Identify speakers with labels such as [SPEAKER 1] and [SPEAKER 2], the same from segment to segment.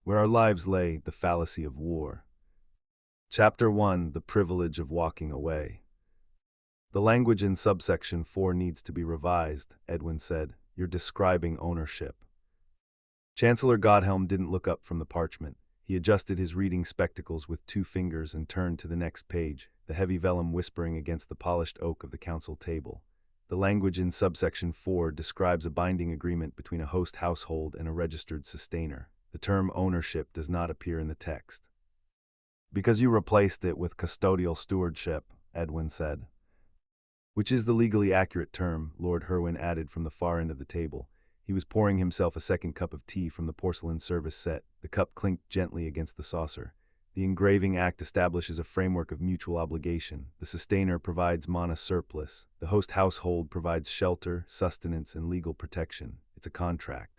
[SPEAKER 1] Where Our Lives Lay, The Fallacy of War. Chapter 1, The Privilege of Walking Away. The language in subsection 4 needs to be revised, Edwin said. You're describing ownership. Chancellor Godhelm didn't look up from the parchment. He adjusted his reading spectacles with 2 fingers and turned to the next page, the heavy vellum whispering against the polished oak of the council table. The language in subsection 4 describes a binding agreement between a host household and a registered sustainer. The term ownership does not appear in the text. Because you replaced it with custodial stewardship, Edwin said. Which is the legally accurate term, Lord Herwin added from the far end of the table. He was pouring himself a second cup of tea from the porcelain service set. The cup clinked gently against the saucer. The engraving act establishes a framework of mutual obligation. The sustainer provides mana surplus. The host household provides shelter, sustenance, and legal protection. It's a contract.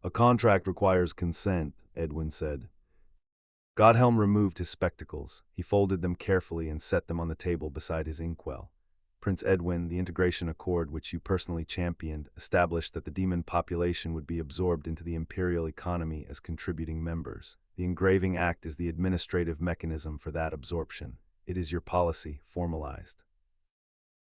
[SPEAKER 1] A contract requires consent, Edwin said. Godhelm removed his spectacles. He folded them carefully and set them on the table beside his inkwell. Prince Edwin, the integration accord which you personally championed, established that the demon population would be absorbed into the imperial economy as contributing members. The engraving act is the administrative mechanism for that absorption. It is your policy, formalized.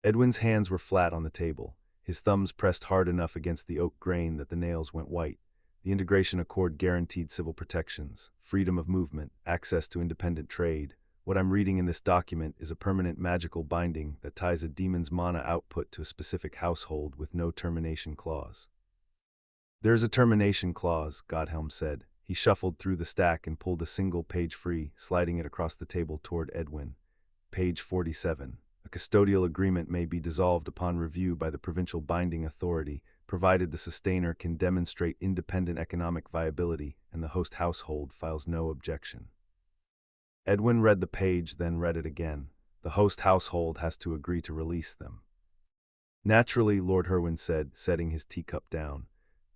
[SPEAKER 1] Edwin's hands were flat on the table. His thumbs pressed hard enough against the oak grain that the nails went white. The integration accord guaranteed civil protections, freedom of movement, access to independent trade. What I'm reading in this document is a permanent magical binding that ties a demon's mana output to a specific household with no termination clause. There's a termination clause, Godhelm said. He shuffled through the stack and pulled a single page free, sliding it across the table toward Edwin. Page 47. A custodial agreement may be dissolved upon review by the provincial binding authority, provided the sustainer can demonstrate independent economic viability and the host household files no objection. Edwin read the page, then read it again. The host household has to agree to release them. Naturally, Lord Herwin said, setting his teacup down.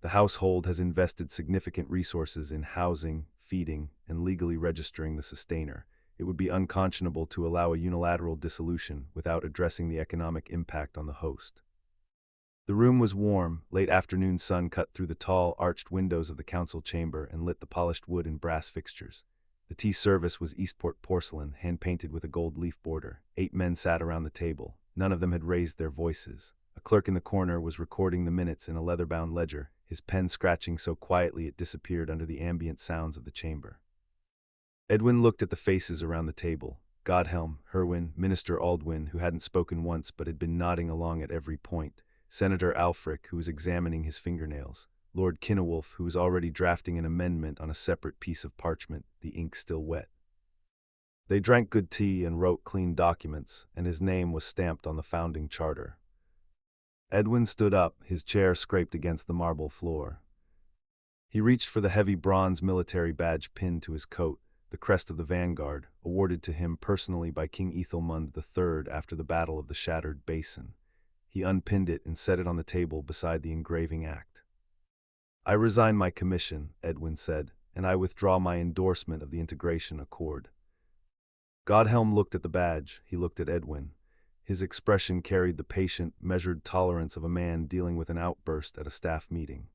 [SPEAKER 1] The household has invested significant resources in housing, feeding, and legally registering the sustainer. It would be unconscionable to allow a unilateral dissolution without addressing the economic impact on the host. The room was warm. Late afternoon sun cut through the tall, arched windows of the council chamber and lit the polished wood and brass fixtures. The tea service was Eastport porcelain, hand-painted with a gold leaf border. 8 men sat around the table. None of them had raised their voices. A clerk in the corner was recording the minutes in a leather-bound ledger, his pen scratching so quietly it disappeared under the ambient sounds of the chamber. Edwin looked at the faces around the table. Godhelm, Herwin, Minister Aldwin, who hadn't spoken once but had been nodding along at every point, Senator Alfric, who was examining his fingernails, Lord Kinewolf, who was already drafting an amendment on a separate piece of parchment, the ink still wet. They drank good tea and wrote clean documents, and his name was stamped on the founding charter. Edwin stood up, his chair scraped against the marble floor. He reached for the heavy bronze military badge pinned to his coat, the crest of the vanguard, awarded to him personally by King Ethelmund III after the Battle of the Shattered Basin. He unpinned it and set it on the table beside the engraving act. I resign my commission, Edwin said, and I withdraw my endorsement of the integration accord. Godhelm looked at the badge. He looked at Edwin. His expression carried the patient, measured tolerance of a man dealing with an outburst at a staff meeting.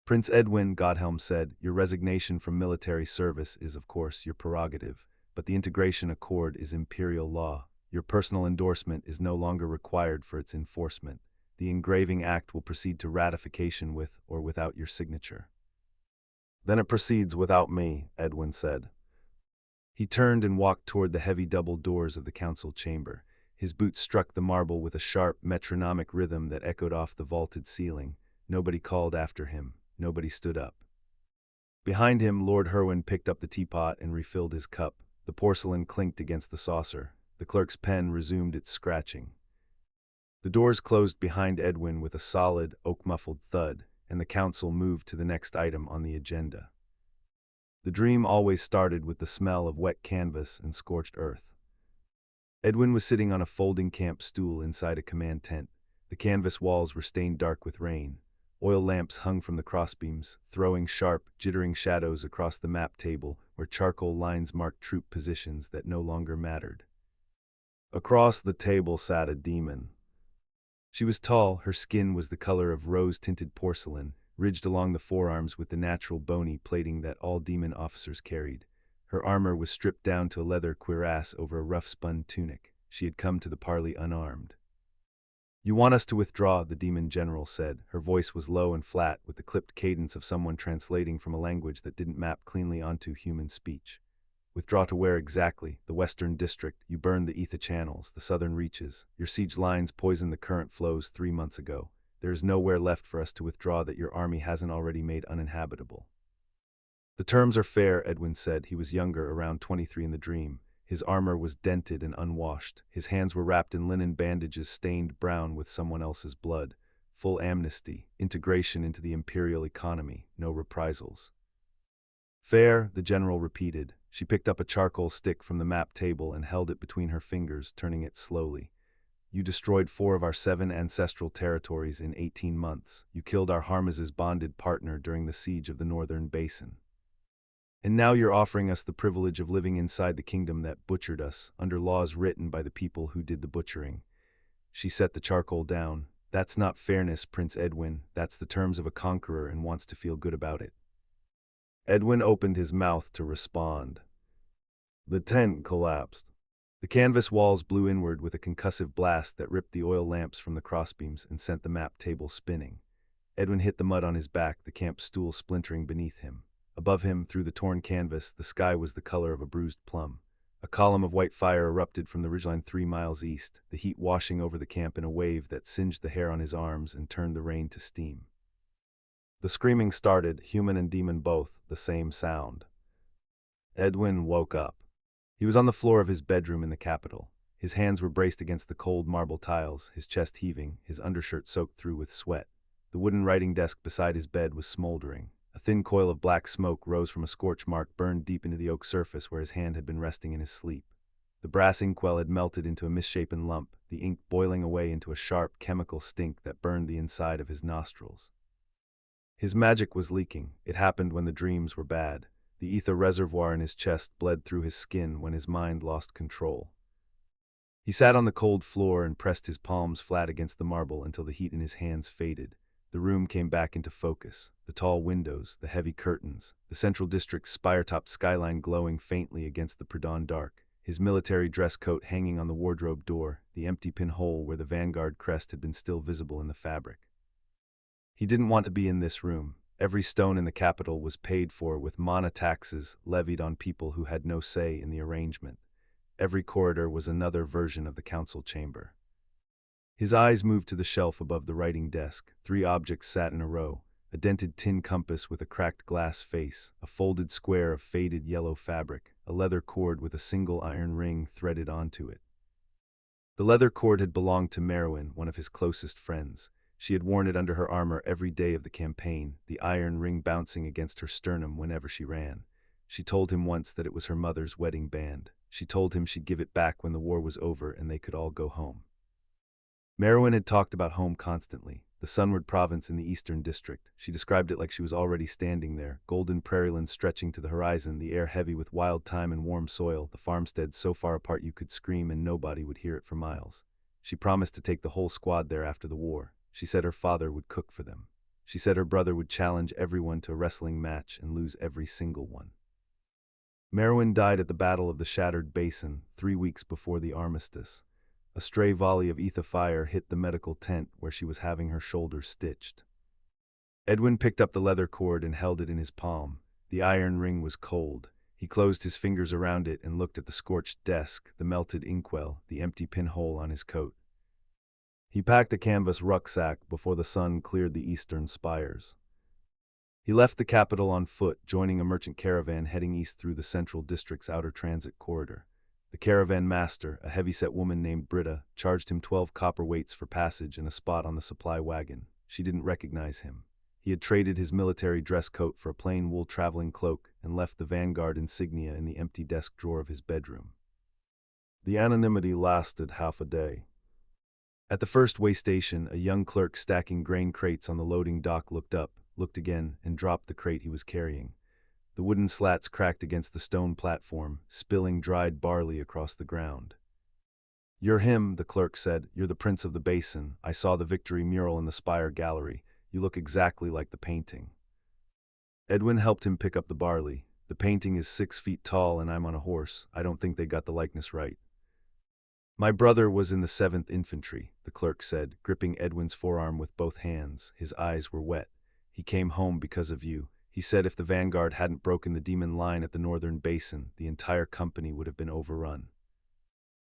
[SPEAKER 1] Prince Edwin, Godhelm said, your resignation from military service is, of course, your prerogative, but the integration accord is imperial law. Your personal endorsement is no longer required for its enforcement. The engraving act will proceed to ratification with or without your signature. Then it proceeds without me, Edwin said. He turned and walked toward the heavy double doors of the council chamber. His boots struck the marble with a sharp, metronomic rhythm that echoed off the vaulted ceiling. Nobody called after him. Nobody stood up. Behind him, Lord Herwin picked up the teapot and refilled his cup. The porcelain clinked against the saucer. The clerk's pen resumed its scratching. The doors closed behind Edwin with a solid, oak-muffled thud, and the council moved to the next item on the agenda. The dream always started with the smell of wet canvas and scorched earth. Edwin was sitting on a folding camp stool inside a command tent. The canvas walls were stained dark with rain. Oil lamps hung from the crossbeams, throwing sharp, jittering shadows across the map table where charcoal lines marked troop positions that no longer mattered. Across the table sat a demon. She was tall, her skin was the color of rose-tinted porcelain, ridged along the forearms with the natural bony plating that all demon officers carried. Her armor was stripped down to a leather cuirass over a rough-spun tunic. She had come to the parley unarmed. "You want us to withdraw," the demon general said. Her voice was low and flat, with the clipped cadence of someone translating from a language that didn't map cleanly onto human speech. "Withdraw to where exactly?" "The Western District. You burned the Etha channels, the southern reaches. Your siege lines poisoned the current flows 3 months ago. There is nowhere left for us to withdraw that your army hasn't already made uninhabitable." "The terms are fair," Edwin said. He was younger, around 23 in the dream. His armor was dented and unwashed. His hands were wrapped in linen bandages stained brown with someone else's blood. Full amnesty, integration into the imperial economy, no reprisals. "Fair," the general repeated. She picked up a charcoal stick from the map table and held it between her fingers, turning it slowly. "You destroyed 4 of our 7 ancestral territories in 18 months. You killed our Harmaz's bonded partner during the siege of the Northern Basin. And now you're offering us the privilege of living inside the kingdom that butchered us, under laws written by the people who did the butchering." She set the charcoal down. "That's not fairness, Prince Edwin. That's the terms of a conqueror and wants to feel good about it." Edwin opened his mouth to respond. The tent collapsed. The canvas walls blew inward with a concussive blast that ripped the oil lamps from the crossbeams and sent the map table spinning. Edwin hit the mud on his back, the camp stool splintering beneath him. Above him, through the torn canvas, the sky was the color of a bruised plum. A column of white fire erupted from the ridgeline 3 miles east, the heat washing over the camp in a wave that singed the hair on his arms and turned the rain to steam. The screaming started, human and demon both, the same sound. Edwin woke up. He was on the floor of his bedroom in the capital. His hands were braced against the cold marble tiles, his chest heaving, his undershirt soaked through with sweat. The wooden writing desk beside his bed was smoldering. A thin coil of black smoke rose from a scorch mark burned deep into the oak surface where his hand had been resting in his sleep. The brass inkwell had melted into a misshapen lump, the ink boiling away into a sharp chemical stink that burned the inside of his nostrils. His magic was leaking. It happened when the dreams were bad. The ether reservoir in his chest bled through his skin when his mind lost control. He sat on the cold floor and pressed his palms flat against the marble until the heat in his hands faded. The room came back into focus. The tall windows, the heavy curtains, the central district's spire-topped skyline glowing faintly against the pre-dawn dark, his military dress coat hanging on the wardrobe door, the empty pinhole where the Vanguard crest had been still visible in the fabric. He didn't want to be in this room. Every stone in the capital was paid for with mana taxes levied on people who had no say in the arrangement. Every corridor was another version of the council chamber. His eyes moved to the shelf above the writing desk. 3 objects sat in a row: a dented tin compass with a cracked glass face, a folded square of faded yellow fabric, a leather cord with a single iron ring threaded onto it. The leather cord had belonged to Merwin, one of his closest friends. She had worn it under her armor every day of the campaign, the iron ring bouncing against her sternum whenever she ran. She told him once that it was her mother's wedding band. She told him she'd give it back when the war was over and they could all go home. Merwin had talked about home constantly, the Sunward province in the Eastern District. She described it like she was already standing there, golden prairieland stretching to the horizon, the air heavy with wild thyme and warm soil, the farmsteads so far apart you could scream and nobody would hear it for miles. She promised to take the whole squad there after the war. She said her father would cook for them. She said her brother would challenge everyone to a wrestling match and lose every single one. Merwin died at the Battle of the Shattered Basin, 3 weeks before the armistice. A stray volley of ether fire hit the medical tent where she was having her shoulder stitched. Edwin picked up the leather cord and held it in his palm. The iron ring was cold. He closed his fingers around it and looked at the scorched desk, the melted inkwell, the empty pinhole on his coat. He packed a canvas rucksack before the sun cleared the eastern spires. He left the capital on foot, joining a merchant caravan heading east through the central district's outer transit corridor. The caravan master, a heavyset woman named Britta, charged him 12 copper weights for passage and a spot on the supply wagon. She didn't recognize him. He had traded his military dress coat for a plain wool traveling cloak and left the Vanguard insignia in the empty desk drawer of his bedroom. The anonymity lasted half a day. At the first way station, a young clerk stacking grain crates on the loading dock looked up, looked again, and dropped the crate he was carrying. The wooden slats cracked against the stone platform, spilling dried barley across the ground. "You're him," the clerk said. "You're the Prince of the Basin. I saw the victory mural in the spire gallery. "You look exactly like the painting." Edwin helped him pick up the barley. "The painting is 6 feet tall and I'm on a horse. I don't think they got the likeness right." "My brother was in the 7th Infantry," the clerk said, gripping Edwin's forearm with both hands. His eyes were wet. "He came home because of you. He said if the vanguard hadn't broken the Demon line at the northern basin, the entire company would have been overrun."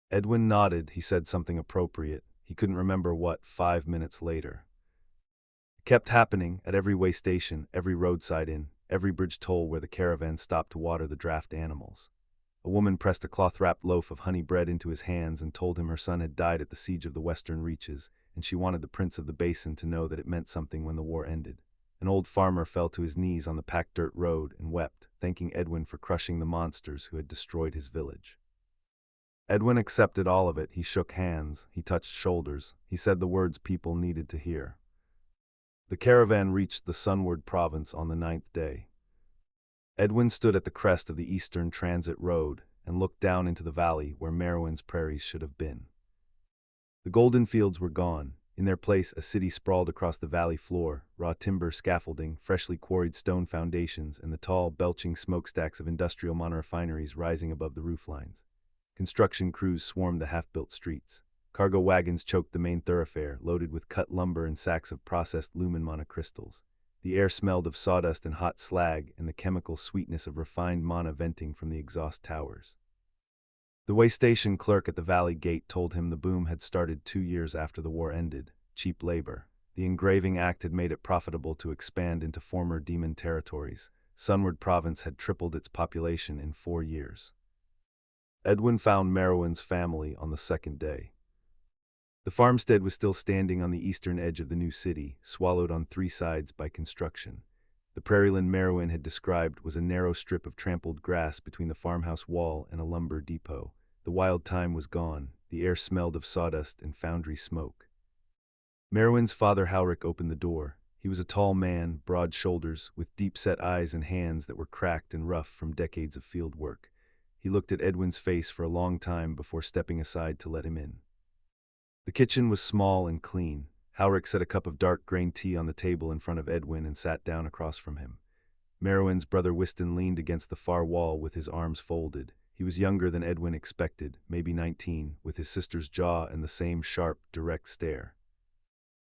[SPEAKER 1] Edwin nodded. He said something appropriate. He couldn't remember what. 5 minutes later. It kept happening at every way station, every roadside inn, every bridge toll where the caravan stopped to water the draft animals. A woman pressed a cloth-wrapped loaf of honey bread into his hands and told him her son had died at the siege of the Western Reaches, and she wanted the Prince of the Basin to know that it meant something when the war ended. An old farmer fell to his knees on the packed dirt road and wept, thanking Edwin for crushing the monsters who had destroyed his village. Edwin accepted all of it. He shook hands. He touched shoulders. He said the words people needed to hear. The caravan reached the Sunward province on the 9th day. Edwin stood at the crest of the Eastern Transit Road and looked down into the valley where Merowyn's prairies should have been. The golden fields were gone. In their place, a city sprawled across the valley floor, raw timber scaffolding, freshly quarried stone foundations, and the tall, belching smokestacks of industrial monorefineries rising above the rooflines. Construction crews swarmed the half-built streets. Cargo wagons choked the main thoroughfare, loaded with cut lumber and sacks of processed lumen monocrystals. The air smelled of sawdust and hot slag and the chemical sweetness of refined mana venting from the exhaust towers. The way station clerk at the valley gate told him the boom had started 2 years after the war ended. Cheap labor. The Engraving Act had made it profitable to expand into former Demon territories. Sunward province had tripled its population in 4 years. Edwin found Merowyn's family on the 2nd day. The farmstead was still standing on the eastern edge of the new city, swallowed on 3 sides by construction. The prairieland Merowyn had described was a narrow strip of trampled grass between the farmhouse wall and a lumber depot. The wild thyme was gone. The air smelled of sawdust and foundry smoke. Merowyn's father Howrick opened the door. He was a tall man, broad shoulders, with deep-set eyes and hands that were cracked and rough from decades of field work. He looked at Edwin's face for a long time before stepping aside to let him in. The kitchen was small and clean. Howrick set a cup of dark grain tea on the table in front of Edwin and sat down across from him. Merowyn's brother Wystan leaned against the far wall with his arms folded. He was younger than Edwin expected, maybe 19, with his sister's jaw and the same sharp, direct stare.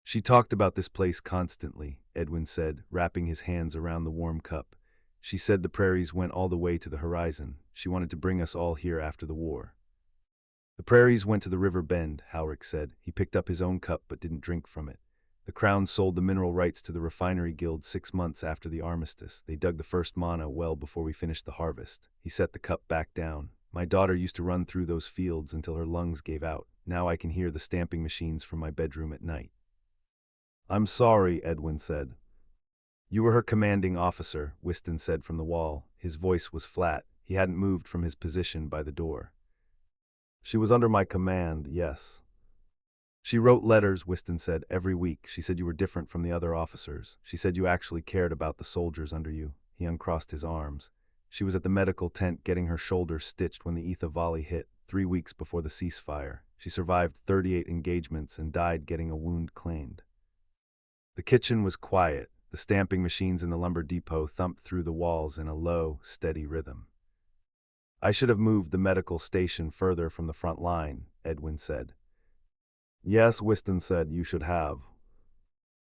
[SPEAKER 1] "She talked about this place constantly," Edwin said, wrapping his hands around the warm cup. "She said the prairies went all the way to the horizon. She wanted to bring us all here after the war." "The prairies went to the river bend," Howrick said. He picked up his own cup but didn't drink from it. "The Crown sold the mineral rights to the refinery guild 6 months after the armistice. They dug the first mana well before we finished the harvest." He set the cup back down. "My daughter used to run through those fields until her lungs gave out. Now I can hear the stamping machines from my bedroom at night." "I'm sorry," Edwin said. "You were her commanding officer," Wystan said from the wall. His voice was flat. He hadn't moved from his position by the door. "She was under my command, yes." "She wrote letters," Wystan said, "every week. She said you were different from the other officers. She said you actually cared about the soldiers under you." He uncrossed his arms. "She was at the medical tent getting her shoulder stitched when the Etha volley hit, 3 weeks before the ceasefire. She survived 38 engagements and died getting a wound cleaned." The kitchen was quiet. The stamping machines in the lumber depot thumped through the walls in a low, steady rhythm. "I should have moved the medical station further from the front line," Edwin said. "Yes," Wystan said, "you should have."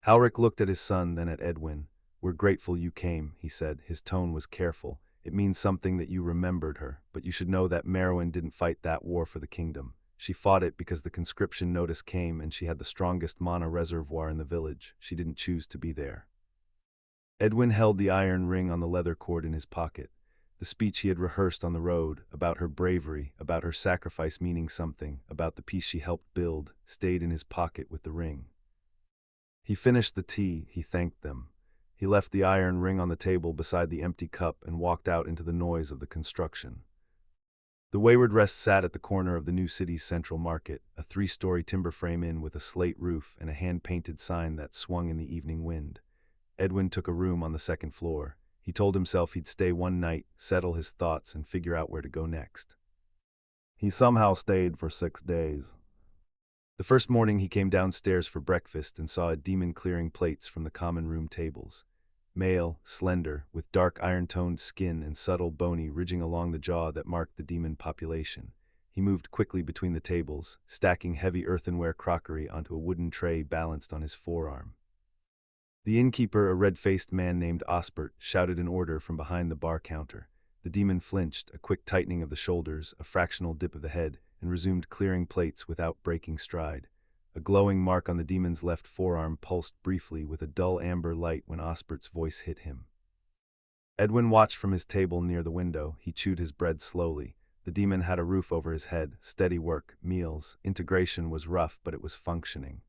[SPEAKER 1] Howrick looked at his son, then at Edwin. "We're grateful you came," he said. His tone was careful. "It means something that you remembered her, but you should know that Merowyn didn't fight that war for the kingdom. She fought it because the conscription notice came and she had the strongest mana reservoir in the village. She didn't choose to be there." Edwin held the iron ring on the leather cord in his pocket. The speech he had rehearsed on the road, about her bravery, about her sacrifice meaning something, about the peace she helped build, stayed in his pocket with the ring. He finished the tea. He thanked them. He left the iron ring on the table beside the empty cup and walked out into the noise of the construction. The Wayward Rest sat at the corner of the new city's central market, a 3-story timber frame inn with a slate roof and a hand-painted sign that swung in the evening wind. Edwin took a room on the 2nd floor. He told himself he'd stay one night, settle his thoughts, and figure out where to go next. He somehow stayed for 6 days. The first morning he came downstairs for breakfast and saw a demon clearing plates from the common room tables. Male, slender, with dark iron-toned skin and subtle bony ridging along the jaw that marked the demon population. He moved quickly between the tables, stacking heavy earthenware crockery onto a wooden tray balanced on his forearm. The innkeeper, a red-faced man named Osbert, shouted an order from behind the bar counter. The demon flinched, a quick tightening of the shoulders, a fractional dip of the head, and resumed clearing plates without breaking stride. A glowing mark on the demon's left forearm pulsed briefly with a dull amber light when Osbert's voice hit him. Edwin watched from his table near the window. He chewed his bread slowly. The demon had a roof over his head, steady work, meals. Integration was rough, but it was functioning.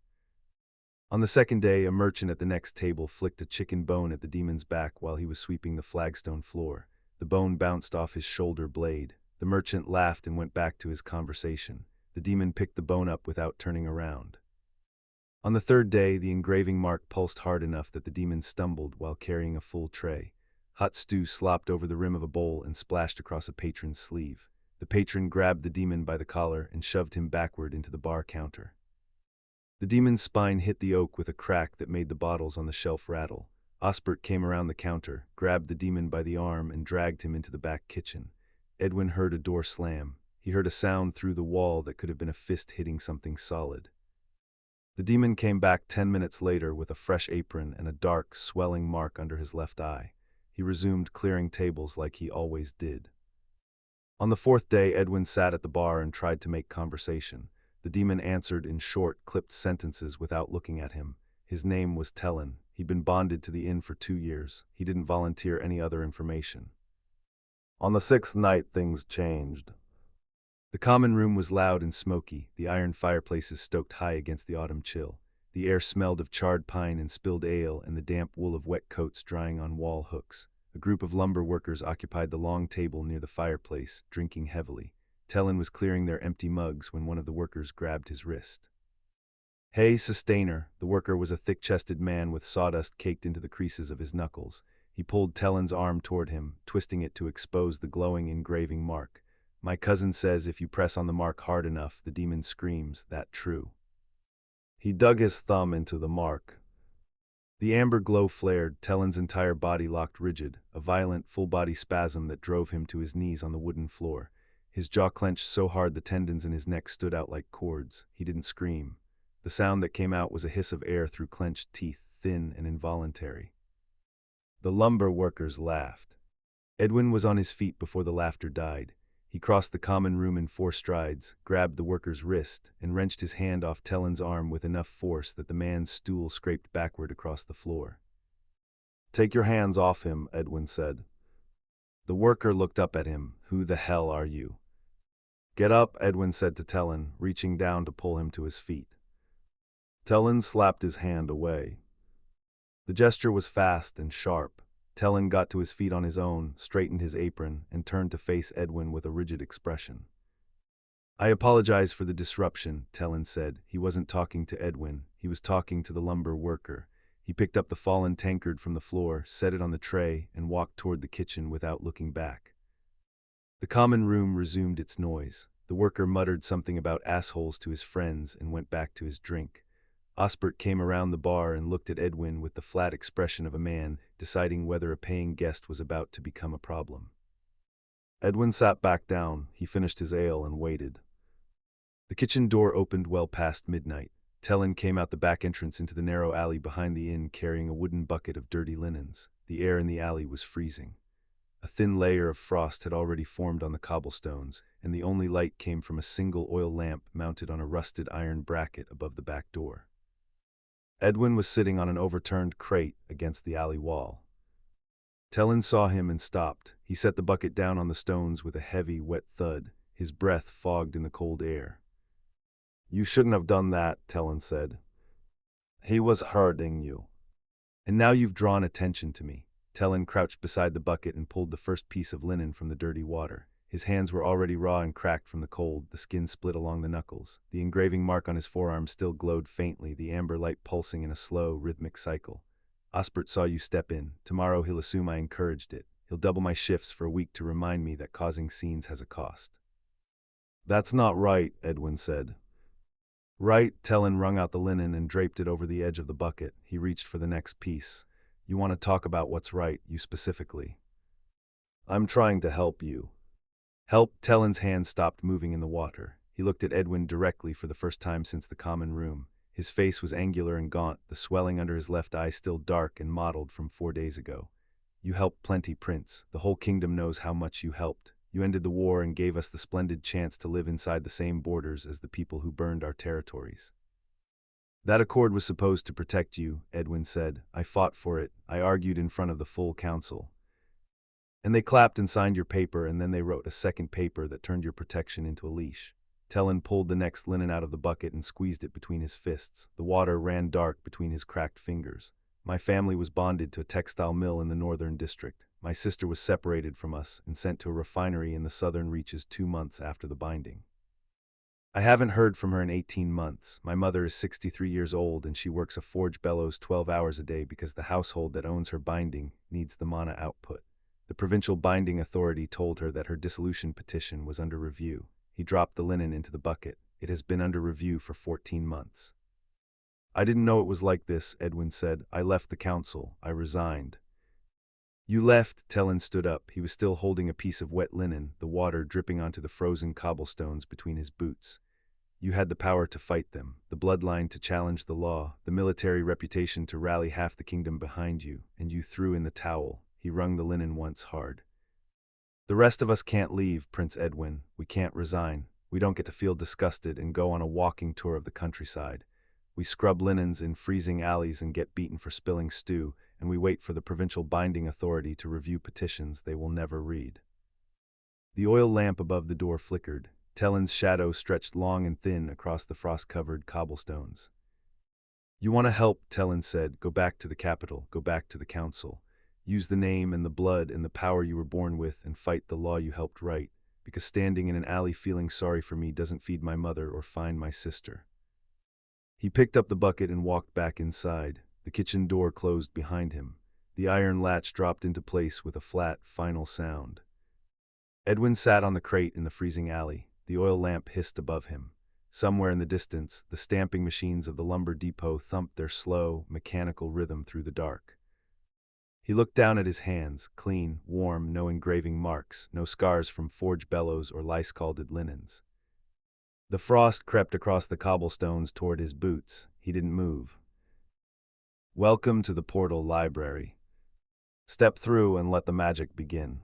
[SPEAKER 1] On the second day, a merchant at the next table flicked a chicken bone at the demon's back while he was sweeping the flagstone floor. The bone bounced off his shoulder blade. The merchant laughed and went back to his conversation. The demon picked the bone up without turning around. On the third day, the engraving mark pulsed hard enough that the demon stumbled while carrying a full tray. Hot stew slopped over the rim of a bowl and splashed across a patron's sleeve. The patron grabbed the demon by the collar and shoved him backward into the bar counter. The demon's spine hit the oak with a crack that made the bottles on the shelf rattle. Osbert came around the counter, grabbed the demon by the arm, and dragged him into the back kitchen. Edwin heard a door slam. He heard a sound through the wall that could have been a fist hitting something solid. The demon came back 10 minutes later with a fresh apron and a dark, swelling mark under his left eye. He resumed clearing tables like he always did. On the fourth day, Edwin sat at the bar and tried to make conversation. The demon answered in short, clipped sentences without looking at him. His name was Tellin. He'd been bonded to the inn for 2 years. He didn't volunteer any other information. On the sixth night, things changed. The common room was loud and smoky, the iron fireplaces stoked high against the autumn chill. The air smelled of charred pine and spilled ale and the damp wool of wet coats drying on wall hooks. A group of lumber workers occupied the long table near the fireplace, drinking heavily. Tellin was clearing their empty mugs when one of the workers grabbed his wrist. "Hey, Sustainer." The worker was a thick-chested man with sawdust caked into the creases of his knuckles. He pulled Tellin's arm toward him, twisting it to expose the glowing engraving mark. "My cousin says if you press on the mark hard enough, the demon screams. That true?" He dug his thumb into the mark. The amber glow flared. Tellin's entire body locked rigid, a violent, full-body spasm that drove him to his knees on the wooden floor. His jaw clenched so hard the tendons in his neck stood out like cords. He didn't scream. The sound that came out was a hiss of air through clenched teeth, thin and involuntary. The lumber workers laughed. Edwin was on his feet before the laughter died. He crossed the common room in 4 strides, grabbed the worker's wrist, and wrenched his hand off Tellin's arm with enough force that the man's stool scraped backward across the floor. "Take your hands off him," Edwin said. The worker looked up at him. "Who the hell are you?" "Get up," Edwin said to Tellin, reaching down to pull him to his feet. Tellin slapped his hand away. The gesture was fast and sharp. Tellin got to his feet on his own, straightened his apron, and turned to face Edwin with a rigid expression. "I apologize for the disruption," Tellin said. He wasn't talking to Edwin. He was talking to the lumber worker. He picked up the fallen tankard from the floor, set it on the tray, and walked toward the kitchen without looking back. The common room resumed its noise. The worker muttered something about assholes to his friends and went back to his drink. Osbert came around the bar and looked at Edwin with the flat expression of a man deciding whether a paying guest was about to become a problem. Edwin sat back down. He finished his ale and waited. The kitchen door opened well past midnight. Tellin came out the back entrance into the narrow alley behind the inn carrying a wooden bucket of dirty linens. The air in the alley was freezing. A thin layer of frost had already formed on the cobblestones, and the only light came from a single oil lamp mounted on a rusted iron bracket above the back door. Edwin was sitting on an overturned crate against the alley wall. Tellin saw him and stopped. He set the bucket down on the stones with a heavy, wet thud, his breath fogged in the cold air. "You shouldn't have done that," Tellin said. "He was hurting you. And now you've drawn attention to me." Tellin crouched beside the bucket and pulled the first piece of linen from the dirty water. His hands were already raw and cracked from the cold, the skin split along the knuckles. The engraving mark on his forearm still glowed faintly, the amber light pulsing in a slow, rhythmic cycle. "Osbert saw you step in. Tomorrow he'll assume I encouraged it. He'll double my shifts for a week to remind me that causing scenes has a cost." "That's not right," Edwin said. Right, Tellin wrung out the linen and draped it over the edge of the bucket. He reached for the next piece. You want to talk about what's right, you specifically. I'm trying to help you. Help, Tellin's hand stopped moving in the water. He looked at Edwin directly for the first time since the common room. His face was angular and gaunt, the swelling under his left eye still dark and mottled from 4 days ago. You helped plenty, Prince. The whole kingdom knows how much you helped. You ended the war and gave us the splendid chance to live inside the same borders as the people who burned our territories. That accord was supposed to protect you, Edwin said. I fought for it. I argued in front of the full council. And they clapped and signed your paper, and then they wrote a second paper that turned your protection into a leash. Tellin pulled the next linen out of the bucket and squeezed it between his fists. The water ran dark between his cracked fingers. My family was bonded to a textile mill in the northern district. My sister was separated from us and sent to a refinery in the southern reaches 2 months after the binding. I haven't heard from her in 18 months. My mother is 63 years old and she works a forge bellows 12 hours a day because the household that owns her binding needs the mana output. The provincial binding authority told her that her dissolution petition was under review. He dropped the linen into the bucket. It has been under review for 14 months. I didn't know it was like this, Edwin said. I left the council. I resigned. You left, Tellin stood up. He was still holding a piece of wet linen, the water dripping onto the frozen cobblestones between his boots. You had the power to fight them, the bloodline to challenge the law, the military reputation to rally half the kingdom behind you, and you threw in the towel. He wrung the linen once hard. The rest of us can't leave, Prince Edwin. We can't resign. We don't get to feel disgusted and go on a walking tour of the countryside. We scrub linens in freezing alleys and get beaten for spilling stew, and we wait for the provincial binding authority to review petitions they will never read. The oil lamp above the door flickered. Tellin's shadow stretched long and thin across the frost-covered cobblestones. You want to help, Tellin said. Go back to the capital. Go back to the council. Use the name and the blood and the power you were born with and fight the law you helped write, because standing in an alley feeling sorry for me doesn't feed my mother or find my sister. He picked up the bucket and walked back inside. The kitchen door closed behind him. The iron latch dropped into place with a flat, final sound. Edwin sat on the crate in the freezing alley. The oil lamp hissed above him. Somewhere in the distance, the stamping machines of the lumber depot thumped their slow, mechanical rhythm through the dark. He looked down at his hands, clean, warm, no engraving marks, no scars from forge bellows or lice-scalded linens. The frost crept across the cobblestones toward his boots. He didn't move. Welcome to the Portal Library. Step through and let the magic begin.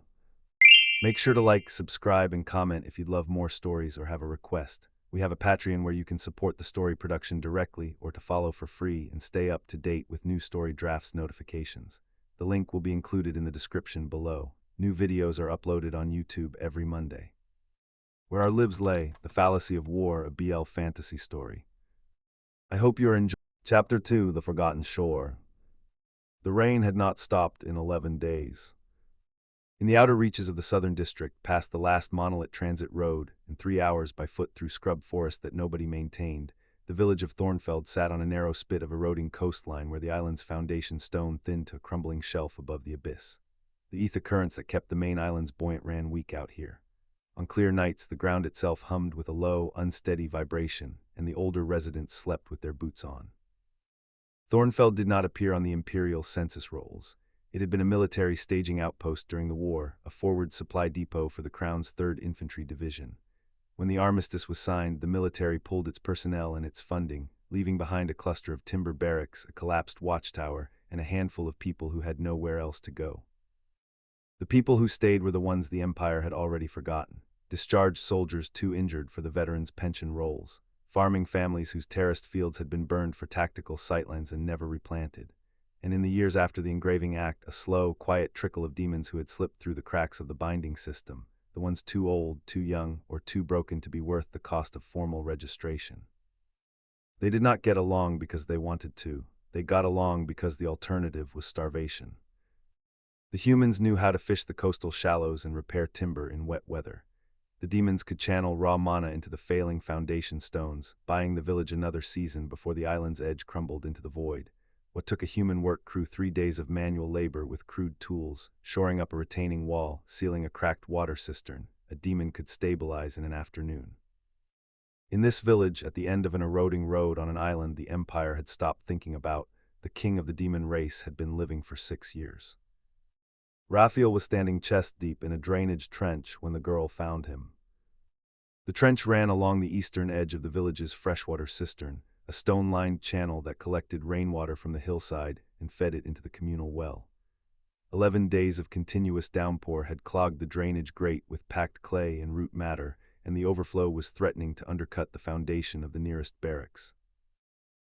[SPEAKER 1] Make sure to like, subscribe, and comment if you'd love more stories or have a request. We have a Patreon where you can support the story production directly or to follow for free and stay up to date with new story drafts notifications. The link will be included in the description below. New videos are uploaded on YouTube every Monday. Where Our Lives Lay, The Fallacy of War, a BL fantasy story. I hope you're enjoying Chapter 2, The Forgotten Shore. The rain had not stopped in 11 days. In the outer reaches of the southern district, past the last monolith transit road, in 3 hours by foot through scrub forest that nobody maintained, the village of Thornfeld sat on a narrow spit of eroding coastline where the island's foundation stone thinned to a crumbling shelf above the abyss. The ether currents that kept the main islands buoyant ran weak out here. On clear nights, the ground itself hummed with a low, unsteady vibration, and the older residents slept with their boots on. Thornfeld did not appear on the imperial census rolls. It had been a military staging outpost during the war, a forward supply depot for the Crown's 3rd Infantry Division. When the armistice was signed, the military pulled its personnel and its funding, leaving behind a cluster of timber barracks, a collapsed watchtower, and a handful of people who had nowhere else to go. The people who stayed were the ones the Empire had already forgotten: discharged soldiers too injured for the veterans' pension rolls, farming families whose terraced fields had been burned for tactical sightlines and never replanted, and in the years after the Engraving Act, a slow, quiet trickle of demons who had slipped through the cracks of the binding system, the ones too old, too young, or too broken to be worth the cost of formal registration. They did not get along because they wanted to. They got along because the alternative was starvation. The humans knew how to fish the coastal shallows and repair timber in wet weather. The demons could channel raw mana into the failing foundation stones, buying the village another season before the island's edge crumbled into the void. What took a human work crew 3 days of manual labor with crude tools, shoring up a retaining wall, sealing a cracked water cistern, a demon could stabilize in an afternoon. In this village, at the end of an eroding road on an island the Empire had stopped thinking about, the king of the demon race had been living for 6 years. Raphael was standing chest deep in a drainage trench when the girl found him. The trench ran along the eastern edge of the village's freshwater cistern, a stone-lined channel that collected rainwater from the hillside and fed it into the communal well. 11 days of continuous downpour had clogged the drainage grate with packed clay and root matter, and the overflow was threatening to undercut the foundation of the nearest barracks.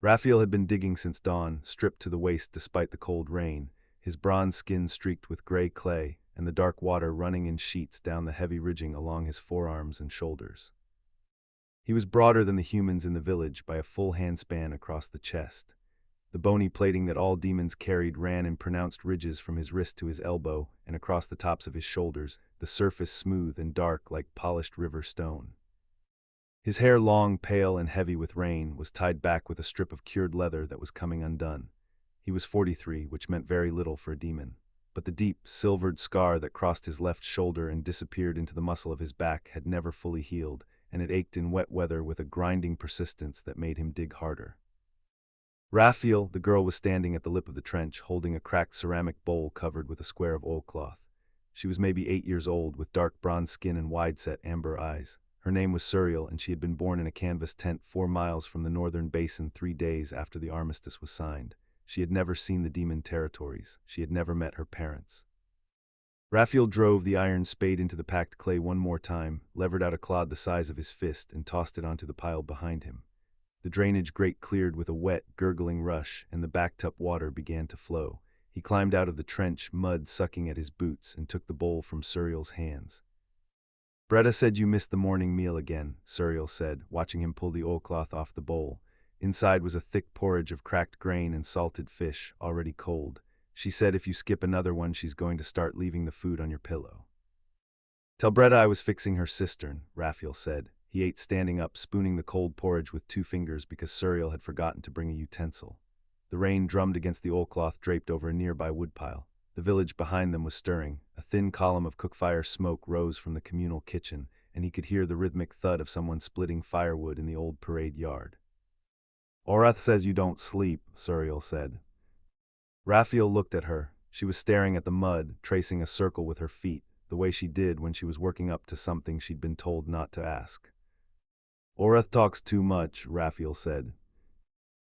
[SPEAKER 1] Raphael had been digging since dawn, stripped to the waist despite the cold rain, his bronze skin streaked with gray clay, and the dark water running in sheets down the heavy ridging along his forearms and shoulders. He was broader than the humans in the village by a full handspan across the chest. The bony plating that all demons carried ran in pronounced ridges from his wrist to his elbow and across the tops of his shoulders, the surface smooth and dark like polished river stone. His hair, long, pale, and heavy with rain, was tied back with a strip of cured leather that was coming undone. He was 43, which meant very little for a demon, but the deep, silvered scar that crossed his left shoulder and disappeared into the muscle of his back had never fully healed, and it ached in wet weather with a grinding persistence that made him dig harder. Raphael, the girl, was standing at the lip of the trench, holding a cracked ceramic bowl covered with a square of oilcloth. She was maybe 8 years old, with dark bronze skin and wide-set amber eyes. Her name was Suriel, and she had been born in a canvas tent 4 miles from the northern basin 3 days after the armistice was signed. She had never seen the demon territories. She had never met her parents. Raphael drove the iron spade into the packed clay one more time, levered out a clod the size of his fist, and tossed it onto the pile behind him. The drainage grate cleared with a wet, gurgling rush, and the backed-up water began to flow. He climbed out of the trench, mud sucking at his boots, and took the bowl from Suriel's hands. "Bretta said you missed the morning meal again," Suriel said, watching him pull the oilcloth off the bowl. Inside was a thick porridge of cracked grain and salted fish, already cold. "She said if you skip another one she's going to start leaving the food on your pillow." "Tell Bretta I was fixing her cistern," Raphael said. He ate standing up, spooning the cold porridge with 2 fingers because Suriel had forgotten to bring a utensil. The rain drummed against the oilcloth draped over a nearby woodpile. The village behind them was stirring. A thin column of cookfire smoke rose from the communal kitchen, and he could hear the rhythmic thud of someone splitting firewood in the old parade yard. "Orath says you don't sleep," Suriel said. Raphael looked at her. She was staring at the mud, tracing a circle with her feet, the way she did when she was working up to something she'd been told not to ask. "Orath talks too much," Raphael said.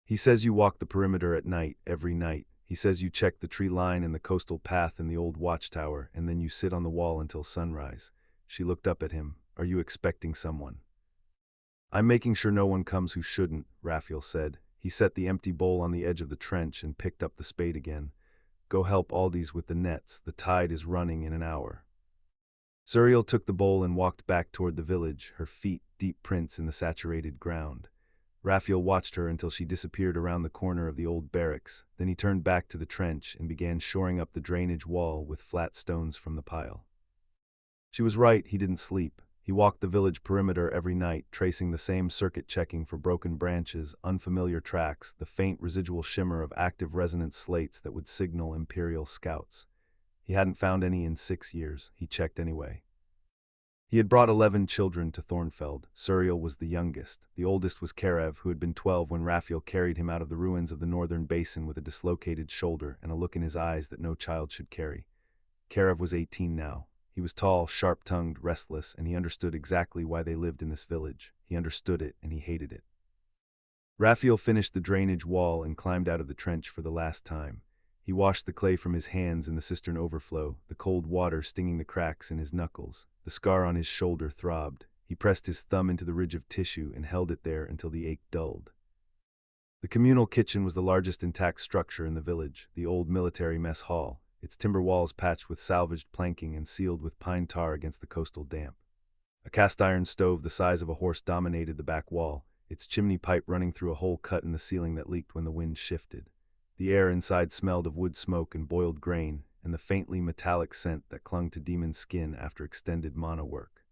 [SPEAKER 1] "He says you walk the perimeter at night, every night. He says you check the tree line and the coastal path in the old watchtower, and then you sit on the wall until sunrise." She looked up at him. "Are you expecting someone?" "I'm making sure no one comes who shouldn't," Raphael said. He set the empty bowl on the edge of the trench and picked up the spade again. "Go help Aldis with the nets. The tide is running in an hour." Suriel took the bowl and walked back toward the village, her feet deep prints in the saturated ground. Raphael watched her until she disappeared around the corner of the old barracks. Then he turned back to the trench and began shoring up the drainage wall with flat stones from the pile. She was right, he didn't sleep. He walked the village perimeter every night, tracing the same circuit, checking for broken branches, unfamiliar tracks, the faint residual shimmer of active resonance slates that would signal Imperial scouts. He hadn't found any in 6 years. He checked anyway. He had brought 11 children to Thornfeld. Suriel was the youngest. The oldest was Karev, who had been 12 when Raphael carried him out of the ruins of the northern basin with a dislocated shoulder and a look in his eyes that no child should carry. Karev was 18 now. He was tall, sharp-tongued, restless, and he understood exactly why they lived in this village. He understood it, and he hated it. Raphael finished the drainage wall and climbed out of the trench for the last time. He washed the clay from his hands in the cistern overflow, the cold water stinging the cracks in his knuckles. The scar on his shoulder throbbed. He pressed his thumb into the ridge of tissue and held it there until the ache dulled. The communal kitchen was the largest intact structure in the village, the old military mess hall, its timber walls patched with salvaged planking and sealed with pine tar against the coastal damp. A cast-iron stove the size of a horse dominated the back wall, its chimney pipe running through a hole cut in the ceiling that leaked when the wind shifted. The air inside smelled of wood smoke and boiled grain, and the faintly metallic scent that clung to Demon's skin after extended mana work.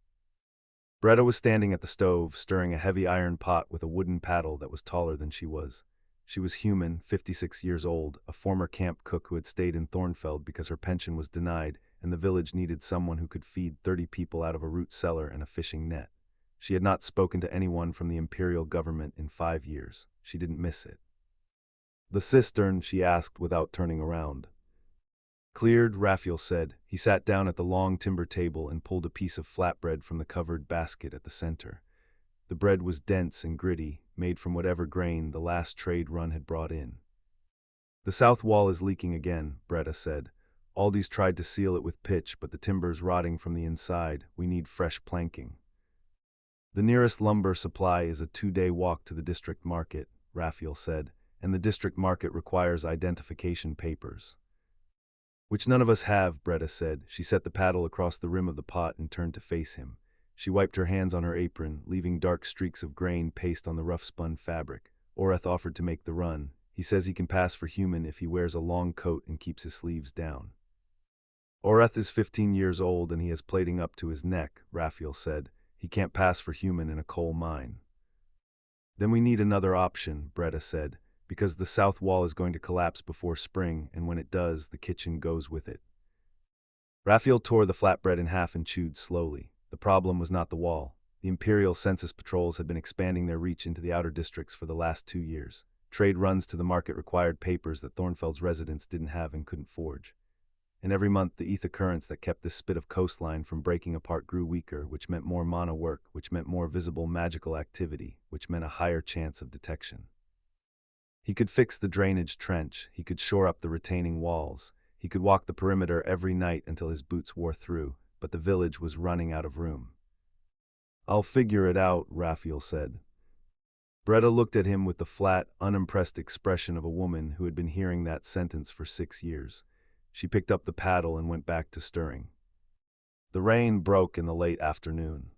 [SPEAKER 1] Bretta was standing at the stove, stirring a heavy iron pot with a wooden paddle that was taller than she was. She was human, 56 years old, a former camp cook who had stayed in Thornfeld because her pension was denied, and the village needed someone who could feed 30 people out of a root cellar and a fishing net. She had not spoken to anyone from the imperial government in 5 years. She didn't miss it. The cistern, she asked without turning around. Cleared, Raphael said. He sat down at the long timber table and pulled a piece of flatbread from the covered basket at the center. The bread was dense and gritty, made from whatever grain the last trade run had brought in. The south wall is leaking again, Bretta said. Aldi's tried to seal it with pitch, but the timber's rotting from the inside. We need fresh planking. The nearest lumber supply is a 2-day walk to the district market, Raphael said, and the district market requires identification papers. Which none of us have, Bretta said. She set the paddle across the rim of the pot and turned to face him. She wiped her hands on her apron, leaving dark streaks of grain paste on the rough-spun fabric. Orath offered to make the run. He says he can pass for human if he wears a long coat and keeps his sleeves down. Orath is 15 years old and he has plating up to his neck, Raphael said. He can't pass for human in a coal mine. Then we need another option, Bretta said, because the south wall is going to collapse before spring, and when it does, the kitchen goes with it. Raphael tore the flatbread in half and chewed slowly. The problem was not the wall. The Imperial Census patrols had been expanding their reach into the outer districts for the last 2 years. Trade runs to the market required papers that Thornfeld's residents didn't have and couldn't forge. And every month the ether currents that kept this spit of coastline from breaking apart grew weaker, which meant more mana work, which meant more visible magical activity, which meant a higher chance of detection. He could fix the drainage trench, he could shore up the retaining walls, he could walk the perimeter every night until his boots wore through, but the village was running out of room. I'll figure it out, Raphael said. Bretta looked at him with the flat, unimpressed expression of a woman who had been hearing that sentence for 6 years. She picked up the paddle and went back to stirring. The rain broke in the late afternoon.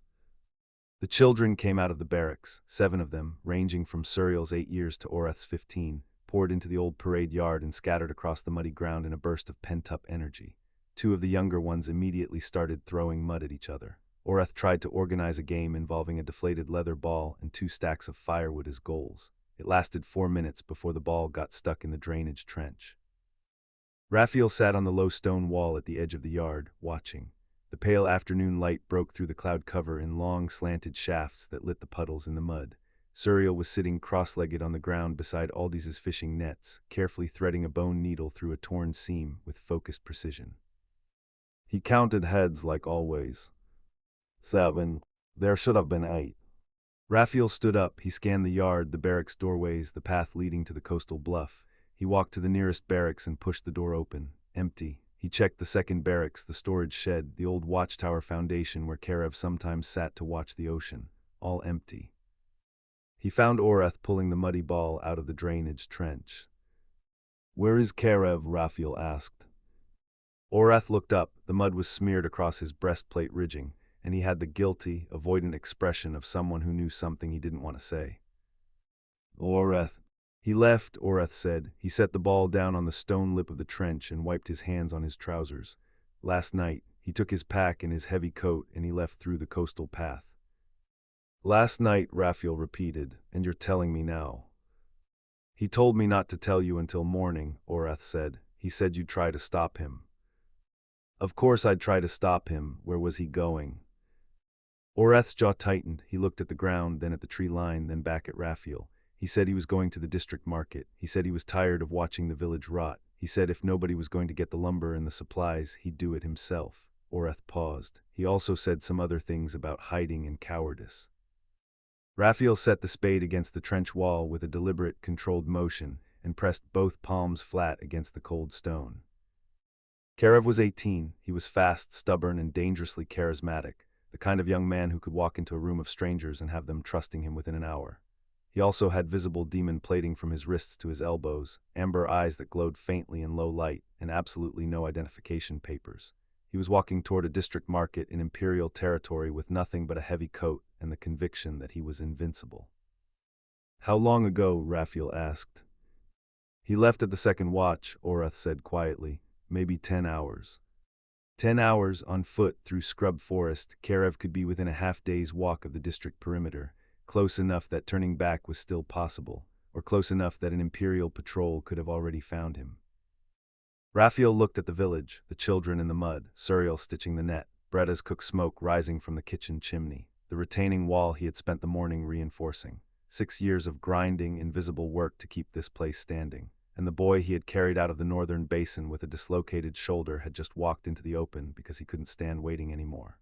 [SPEAKER 1] The children came out of the barracks, 7 of them, ranging from Suriel's 8 years to Orath's 15, poured into the old parade yard and scattered across the muddy ground in a burst of pent-up energy. 2 of the younger ones immediately started throwing mud at each other. Orath tried to organize a game involving a deflated leather ball and 2 stacks of firewood as goals. It lasted 4 minutes before the ball got stuck in the drainage trench. Raphael sat on the low stone wall at the edge of the yard, watching. The pale afternoon light broke through the cloud cover in long, slanted shafts that lit the puddles in the mud. Suriel was sitting cross-legged on the ground beside Aldi's fishing nets, carefully threading a bone needle through a torn seam with focused precision. He counted heads like always. 7. There should have been 8. Raphael stood up. He scanned the yard, the barracks doorways, the path leading to the coastal bluff. He walked to the nearest barracks and pushed the door open. Empty. He checked the second barracks, the storage shed, the old watchtower foundation where Karev sometimes sat to watch the ocean. All empty. He found Orath pulling the muddy ball out of the drainage trench. Where is Karev? Raphael asked. Orath looked up. The mud was smeared across his breastplate ridging, and he had the guilty, avoidant expression of someone who knew something he didn't want to say. Orath. He left, Orath said. He set the ball down on the stone lip of the trench and wiped his hands on his trousers. Last night, he took his pack and his heavy coat and he left through the coastal path. Last night, Raphael repeated, and you're telling me now. He told me not to tell you until morning, Orath said. He said you'd try to stop him. Of course I'd try to stop him. Where was he going? Orath's jaw tightened. He looked at the ground, then at the tree line, then back at Raphael. He said he was going to the district market. He said he was tired of watching the village rot. He said if nobody was going to get the lumber and the supplies, he'd do it himself. Orath paused. He also said some other things about hiding and cowardice. Raphael set the spade against the trench wall with a deliberate, controlled motion and pressed both palms flat against the cold stone. Karev was 18. He was fast, stubborn, and dangerously charismatic, the kind of young man who could walk into a room of strangers and have them trusting him within an hour. He also had visible demon plating from his wrists to his elbows, amber eyes that glowed faintly in low light, and absolutely no identification papers. He was walking toward a district market in Imperial territory with nothing but a heavy coat and the conviction that he was invincible. How long ago? Raphael asked. He left at the second watch, Orath said quietly. Maybe 10 hours. 10 hours on foot through scrub forest. Karev could be within a half-day's walk of the district perimeter. Close enough that turning back was still possible, or close enough that an Imperial patrol could have already found him. Raphael looked at the village, the children in the mud, Suriel stitching the net, Bretta's cooked smoke rising from the kitchen chimney. the retaining wall he had spent the morning reinforcing. 6 years of grinding, invisible work to keep this place standing. And the boy he had carried out of the northern basin with a dislocated shoulder had just walked into the open because he couldn't stand waiting anymore.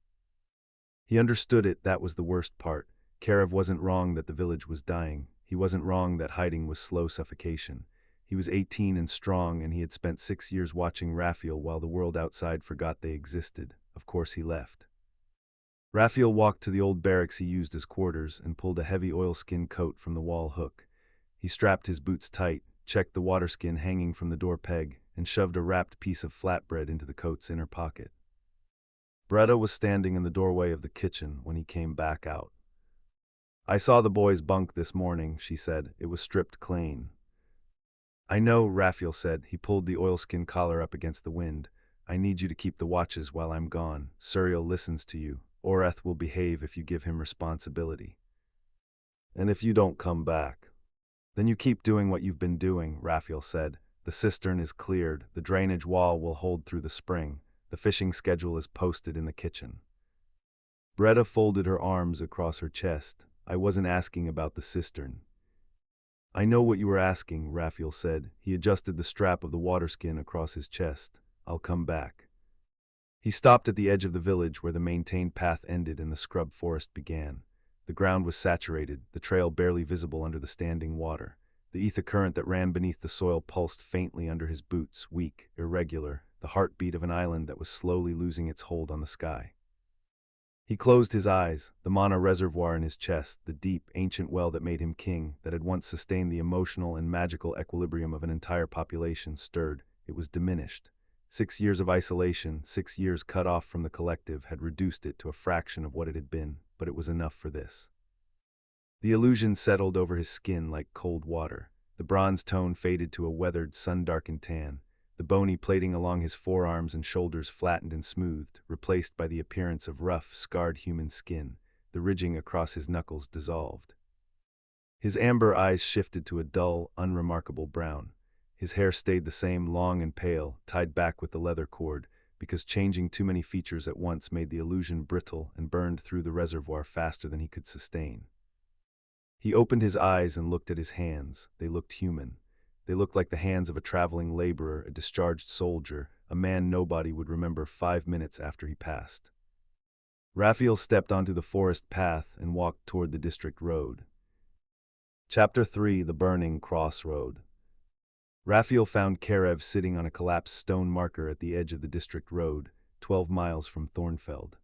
[SPEAKER 1] He understood it, that was the worst part. Karev wasn't wrong that the village was dying. He wasn't wrong that hiding was slow suffocation. He was 18 and strong, and he had spent 6 years watching Raphael while the world outside forgot they existed. Of course he left. Raphael walked to the old barracks he used as quarters and pulled a heavy oilskin coat from the wall hook. He strapped his boots tight, checked the waterskin hanging from the door peg, and shoved a wrapped piece of flatbread into the coat's inner pocket. Bretta was standing in the doorway of the kitchen when he came back out. "I saw the boys' bunk this morning," she said. "It was stripped clean." "I know," Raphael said. He pulled the oilskin collar up against the wind. "I need you to keep the watches while I'm gone. Suriel listens to you. Oreth will behave if you give him responsibility. And if you don't come back, then you keep doing what you've been doing," Raphael said. "The cistern is cleared. The drainage wall will hold through the spring. The fishing schedule is posted in the kitchen." Bretta folded her arms across her chest. "I wasn't asking about the cistern." "I know what you were asking," Raphael said. He adjusted the strap of the waterskin across his chest. "I'll come back." He stopped at the edge of the village where the maintained path ended and the scrub forest began. The ground was saturated, the trail barely visible under the standing water. The ether current that ran beneath the soil pulsed faintly under his boots, weak, irregular, the heartbeat of an island that was slowly losing its hold on the sky. He closed his eyes, the mana reservoir in his chest, the deep, ancient well that made him king, that had once sustained the emotional and magical equilibrium of an entire population, stirred. It was diminished. 6 years of isolation, 6 years cut off from the collective, had reduced it to a fraction of what it had been, but it was enough for this. The illusion settled over his skin like cold water. The bronze tone faded to a weathered, sun-darkened tan. The bony plating along his forearms and shoulders flattened and smoothed, replaced by the appearance of rough, scarred human skin. The ridging across his knuckles dissolved. His amber eyes shifted to a dull, unremarkable brown. His hair stayed the same, long and pale, tied back with the leather cord, because changing too many features at once made the illusion brittle and burned through the reservoir faster than he could sustain. He opened his eyes and looked at his hands. They looked human. They looked like the hands of a traveling laborer, a discharged soldier, a man nobody would remember 5 minutes after he passed. Raphael stepped onto the forest path and walked toward the district road. Chapter 3: The Burning Crossroad. Raphael found Karev sitting on a collapsed stone marker at the edge of the district road, 12 miles from Thornfeld.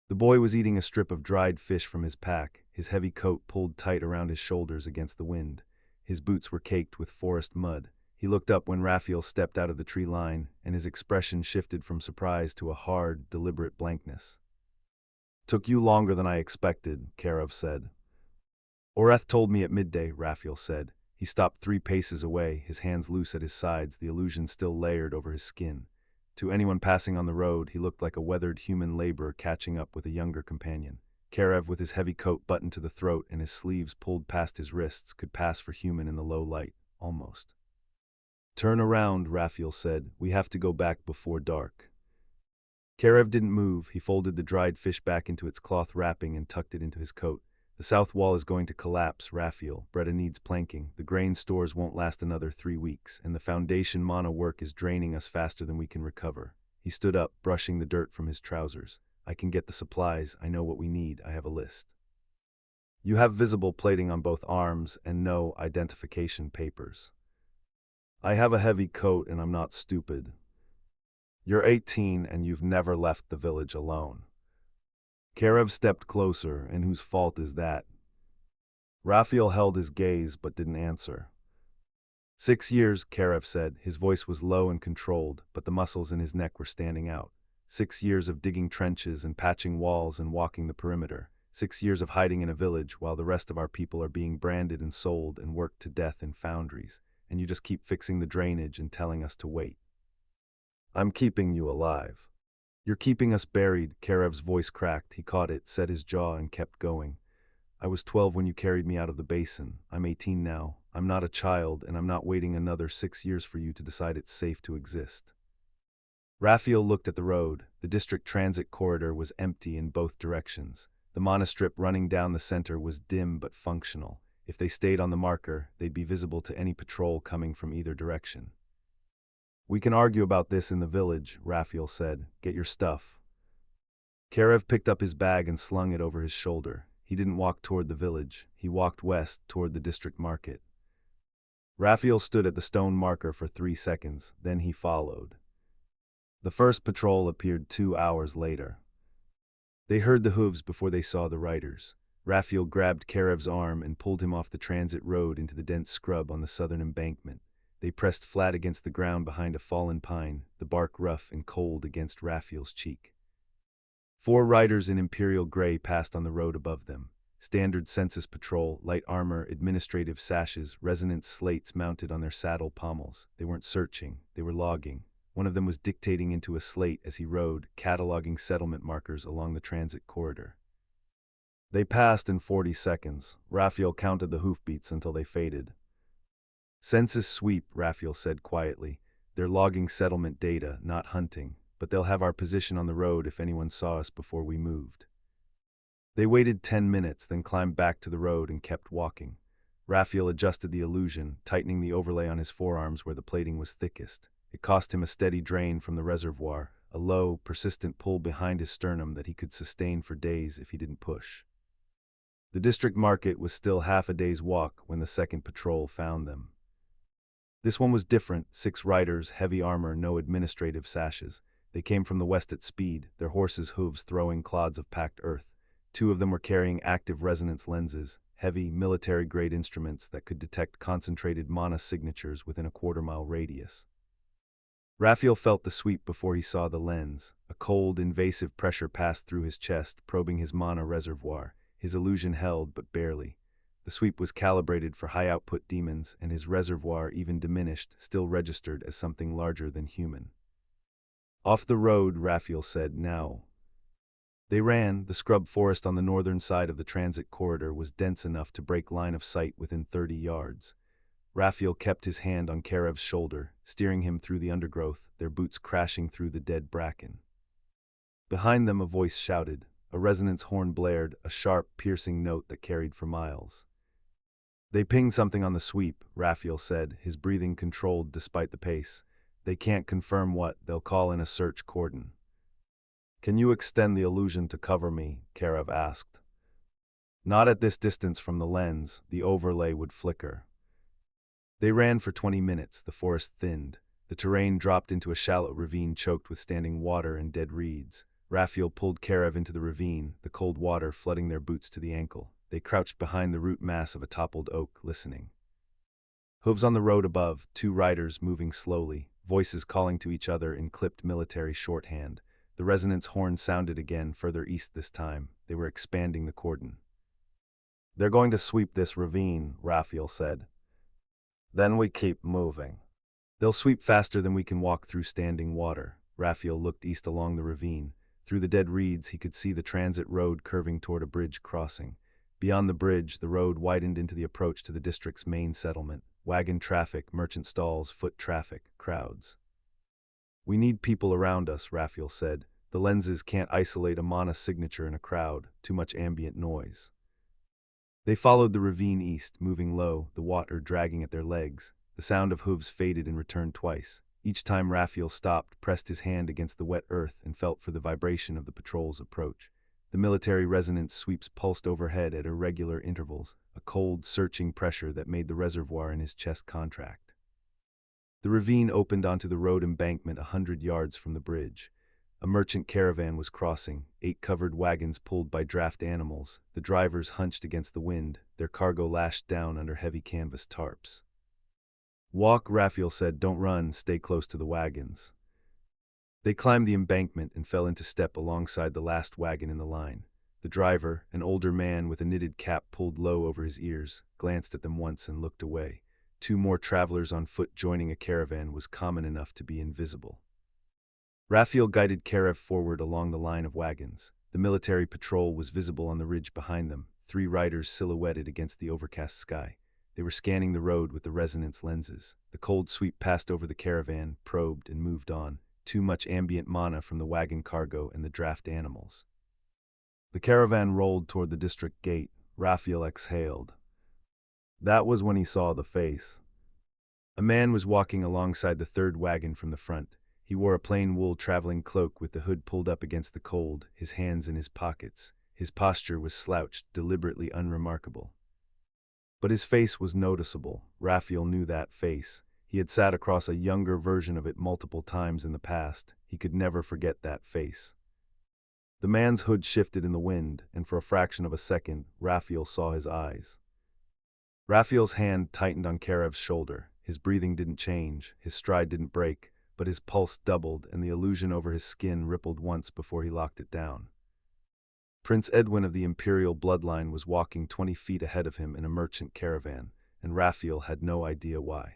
[SPEAKER 1] The boy was eating a strip of dried fish from his pack, his heavy coat pulled tight around his shoulders against the wind. His boots were caked with forest mud. He looked up when Raphael stepped out of the tree line, and his expression shifted from surprise to a hard, deliberate blankness. "Took you longer than I expected," Karev said. "Oreth told me at midday," Raphael said. He stopped 3 paces away, his hands loose at his sides, the illusion still layered over his skin. To anyone passing on the road, he looked like a weathered human laborer catching up with a younger companion. Karev, with his heavy coat buttoned to the throat and his sleeves pulled past his wrists, could pass for human in the low light, almost. "Turn around," Raphael said. "We have to go back before dark." Karev didn't move. He folded the dried fish back into its cloth wrapping and tucked it into his coat. "The south wall is going to collapse, Raphael. Bretta needs planking. The grain stores won't last another 3 weeks, and the foundation mana work is draining us faster than we can recover." He stood up, brushing the dirt from his trousers. "I can get the supplies. I know what we need. I have a list." "You have visible plating on both arms and no identification papers." "I have a heavy coat and I'm not stupid." "You're 18 and you've never left the village alone." Karev stepped closer. "And whose fault is that?" Raphael held his gaze but didn't answer. 6 years, Karev said. His voice was low and controlled, but the muscles in his neck were standing out. 6 years of digging trenches and patching walls and walking the perimeter. 6 years of hiding in a village while the rest of our people are being branded and sold and worked to death in foundries. And you just keep fixing the drainage and telling us to wait. "I'm keeping you alive." "You're keeping us buried." Karev's voice cracked. He caught it, set his jaw, and kept going. "I was 12 when you carried me out of the basin. I'm 18 now. I'm not a child, and I'm not waiting another 6 years for you to decide it's safe to exist." Raphael looked at the road. The district transit corridor was empty in both directions. The mana strip running down the center was dim but functional. If they stayed on the marker, they'd be visible to any patrol coming from either direction. We can argue about this in the village, Raphael said. Get your stuff. Karev picked up his bag and slung it over his shoulder. He didn't walk toward the village. He walked west toward the district market. Raphael stood at the stone marker for 3 seconds, then he followed. The first patrol appeared 2 hours later. They heard the hooves before they saw the riders. Raphael grabbed Karev's arm and pulled him off the transit road into the dense scrub on the southern embankment. They pressed flat against the ground behind a fallen pine, the bark rough and cold against Raphael's cheek. 4 riders in imperial gray passed on the road above them. Standard census patrol, light armor, administrative sashes, resonance slates mounted on their saddle pommels. They weren't searching, they were logging. One of them was dictating into a slate as he rode, cataloging settlement markers along the transit corridor. They passed in 40 seconds. Raphael counted the hoofbeats until they faded. Census sweep, Raphael said quietly. They're logging settlement data, not hunting, but they'll have our position on the road if anyone saw us before we moved. They waited 10 minutes, then climbed back to the road and kept walking. Raphael adjusted the illusion, tightening the overlay on his forearms where the plating was thickest. It cost him a steady drain from the reservoir, a low, persistent pull behind his sternum that he could sustain for days if he didn't push. The district market was still half a day's walk when the second patrol found them. This one was different, 6 riders, heavy armor, no administrative sashes. They came from the west at speed, their horses' hooves throwing clods of packed earth. 2 of them were carrying active resonance lenses, heavy, military-grade instruments that could detect concentrated mana signatures within a quarter-mile radius. Raphael felt the sweep before he saw the lens. A cold, invasive pressure passed through his chest, probing his mana reservoir. His illusion held, but barely. The sweep was calibrated for high-output demons, and his reservoir, even diminished, still registered as something larger than human. Off the road, Raphael said, now. They ran. The scrub forest on the northern side of the transit corridor was dense enough to break line of sight within 30 yards. Raphael kept his hand on Karev's shoulder, steering him through the undergrowth, their boots crashing through the dead bracken. Behind them a voice shouted. A resonance horn blared, a sharp, piercing note that carried for miles. They pinged something on the sweep, Raphael said, his breathing controlled despite the pace. They can't confirm what, they'll call in a search cordon. Can you extend the illusion to cover me? Karev asked. Not at this distance from the lens, the overlay would flicker. They ran for 20 minutes, the forest thinned. The terrain dropped into a shallow ravine choked with standing water and dead reeds. Raphael pulled Karev into the ravine, the cold water flooding their boots to the ankle. They crouched behind the root mass of a toppled oak, listening. Hooves on the road above, 2 riders moving slowly, voices calling to each other in clipped military shorthand. The resonance horn sounded again, further east this time. They were expanding the cordon. They're going to sweep this ravine, Raphael said. Then we keep moving. They'll sweep faster than we can walk through standing water. Raphael looked east along the ravine. Through the dead reeds, he could see the transit road curving toward a bridge crossing. Beyond the bridge, the road widened into the approach to the district's main settlement. Wagon traffic, merchant stalls, foot traffic, crowds. We need people around us, Raphael said. The lenses can't isolate a mana signature in a crowd, too much ambient noise. They followed the ravine east, moving low, the water dragging at their legs. The sound of hooves faded and returned twice. Each time Raphael stopped, pressed his hand against the wet earth and felt for the vibration of the patrol's approach. The military resonance sweeps pulsed overhead at irregular intervals, a cold, searching pressure that made the reservoir in his chest contract. The ravine opened onto the road embankment 100 yards from the bridge. A merchant caravan was crossing, 8 covered wagons pulled by draft animals, the drivers hunched against the wind, their cargo lashed down under heavy canvas tarps. Walk, Raphael said, don't run, stay close to the wagons. They climbed the embankment and fell into step alongside the last wagon in the line. The driver, an older man with a knitted cap pulled low over his ears, glanced at them once and looked away. 2 more travelers on foot joining a caravan was common enough to be invisible. Raphael guided Karev forward along the line of wagons. The military patrol was visible on the ridge behind them, 3 riders silhouetted against the overcast sky. They were scanning the road with the resonance lenses. The cold sweep passed over the caravan, probed, and moved on. Too much ambient mana from the wagon cargo and the draft animals. The caravan rolled toward the district gate. Raphael exhaled. That was when he saw the face. A man was walking alongside the third wagon from the front. He wore a plain wool traveling cloak with the hood pulled up against the cold, his hands in his pockets. His posture was slouched, deliberately unremarkable. But his face was noticeable. Raphael knew that face. He had sat across a younger version of it multiple times in the past. He could never forget that face. The man's hood shifted in the wind, and for a fraction of a second, Raphael saw his eyes. Raphael's hand tightened on Karev's shoulder. His breathing didn't change, his stride didn't break, but his pulse doubled and the illusion over his skin rippled once before he locked it down. Prince Edwin of the Imperial bloodline was walking 20 feet ahead of him in a merchant caravan, and Raphael had no idea why.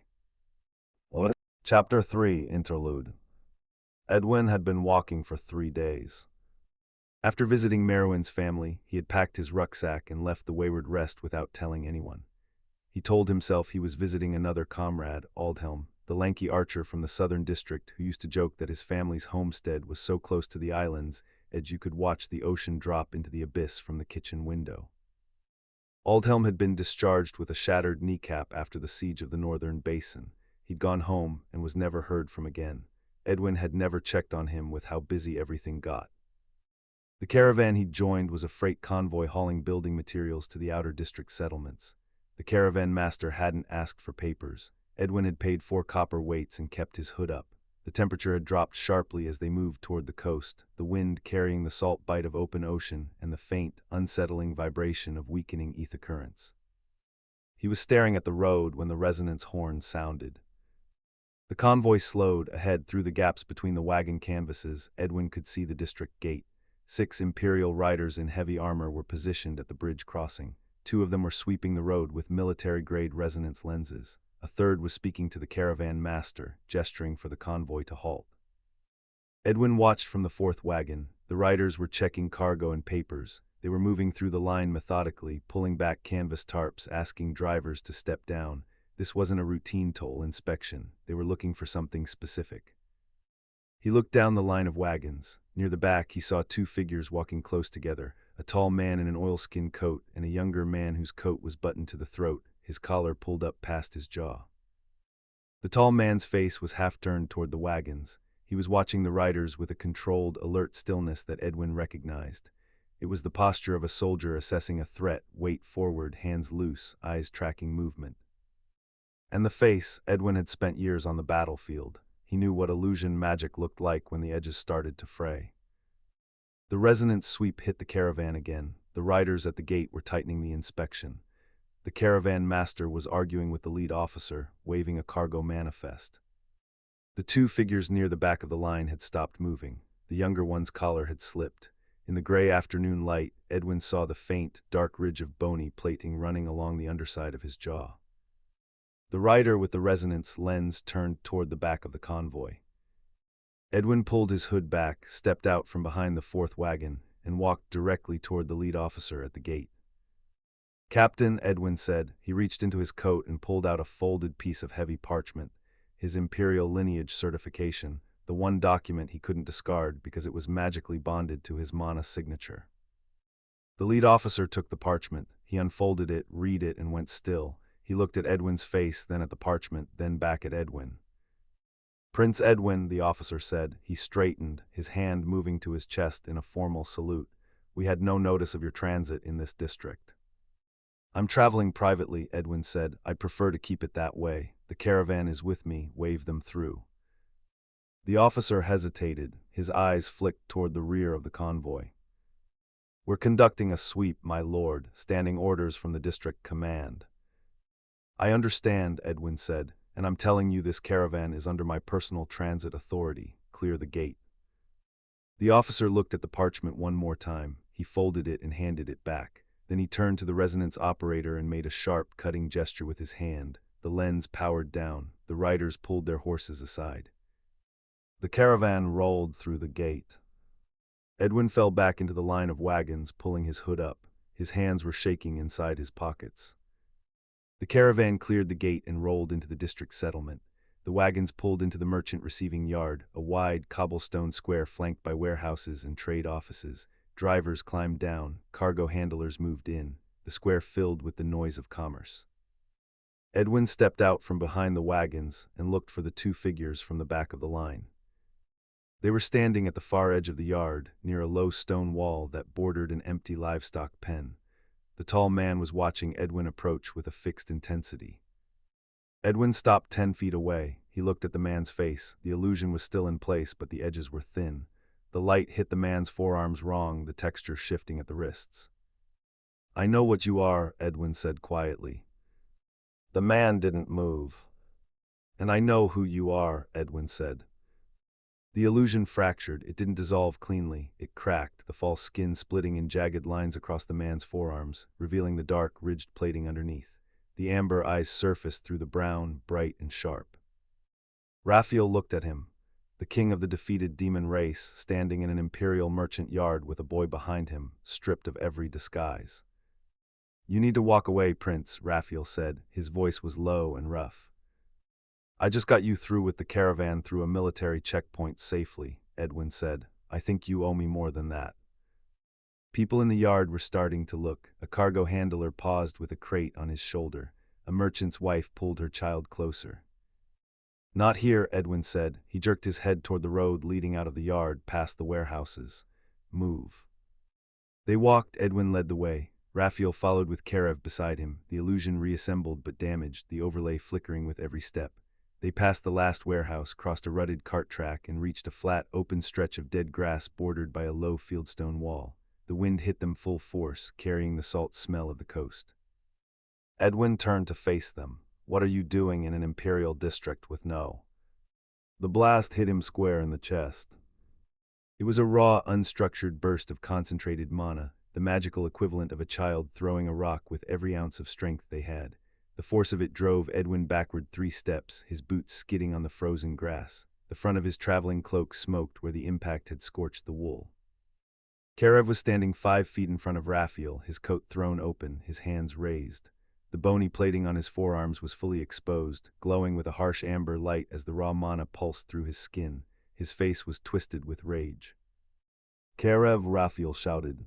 [SPEAKER 1] Chapter 3 Interlude. Edwin had been walking for 3 days. After visiting Merowyn's family, he had packed his rucksack and left the wayward rest without telling anyone. He told himself he was visiting another comrade, Aldhelm, the lanky archer from the southern district who used to joke that his family's homestead was so close to the islands as you could watch the ocean drop into the abyss from the kitchen window. Aldhelm had been discharged with a shattered kneecap after the siege of the northern basin. He'd gone home and was never heard from again. Edwin had never checked on him with how busy everything got. The caravan he'd joined was a freight convoy hauling building materials to the outer district settlements. The caravan master hadn't asked for papers. Edwin had paid 4 copper weights and kept his hood up. The temperature had dropped sharply as they moved toward the coast, the wind carrying the salt bite of open ocean and the faint, unsettling vibration of weakening ether currents. He was staring at the road when the resonance horn sounded. The convoy slowed ahead through the gaps between the wagon canvases. Edwin could see the district gate. 6 Imperial riders in heavy armor were positioned at the bridge crossing. 2 of them were sweeping the road with military-grade resonance lenses. A third was speaking to the caravan master, gesturing for the convoy to halt. Edwin watched from the 4th wagon. The riders were checking cargo and papers. They were moving through the line methodically, pulling back canvas tarps, asking drivers to step down. This wasn't a routine toll inspection. They were looking for something specific. He looked down the line of wagons. Near the back, he saw 2 figures walking close together, a tall man in an oilskin coat and a younger man whose coat was buttoned to the throat, his collar pulled up past his jaw. The tall man's face was half turned toward the wagons. He was watching the riders with a controlled, alert stillness that Edwin recognized. It was the posture of a soldier assessing a threat, weight forward, hands loose, eyes tracking movement. And the face, Edwin had spent years on the battlefield. He knew what illusion magic looked like when the edges started to fray. The resonance sweep hit the caravan again. The riders at the gate were tightening the inspection. The caravan master was arguing with the lead officer, waving a cargo manifest. The 2 figures near the back of the line had stopped moving. The younger one's collar had slipped. In the gray afternoon light, Edwin saw the faint, dark ridge of bony plating running along the underside of his jaw. The rider with the resonance lens turned toward the back of the convoy. Edwin pulled his hood back, stepped out from behind the 4th wagon, and walked directly toward the lead officer at the gate. "Captain," Edwin said. He reached into his coat and pulled out a folded piece of heavy parchment, his imperial lineage certification, the one document he couldn't discard because it was magically bonded to his mana signature. The lead officer took the parchment. He unfolded it, read it, and went still. He looked at Edwin's face, then at the parchment, then back at Edwin. "Prince Edwin," the officer said. He straightened, his hand moving to his chest in a formal salute. "We had no notice of your transit in this district." "I'm traveling privately," Edwin said. "I'd prefer to keep it that way. The caravan is with me. Wave them through." The officer hesitated. His eyes flicked toward the rear of the convoy. "We're conducting a sweep, my lord, standing orders from the district command." "I understand," Edwin said, "and I'm telling you this caravan is under my personal transit authority. Clear the gate." The officer looked at the parchment one more time. He folded it and handed it back. Then he turned to the resonance operator and made a sharp, cutting gesture with his hand. The lens powered down. The riders pulled their horses aside. The caravan rolled through the gate. Edwin fell back into the line of wagons, pulling his hood up. His hands were shaking inside his pockets. The caravan cleared the gate and rolled into the district settlement. The wagons pulled into the merchant receiving yard, a wide, cobblestone square flanked by warehouses and trade offices. drivers climbed down, cargo handlers moved in, the square filled with the noise of commerce. Edwin stepped out from behind the wagons and looked for the two figures from the back of the line. They were standing at the far edge of the yard, near a low stone wall that bordered an empty livestock pen. The tall man was watching Edwin approach with a fixed intensity. Edwin stopped 10 feet away. He looked at the man's face. The illusion was still in place, but the edges were thin. The light hit the man's forearms wrong, the texture shifting at the wrists. "I know what you are," Edwin said quietly. The man didn't move. "And I know who you are," Edwin said. The illusion fractured. It didn't dissolve cleanly. It cracked, the false skin splitting in jagged lines across the man's forearms, revealing the dark, ridged plating underneath. The amber eyes surfaced through the brown, bright and sharp. Raphael looked at him, the king of the defeated demon race, standing in an imperial merchant yard with a boy behind him, stripped of every disguise. "You need to walk away, Prince," Raphael said. His voice was low and rough. "I just got you through with the caravan through a military checkpoint safely," Edwin said. "I think you owe me more than that." People in the yard were starting to look. A cargo handler paused with a crate on his shoulder. A merchant's wife pulled her child closer. "Not here," Edwin said. He jerked his head toward the road leading out of the yard, past the warehouses. "Move." They walked. Edwin led the way. Raphael followed with Karev beside him, the illusion reassembled but damaged, the overlay flickering with every step. They passed the last warehouse, crossed a rutted cart track, and reached a flat, open stretch of dead grass bordered by a low fieldstone wall. The wind hit them full force, carrying the salt smell of the coast. Edwin turned to face them. "What are you doing in an imperial district with no?" The blast hit him square in the chest. It was a raw, unstructured burst of concentrated mana, the magical equivalent of a child throwing a rock with every ounce of strength they had. The force of it drove Edwin backward 3 steps, his boots skidding on the frozen grass. The front of his traveling cloak smoked where the impact had scorched the wool. Karev was standing 5 feet in front of Raphael, his coat thrown open, his hands raised. The bony plating on his forearms was fully exposed, glowing with a harsh amber light as the raw mana pulsed through his skin. His face was twisted with rage. "Karev," Raphael shouted.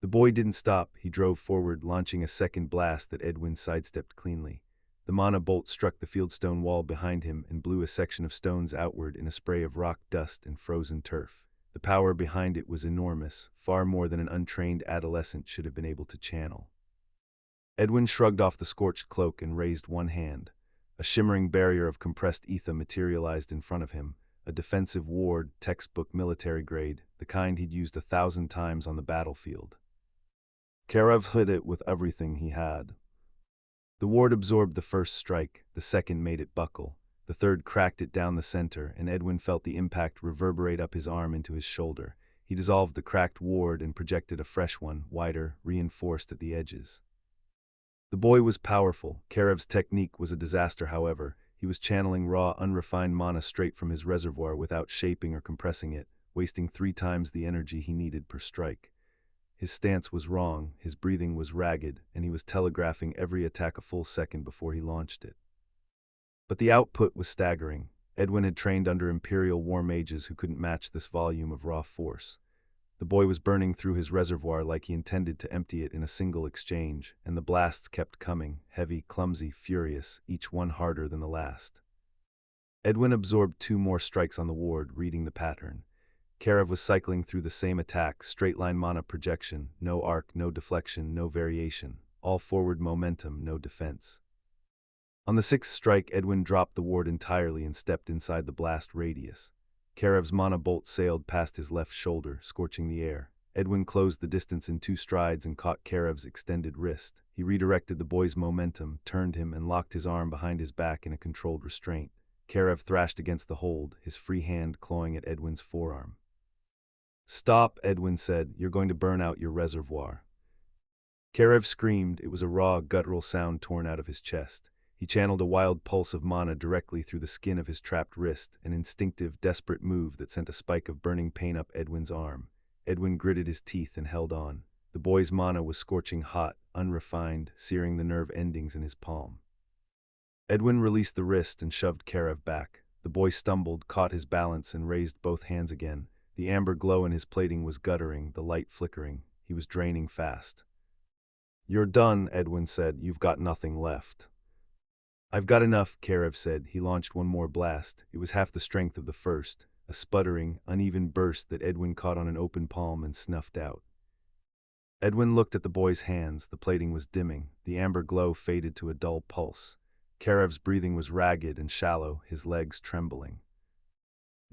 [SPEAKER 1] The boy didn't stop. He drove forward, launching a second blast that Edwin sidestepped cleanly. The mana bolt struck the fieldstone wall behind him and blew a section of stones outward in a spray of rock dust and frozen turf. The power behind it was enormous, far more than an untrained adolescent should have been able to channel. Edwin shrugged off the scorched cloak and raised one hand. A shimmering barrier of compressed ether materialized in front of him, a defensive ward, textbook military grade, the kind he'd used 1,000 times on the battlefield. Karev hit it with everything he had. The ward absorbed the first strike, the second made it buckle, the third cracked it down the center, and Edwin felt the impact reverberate up his arm into his shoulder. He dissolved the cracked ward and projected a fresh one, wider, reinforced at the edges. The boy was powerful. Karev's technique was a disaster, however. He was channeling raw, unrefined mana straight from his reservoir without shaping or compressing it, wasting 3 times the energy he needed per strike. His stance was wrong, his breathing was ragged, and he was telegraphing every attack a full second before he launched it. But the output was staggering. Edwin had trained under Imperial war mages who couldn't match this volume of raw force. The boy was burning through his reservoir like he intended to empty it in a single exchange, and the blasts kept coming, heavy, clumsy, furious, each one harder than the last. Edwin absorbed 2 more strikes on the ward, reading the pattern. Karev was cycling through the same attack, straight-line mana projection, no arc, no deflection, no variation, all forward momentum, no defense. On the 6th strike, Edwin dropped the ward entirely and stepped inside the blast radius. Karev's mana bolt sailed past his left shoulder, scorching the air. Edwin closed the distance in 2 strides and caught Karev's extended wrist. He redirected the boy's momentum, turned him, and locked his arm behind his back in a controlled restraint. Karev thrashed against the hold, his free hand clawing at Edwin's forearm. "Stop," Edwin said. "You're going to burn out your reservoir." Karev screamed. It was a raw, guttural sound torn out of his chest. He channeled a wild pulse of mana directly through the skin of his trapped wrist, an instinctive, desperate move that sent a spike of burning pain up Edwin's arm. Edwin gritted his teeth and held on. The boy's mana was scorching hot, unrefined, searing the nerve endings in his palm. Edwin released the wrist and shoved Karev back. The boy stumbled, caught his balance, and raised both hands again. The amber glow in his plating was guttering, the light flickering. He was draining fast. "You're done," Edwin said. "You've got nothing left." "I've got enough," Karev said. He launched one more blast. It was half the strength of the first, a sputtering, uneven burst that Edwin caught on an open palm and snuffed out. Edwin looked at the boy's hands. The plating was dimming. The amber glow faded to a dull pulse. Karev's breathing was ragged and shallow, his legs trembling.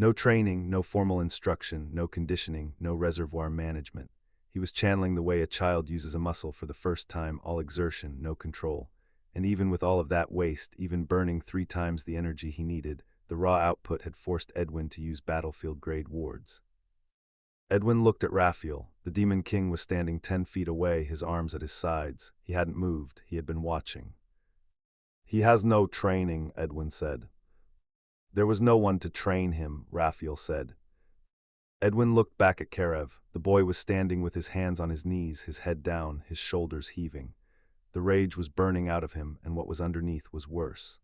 [SPEAKER 1] No training, no formal instruction, no conditioning, no reservoir management. He was channeling the way a child uses a muscle for the first time, all exertion, no control. And even with all of that waste, even burning 3 times the energy he needed, the raw output had forced Edwin to use battlefield-grade wards. Edwin looked at Raphael. The Demon King was standing 10 feet away, his arms at his sides. He hadn't moved. He had been watching. "He has no training," Edwin said. "There was no one to train him," Raphael said. Edwin looked back at Karev. The boy was standing with his hands on his knees, his head down, his shoulders heaving. The rage was burning out of him, and what was underneath was worse.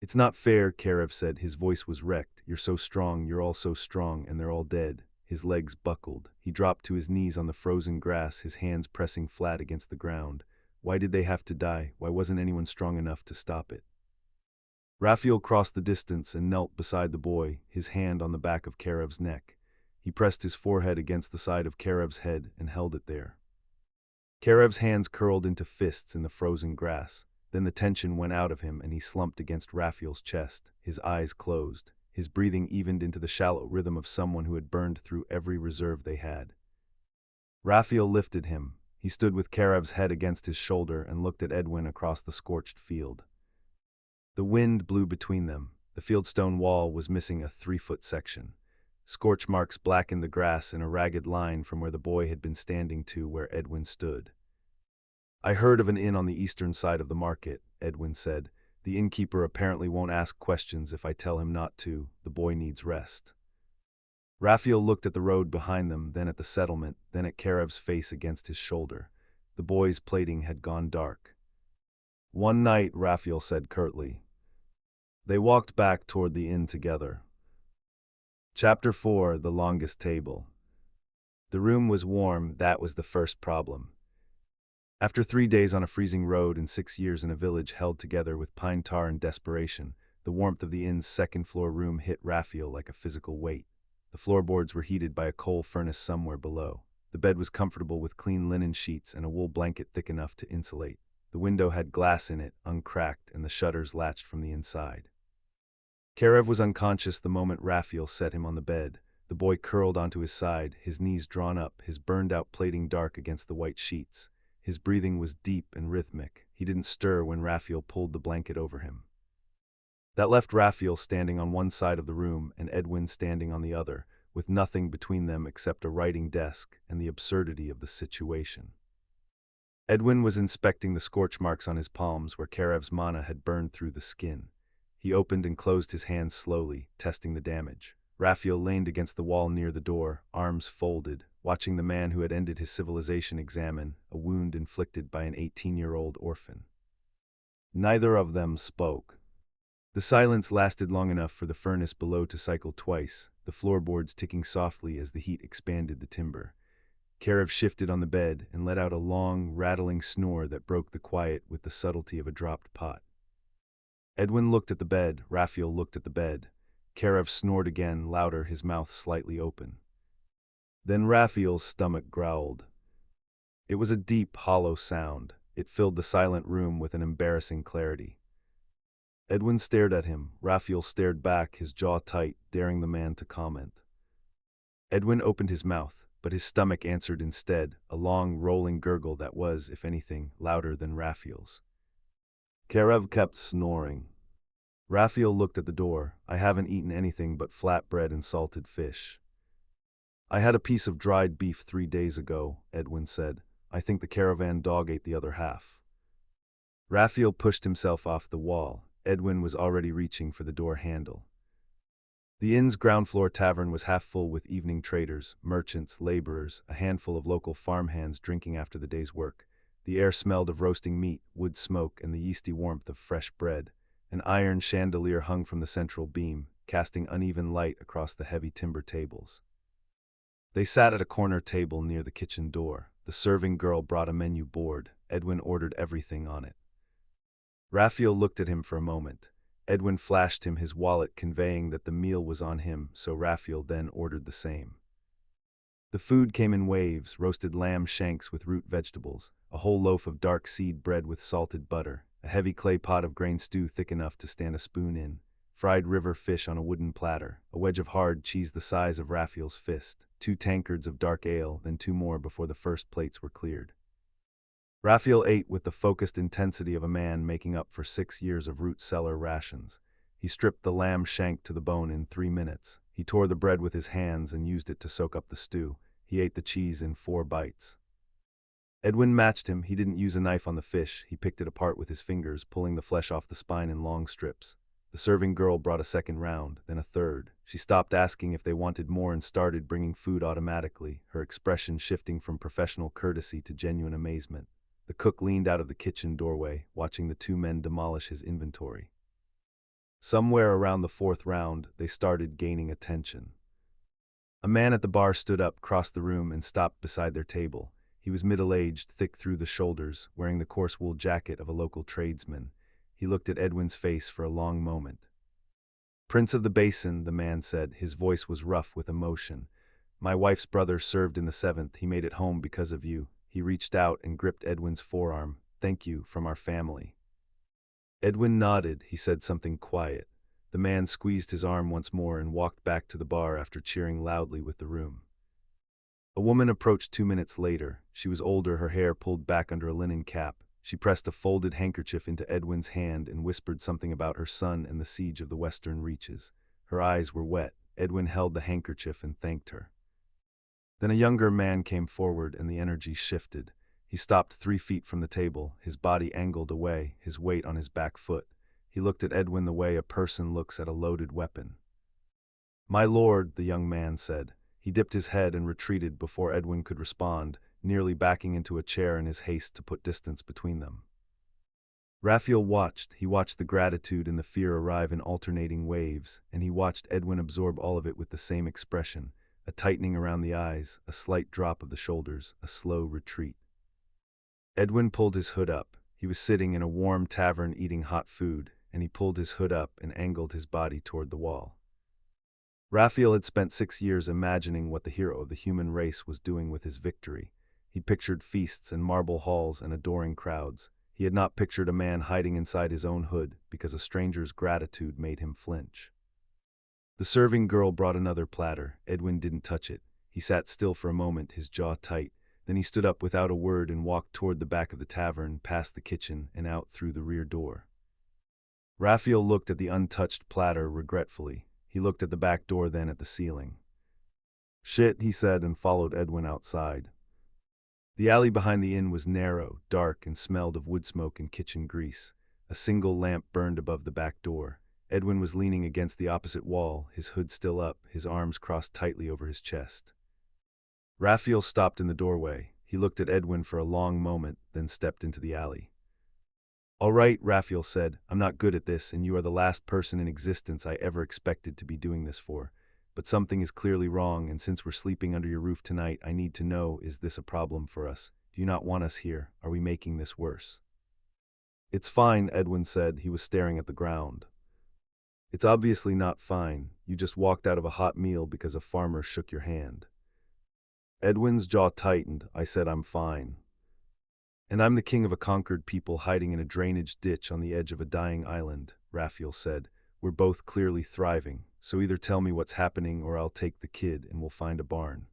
[SPEAKER 1] "It's not fair," Karev said. His voice was wrecked. "You're so strong, you're all so strong, and they're all dead." His legs buckled. He dropped to his knees on the frozen grass, his hands pressing flat against the ground. Why did they have to die? Why wasn't anyone strong enough to stop it? Raphael crossed the distance and knelt beside the boy, his hand on the back of Karev's neck. He pressed his forehead against the side of Karev's head and held it there. Karev's hands curled into fists in the frozen grass. Then the tension went out of him and he slumped against Raphael's chest, his eyes closed. His breathing evened into the shallow rhythm of someone who had burned through every reserve they had. Raphael lifted him. He stood with Karev's head against his shoulder and looked at Edwin across the scorched field. The wind blew between them. The fieldstone wall was missing a 3-foot section. Scorch marks blackened the grass in a ragged line from where the boy had been standing to where Edwin stood. "I heard of an inn on the eastern side of the market," Edwin said. "The innkeeper apparently won't ask questions if I tell him not to. The boy needs rest." Raphael looked at the road behind them, then at the settlement, then at Karev's face against his shoulder. The boy's plating had gone dark. "One night," Raphael said curtly. They walked back toward the inn together. Chapter 4: The Longest Table. The room was warm. That was the first problem. After 3 days on a freezing road and 6 years in a village held together with pine tar and desperation, the warmth of the inn's second-floor room hit Raphael like a physical weight. The floorboards were heated by a coal furnace somewhere below. The bed was comfortable with clean linen sheets and a wool blanket thick enough to insulate. The window had glass in it, uncracked, and the shutters latched from the inside. Karev was unconscious the moment Raphael set him on the bed. The boy curled onto his side, his knees drawn up, his burned-out plating dark against the white sheets. His breathing was deep and rhythmic. He didn't stir when Raphael pulled the blanket over him. That left Raphael standing on one side of the room and Edwin standing on the other, with nothing between them except a writing desk and the absurdity of the situation. Edwin was inspecting the scorch marks on his palms where Karev's mana had burned through the skin. He opened and closed his hands slowly, testing the damage. Raphael leaned against the wall near the door, arms folded, watching the man who had ended his civilization examine a wound inflicted by an 18-year-old orphan. Neither of them spoke. The silence lasted long enough for the furnace below to cycle twice, the floorboards ticking softly as the heat expanded the timber. Karev shifted on the bed and let out a long, rattling snore that broke the quiet with the subtlety of a dropped pot. Edwin looked at the bed. Raphael looked at the bed. Karev snored again, louder, his mouth slightly open. Then Raphael's stomach growled. It was a deep, hollow sound. It filled the silent room with an embarrassing clarity. Edwin stared at him. Raphael stared back, his jaw tight, daring the man to comment. Edwin opened his mouth, but his stomach answered instead, a long, rolling gurgle that was, if anything, louder than Raphael's. Karev kept snoring. Raphael looked at the door. "I haven't eaten anything but flatbread and salted fish." "I had a piece of dried beef 3 days ago," Edwin said. "I think the caravan dog ate the other half." Raphael pushed himself off the wall. Edwin was already reaching for the door handle. The inn's ground-floor tavern was half full with evening traders, merchants, laborers, a handful of local farmhands drinking after the day's work. The air smelled of roasting meat, wood smoke, and the yeasty warmth of fresh bread. An iron chandelier hung from the central beam, casting uneven light across the heavy timber tables. They sat at a corner table near the kitchen door. The serving girl brought a menu board. Edwin ordered everything on it. Raphael looked at him for a moment. Edwin flashed him his wallet, conveying that the meal was on him, so Raphael then ordered the same. The food came in waves: roasted lamb shanks with root vegetables, a whole loaf of dark seed bread with salted butter, a heavy clay pot of grain stew thick enough to stand a spoon in, fried river fish on a wooden platter, a wedge of hard cheese the size of Raphael's fist, 2 tankards of dark ale, then 2 more before the first plates were cleared. Raphael ate with the focused intensity of a man making up for 6 years of root cellar rations. He stripped the lamb shank to the bone in 3 minutes. He tore the bread with his hands and used it to soak up the stew. He ate the cheese in 4 bites. Edwin matched him. He didn't use a knife on the fish. He picked it apart with his fingers, pulling the flesh off the spine in long strips. The serving girl brought a second round, then a third. She stopped asking if they wanted more and started bringing food automatically, her expression shifting from professional courtesy to genuine amazement. The cook leaned out of the kitchen doorway, watching the 2 men demolish his inventory. Somewhere around the 4th round, they started gaining attention. A man at the bar stood up, crossed the room, and stopped beside their table. He was middle-aged, thick through the shoulders, wearing the coarse wool jacket of a local tradesman. He looked at Edwin's face for a long moment. "Prince of the Basin," the man said. His voice was rough with emotion. "My wife's brother served in the 7th. He made it home because of you." He reached out and gripped Edwin's forearm. "Thank you, from our family." Edwin nodded. He said something quiet. The man squeezed his arm once more and walked back to the bar after cheering loudly with the room. A woman approached 2 minutes later. She was older, her hair pulled back under a linen cap. She pressed a folded handkerchief into Edwin's hand and whispered something about her son and the siege of the Western Reaches. Her eyes were wet. Edwin held the handkerchief and thanked her. Then a younger man came forward and the energy shifted. He stopped 3 feet from the table, his body angled away, his weight on his back foot. He looked at Edwin the way a person looks at a loaded weapon. "My lord," the young man said. He dipped his head and retreated before Edwin could respond, nearly backing into a chair in his haste to put distance between them. Raphael watched. He watched the gratitude and the fear arrive in alternating waves, and he watched Edwin absorb all of it with the same expression, a tightening around the eyes, a slight drop of the shoulders, a slow retreat. Edwin pulled his hood up. He was sitting in a warm tavern eating hot food, and he pulled his hood up and angled his body toward the wall. Raphael had spent 6 years imagining what the hero of the human race was doing with his victory. He pictured feasts and marble halls and adoring crowds. He had not pictured a man hiding inside his own hood because a stranger's gratitude made him flinch. The serving girl brought another platter. Edwin didn't touch it. He sat still for a moment, his jaw tight. Then he stood up without a word and walked toward the back of the tavern, past the kitchen, and out through the rear door. Raphael looked at the untouched platter regretfully. He looked at the back door, then at the ceiling. "Shit," he said, and followed Edwin outside. The alley behind the inn was narrow, dark, and smelled of wood smoke and kitchen grease. A single lamp burned above the back door. Edwin was leaning against the opposite wall, his hood still up, his arms crossed tightly over his chest. Raphael stopped in the doorway. He looked at Edwin for a long moment, then stepped into the alley. "All right," Raphael said, "I'm not good at this, and you are the last person in existence I ever expected to be doing this for. But something is clearly wrong, and since we're sleeping under your roof tonight, I need to know, is this a problem for us? Do you not want us here? Are we making this worse?" "It's fine," Edwin said. He was staring at the ground. "It's obviously not fine. You just walked out of a hot meal because a farmer shook your hand." Edwin's jaw tightened. "I said I'm fine. And I'm the king of a conquered people hiding in a drainage ditch on the edge of a dying island," Raphael said. "We're both clearly thriving, so either tell me what's happening or I'll take the kid and we'll find a barn."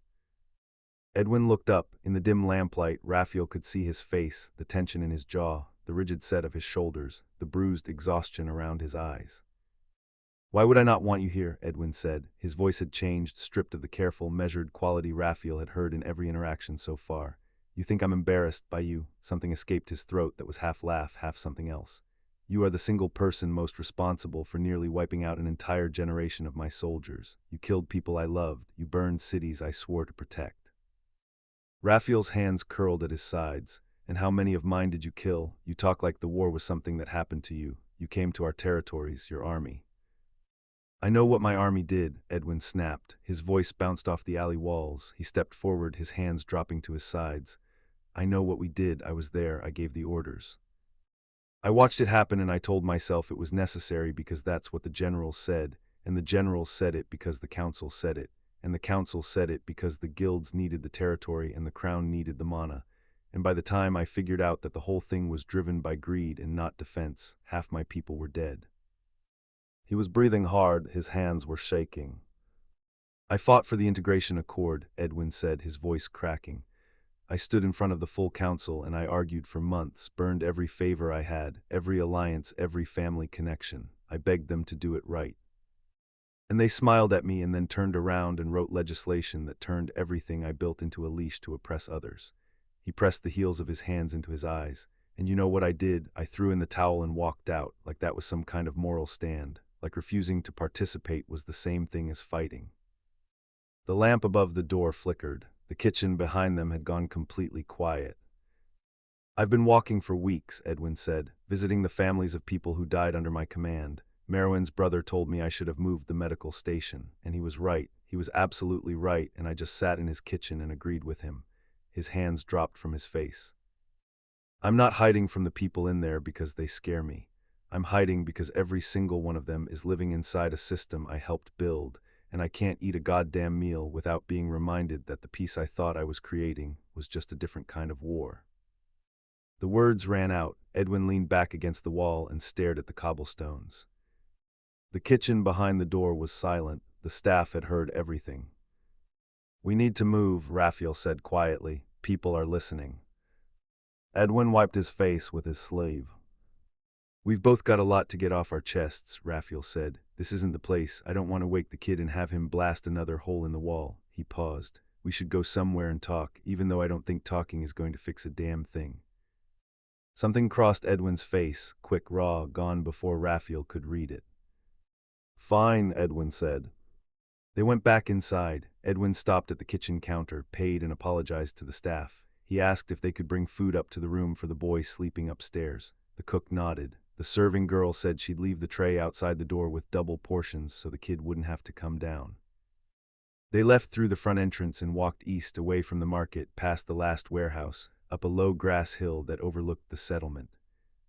[SPEAKER 1] Edwin looked up. In the dim lamplight, Raphael could see his face, the tension in his jaw, the rigid set of his shoulders, the bruised exhaustion around his eyes. "Why would I not want you here?" Edwin said. His voice had changed, stripped of the careful, measured quality Raphael had heard in every interaction so far. "You think I'm embarrassed by you?" Something escaped his throat that was half laugh, half something else. "You are the single person most responsible for nearly wiping out an entire generation of my soldiers. You killed people I loved. You burned cities I swore to protect." Raphael's hands curled at his sides. "And how many of mine did you kill? You talk like the war was something that happened to you. You came to our territories, your army." I know what my army did, Edwin snapped. His voice bounced off the alley walls. He stepped forward, his hands dropping to his sides. I know what we did. I was there. I gave the orders. I watched it happen and I told myself it was necessary because that's what the generals said, and the generals said it because the council said it, and the council said it because the guilds needed the territory and the crown needed the mana. And by the time I figured out that the whole thing was driven by greed and not defense, half my people were dead. He was breathing hard, his hands were shaking. I fought for the integration accord, Edwin said, his voice cracking. I stood in front of the full council and I argued for months, burned every favor I had, every alliance, every family connection. I begged them to do it right. And they smiled at me and then turned around and wrote legislation that turned everything I built into a leash to oppress others. He pressed the heels of his hands into his eyes. And you know what I did? I threw in the towel and walked out, like that was some kind of moral stand, like refusing to participate was the same thing as fighting. The lamp above the door flickered. The kitchen behind them had gone completely quiet. I've been walking for weeks, Edwin said, visiting the families of people who died under my command. Merwin's brother told me I should have moved the medical station, and he was right. He was absolutely right, and I just sat in his kitchen and agreed with him. His hands dropped from his face. I'm not hiding from the people in there because they scare me. I'm hiding because every single one of them is living inside a system I helped build, and I can't eat a goddamn meal without being reminded that the peace I thought I was creating was just a different kind of war. The words ran out. Edwin leaned back against the wall and stared at the cobblestones. The kitchen behind the door was silent. The staff had heard everything. We need to move, Raphael said quietly. People are listening. Edwin wiped his face with his sleeve. We've both got a lot to get off our chests, Raphael said. This isn't the place. I don't want to wake the kid and have him blast another hole in the wall. He paused. We should go somewhere and talk, even though I don't think talking is going to fix a damn thing. Something crossed Edwin's face, quick, raw, gone before Raphael could read it. Fine, Edwin said. They went back inside. Edwin stopped at the kitchen counter, paid and apologized to the staff. He asked if they could bring food up to the room for the boy sleeping upstairs. The cook nodded. The serving girl said she'd leave the tray outside the door with double portions so the kid wouldn't have to come down. They left through the front entrance and walked east away from the market, past the last warehouse, up a low grass hill that overlooked the settlement.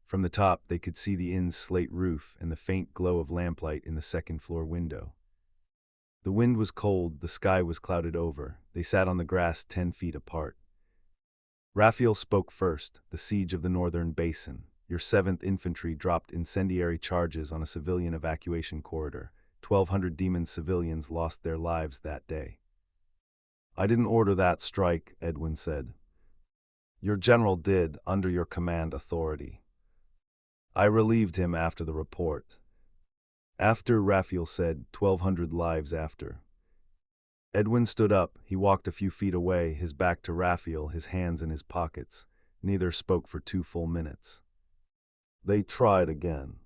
[SPEAKER 1] From the top, they could see the inn's slate roof and the faint glow of lamplight in the second-floor window. The wind was cold, the sky was clouded over. They sat on the grass 10 feet apart. Raphael spoke first. The siege of the northern basin. Your 7th Infantry dropped incendiary charges on a civilian evacuation corridor. 1,200 demon civilians lost their lives that day. I didn't order that strike, Edwin said. Your general did, under your command authority. I relieved him after the report. After, Raphael said, 1,200 lives after. Edwin stood up. He walked a few feet away, his back to Raphael, his hands in his pockets. Neither spoke for 2 full minutes. They tried again.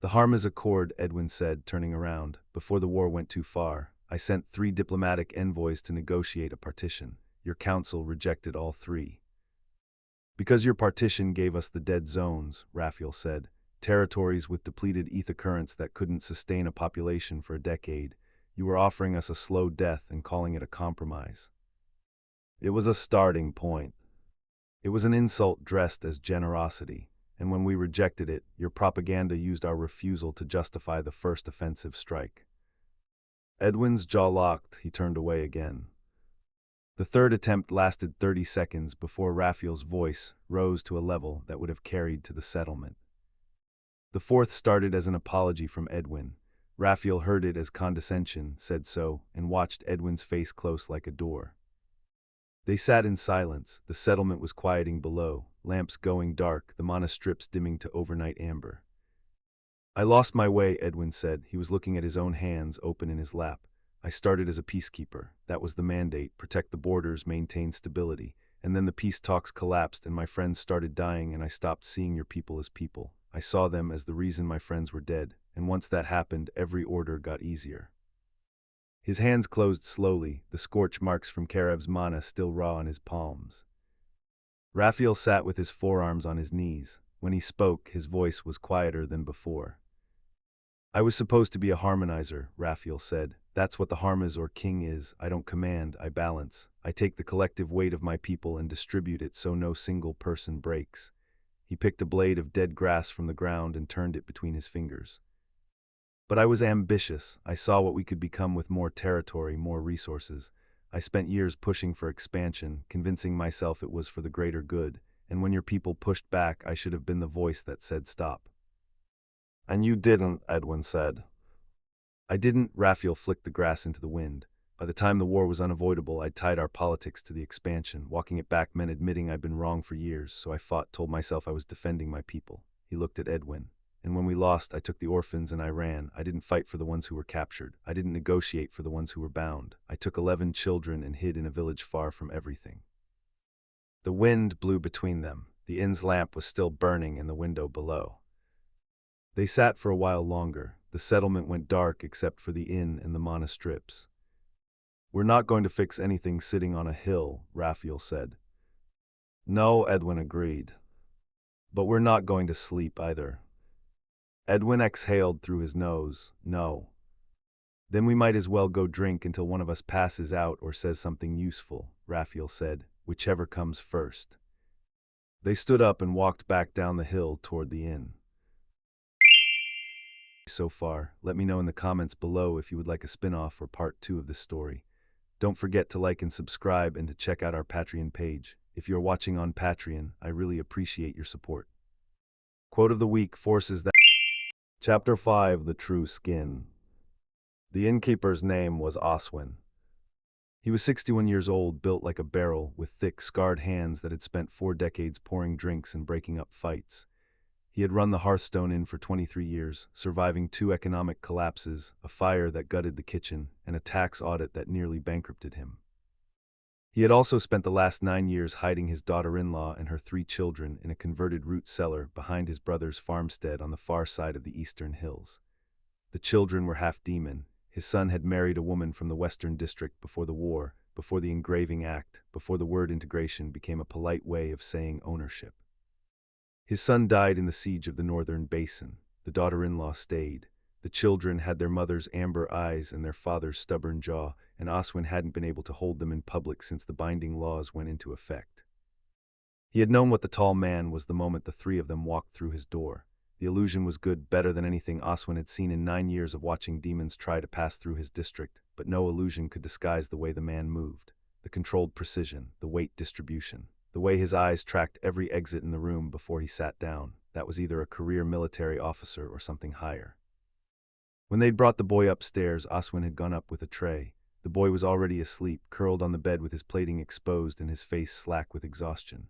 [SPEAKER 1] The Harmaz Accord, Edwin said, turning around. Before the war went too far, I sent 3 diplomatic envoys to negotiate a partition. Your council rejected all 3. Because your partition gave us the dead zones, Raphael said, territories with depleted ether currents that couldn't sustain a population for a decade, you were offering us a slow death and calling it a compromise. It was a starting point. It was an insult dressed as generosity, and when we rejected it, your propaganda used our refusal to justify the first offensive strike. Edwin's jaw locked. He turned away again. The third attempt lasted 30 seconds before Raphael's voice rose to a level that would have carried to the settlement. The fourth started as an apology from Edwin. Raphael heard it as condescension, said so, and watched Edwin's face close like a door. They sat in silence. The settlement was quieting below, lamps going dark, the mana strips dimming to overnight amber. I lost my way, Edwin said. He was looking at his own hands open in his lap. I started as a peacekeeper. That was the mandate, protect the borders, maintain stability. And then the peace talks collapsed and my friends started dying and I stopped seeing your people as people. I saw them as the reason my friends were dead, and once that happened, every order got easier. His hands closed slowly, the scorch marks from Karev's mana still raw on his palms. Raphael sat with his forearms on his knees. When he spoke, his voice was quieter than before. I was supposed to be a harmonizer, Raphael said. That's what the Harmas or king is. I don't command, I balance. I take the collective weight of my people and distribute it so no single person breaks. He picked a blade of dead grass from the ground and turned it between his fingers. But I was ambitious. I saw what we could become with more territory, more resources. I spent years pushing for expansion, convincing myself it was for the greater good, and when your people pushed back, I should have been the voice that said stop. And you didn't, Edwin said. I didn't, Raphael flicked the grass into the wind. By the time the war was unavoidable, I'd tied our politics to the expansion. Walking it back meant admitting I'd been wrong for years, so I fought, told myself I was defending my people. He looked at Edwin. And when we lost, I took the orphans and I ran. I didn't fight for the ones who were captured. I didn't negotiate for the ones who were bound. I took 11 children and hid in a village far from everything. The wind blew between them. The inn's lamp was still burning in the window below. They sat for a while longer. The settlement went dark except for the inn and the monastrips. We're not going to fix anything sitting on a hill, Raphael said. No, Edwin agreed. But we're not going to sleep either. Edwin exhaled through his nose. No. Then we might as well go drink until one of us passes out or says something useful, Raphael said, whichever comes first. They stood up and walked back down the hill toward the inn. So far, let me know in the comments below if you would like a spin-off or part 2 of this story. Don't forget to like and subscribe and to check out our Patreon page. If you're watching on Patreon, I really appreciate your support. Quote of the week forces that. Chapter 5, The True Skin. The innkeeper's name was Oswin. He was 61 years old, built like a barrel, with thick, scarred hands that had spent 4 decades pouring drinks and breaking up fights. He had run the Hearthstone Inn for 23 years, surviving 2 economic collapses, a fire that gutted the kitchen, and a tax audit that nearly bankrupted him. He had also spent the last 9 years hiding his daughter-in-law and her 3 children in a converted root cellar behind his brother's farmstead on the far side of the eastern hills. The children were half demon. His son had married a woman from the Western District before the war, before the Engraving Act, before the word integration became a polite way of saying ownership. His son died in the siege of the Northern Basin. The daughter-in-law stayed. The children had their mother's amber eyes and their father's stubborn jaw, and Oswin hadn't been able to hold them in public since the binding laws went into effect. He had known what the tall man was the moment the 3 of them walked through his door. The illusion was good, better than anything Oswin had seen in 9 years of watching demons try to pass through his district, but no illusion could disguise the way the man moved, the controlled precision, the weight distribution, the way his eyes tracked every exit in the room before he sat down. That was either a career military officer or something higher. When they'd brought the boy upstairs, Oswin had gone up with a tray. The boy was already asleep, curled on the bed with his plating exposed and his face slack with exhaustion.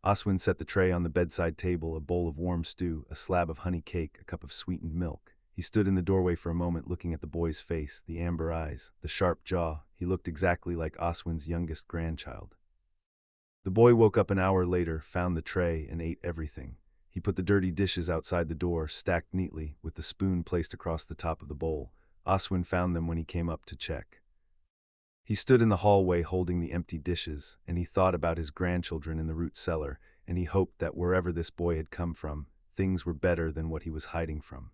[SPEAKER 1] Oswin set the tray on the bedside table, a bowl of warm stew, a slab of honey cake, a cup of sweetened milk. He stood in the doorway for a moment looking at the boy's face, the amber eyes, the sharp jaw. He looked exactly like Oswin's youngest grandchild. The boy woke up an hour later, found the tray, and ate everything. He put the dirty dishes outside the door, stacked neatly, with the spoon placed across the top of the bowl. Oswin found them when he came up to check. He stood in the hallway holding the empty dishes, and he thought about his grandchildren in the root cellar, and he hoped that wherever this boy had come from, things were better than what he was hiding from.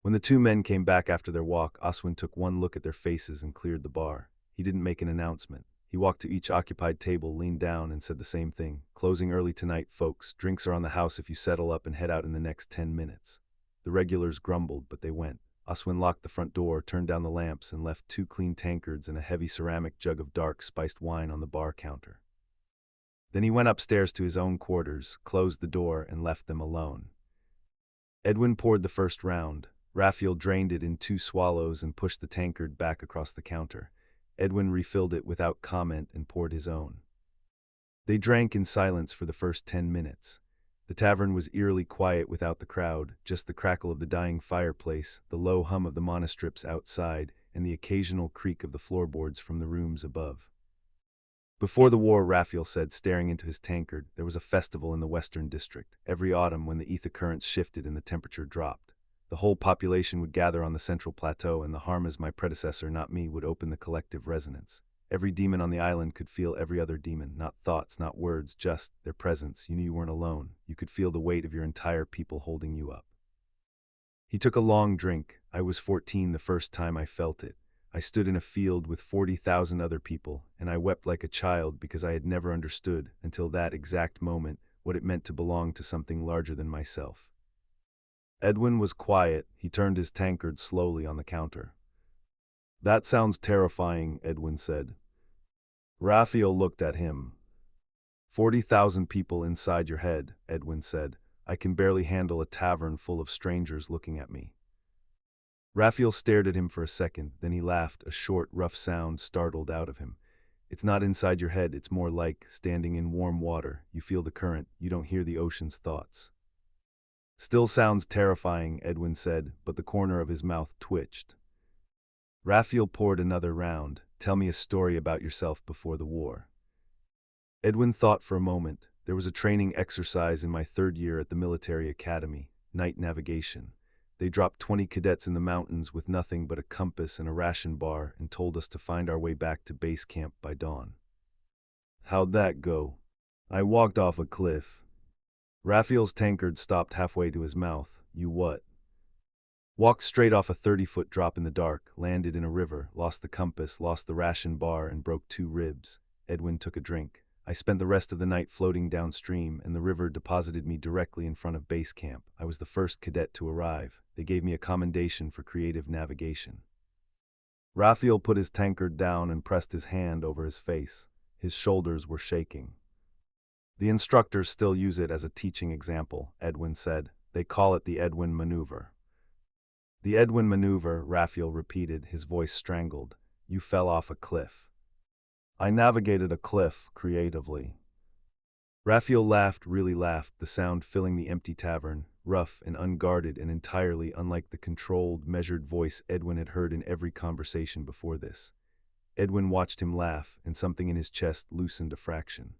[SPEAKER 1] When the 2 men came back after their walk, Oswin took one look at their faces and cleared the bar. He didn't make an announcement. He walked to each occupied table, leaned down, and said the same thing. Closing early tonight, folks. Drinks are on the house if you settle up and head out in the next 10 minutes. The regulars grumbled, but they went. Oswin locked the front door, turned down the lamps, and left 2 clean tankards and a heavy ceramic jug of dark, spiced wine on the bar counter. Then he went upstairs to his own quarters, closed the door, and left them alone. Edwin poured the first round. Raphael drained it in 2 swallows and pushed the tankard back across the counter. Edwin refilled it without comment and poured his own. They drank in silence for the first 10 minutes. The tavern was eerily quiet without the crowd, just the crackle of the dying fireplace, the low hum of the monastrips outside, and the occasional creak of the floorboards from the rooms above. Before the war, Raphael said, staring into his tankard, there was a festival in the Western District. Every autumn, when the ether currents shifted and the temperature dropped, the whole population would gather on the central plateau, and the Harmas, my predecessor, not me, would open the collective resonance. Every demon on the island could feel every other demon, not thoughts, not words, just their presence. You knew you weren't alone. You could feel the weight of your entire people holding you up. He took a long drink. I was 14 the first time I felt it. I stood in a field with 40,000 other people, and I wept like a child because I had never understood, until that exact moment, what it meant to belong to something larger than myself. Edwin was quiet. He turned his tankard slowly on the counter. That sounds terrifying, Edwin said. Raphael looked at him. 40,000 people inside your head, Edwin said. I can barely handle a tavern full of strangers looking at me. Raphael stared at him for a second, then he laughed, a short, rough sound startled out of him. It's not inside your head, it's more like standing in warm water. You feel the current, you don't hear the ocean's thoughts. Still sounds terrifying, Edwin said, but the corner of his mouth twitched. Raphael poured another round. Tell me a story about yourself before the war. Edwin thought for a moment. There was a training exercise in my 3rd year at the military academy, night navigation. They dropped 20 cadets in the mountains with nothing but a compass and a ration bar and told us to find our way back to base camp by dawn. How'd that go? I walked off a cliff. Raphael's tankard stopped halfway to his mouth. You what? Walked straight off a 30-foot drop in the dark, landed in a river, lost the compass, lost the ration bar, and broke 2 ribs. Edwin took a drink. I spent the rest of the night floating downstream, and the river deposited me directly in front of base camp. I was the first cadet to arrive. They gave me a commendation for creative navigation. Raphael put his tankard down and pressed his hand over his face. His shoulders were shaking. The instructors still use it as a teaching example, Edwin said. They call it the Edwin maneuver. The Edwin maneuver, Raphael repeated, his voice strangled. You fell off a cliff. I navigated a cliff creatively. Raphael laughed, really laughed, the sound filling the empty tavern, rough and unguarded and entirely unlike the controlled, measured voice Edwin had heard in every conversation before this. Edwin watched him laugh, and something in his chest loosened a fraction.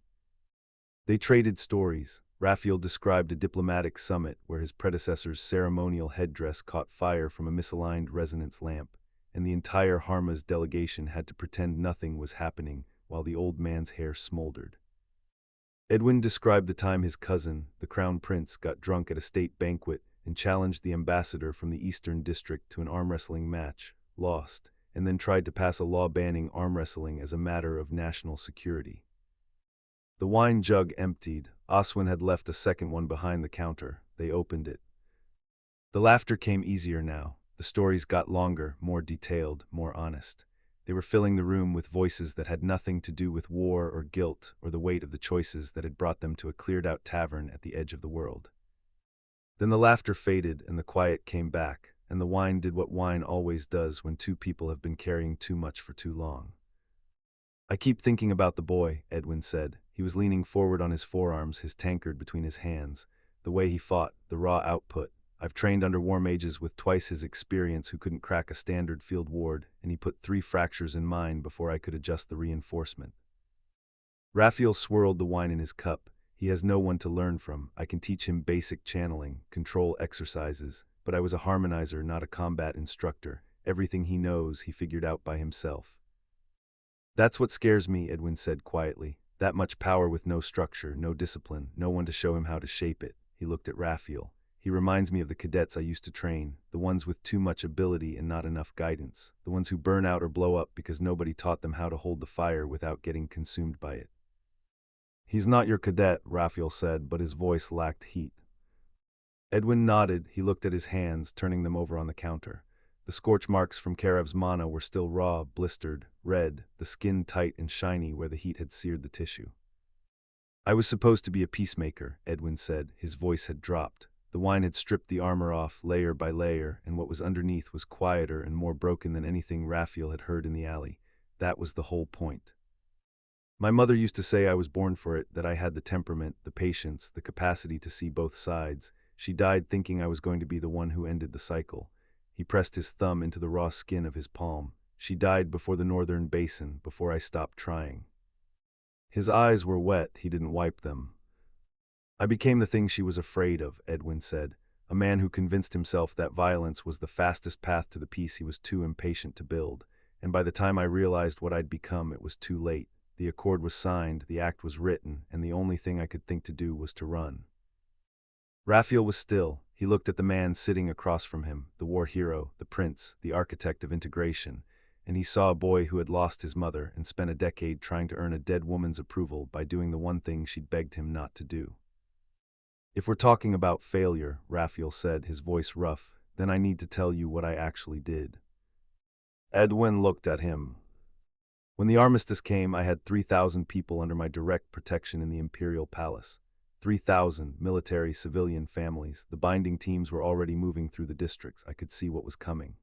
[SPEAKER 1] They traded stories. Raphael described a diplomatic summit where his predecessor's ceremonial headdress caught fire from a misaligned resonance lamp, and the entire Harma's delegation had to pretend nothing was happening while the old man's hair smoldered. Edwin described the time his cousin, the crown prince, got drunk at a state banquet and challenged the ambassador from the Eastern District to an arm wrestling match, lost, and then tried to pass a law banning arm wrestling as a matter of national security. The wine jug emptied. Oswin had left a second one behind the counter. They opened it. The laughter came easier now. The stories got longer, more detailed, more honest. They were filling the room with voices that had nothing to do with war or guilt or the weight of the choices that had brought them to a cleared-out tavern at the edge of the world. Then the laughter faded and the quiet came back, and the wine did what wine always does when 2 people have been carrying too much for too long. I keep thinking about the boy, Edwin said. He was leaning forward on his forearms, his tankard between his hands. The way he fought, the raw output. I've trained under war mages with twice his experience who couldn't crack a standard field ward, and he put 3 fractures in mine before I could adjust the reinforcement. Raphael swirled the wine in his cup. He has no one to learn from. I can teach him basic channeling, control exercises, but I was a harmonizer, not a combat instructor. Everything he knows, he figured out by himself. That's what scares me, Edwin said quietly. That much power with no structure, no discipline, no one to show him how to shape it. He looked at Raphael. He reminds me of the cadets I used to train, the ones with too much ability and not enough guidance, the ones who burn out or blow up because nobody taught them how to hold the fire without getting consumed by it. He's not your cadet, Raphael said, but his voice lacked heat. Edwin nodded. He looked at his hands, turning them over on the counter. The scorch marks from Karev's mana were still raw, blistered, red, the skin tight and shiny where the heat had seared the tissue. I was supposed to be a peacemaker, Edwin said. His voice had dropped. The wine had stripped the armor off, layer by layer, and what was underneath was quieter and more broken than anything Raphael had heard in the alley. That was the whole point. My mother used to say I was born for it, that I had the temperament, the patience, the capacity to see both sides. She died thinking I was going to be the one who ended the cycle. He pressed his thumb into the raw skin of his palm. She died before the northern basin, before I stopped trying. His eyes were wet. He didn't wipe them. I became the thing she was afraid of, Edwin said, a man who convinced himself that violence was the fastest path to the peace he was too impatient to build, and by the time I realized what I'd become, it was too late. The accord was signed, the act was written, and the only thing I could think to do was to run. Raphael was still. He looked at the man sitting across from him, the war hero, the prince, the architect of integration, and he saw a boy who had lost his mother and spent a decade trying to earn a dead woman's approval by doing the one thing she'd begged him not to do. If we're talking about failure, Raphael said, his voice rough, then I need to tell you what I actually did. Edwin looked at him. When the armistice came, I had 3,000 people under my direct protection in the Imperial Palace. 3,000 military, civilian families. The binding teams were already moving through the districts. I could see what was coming.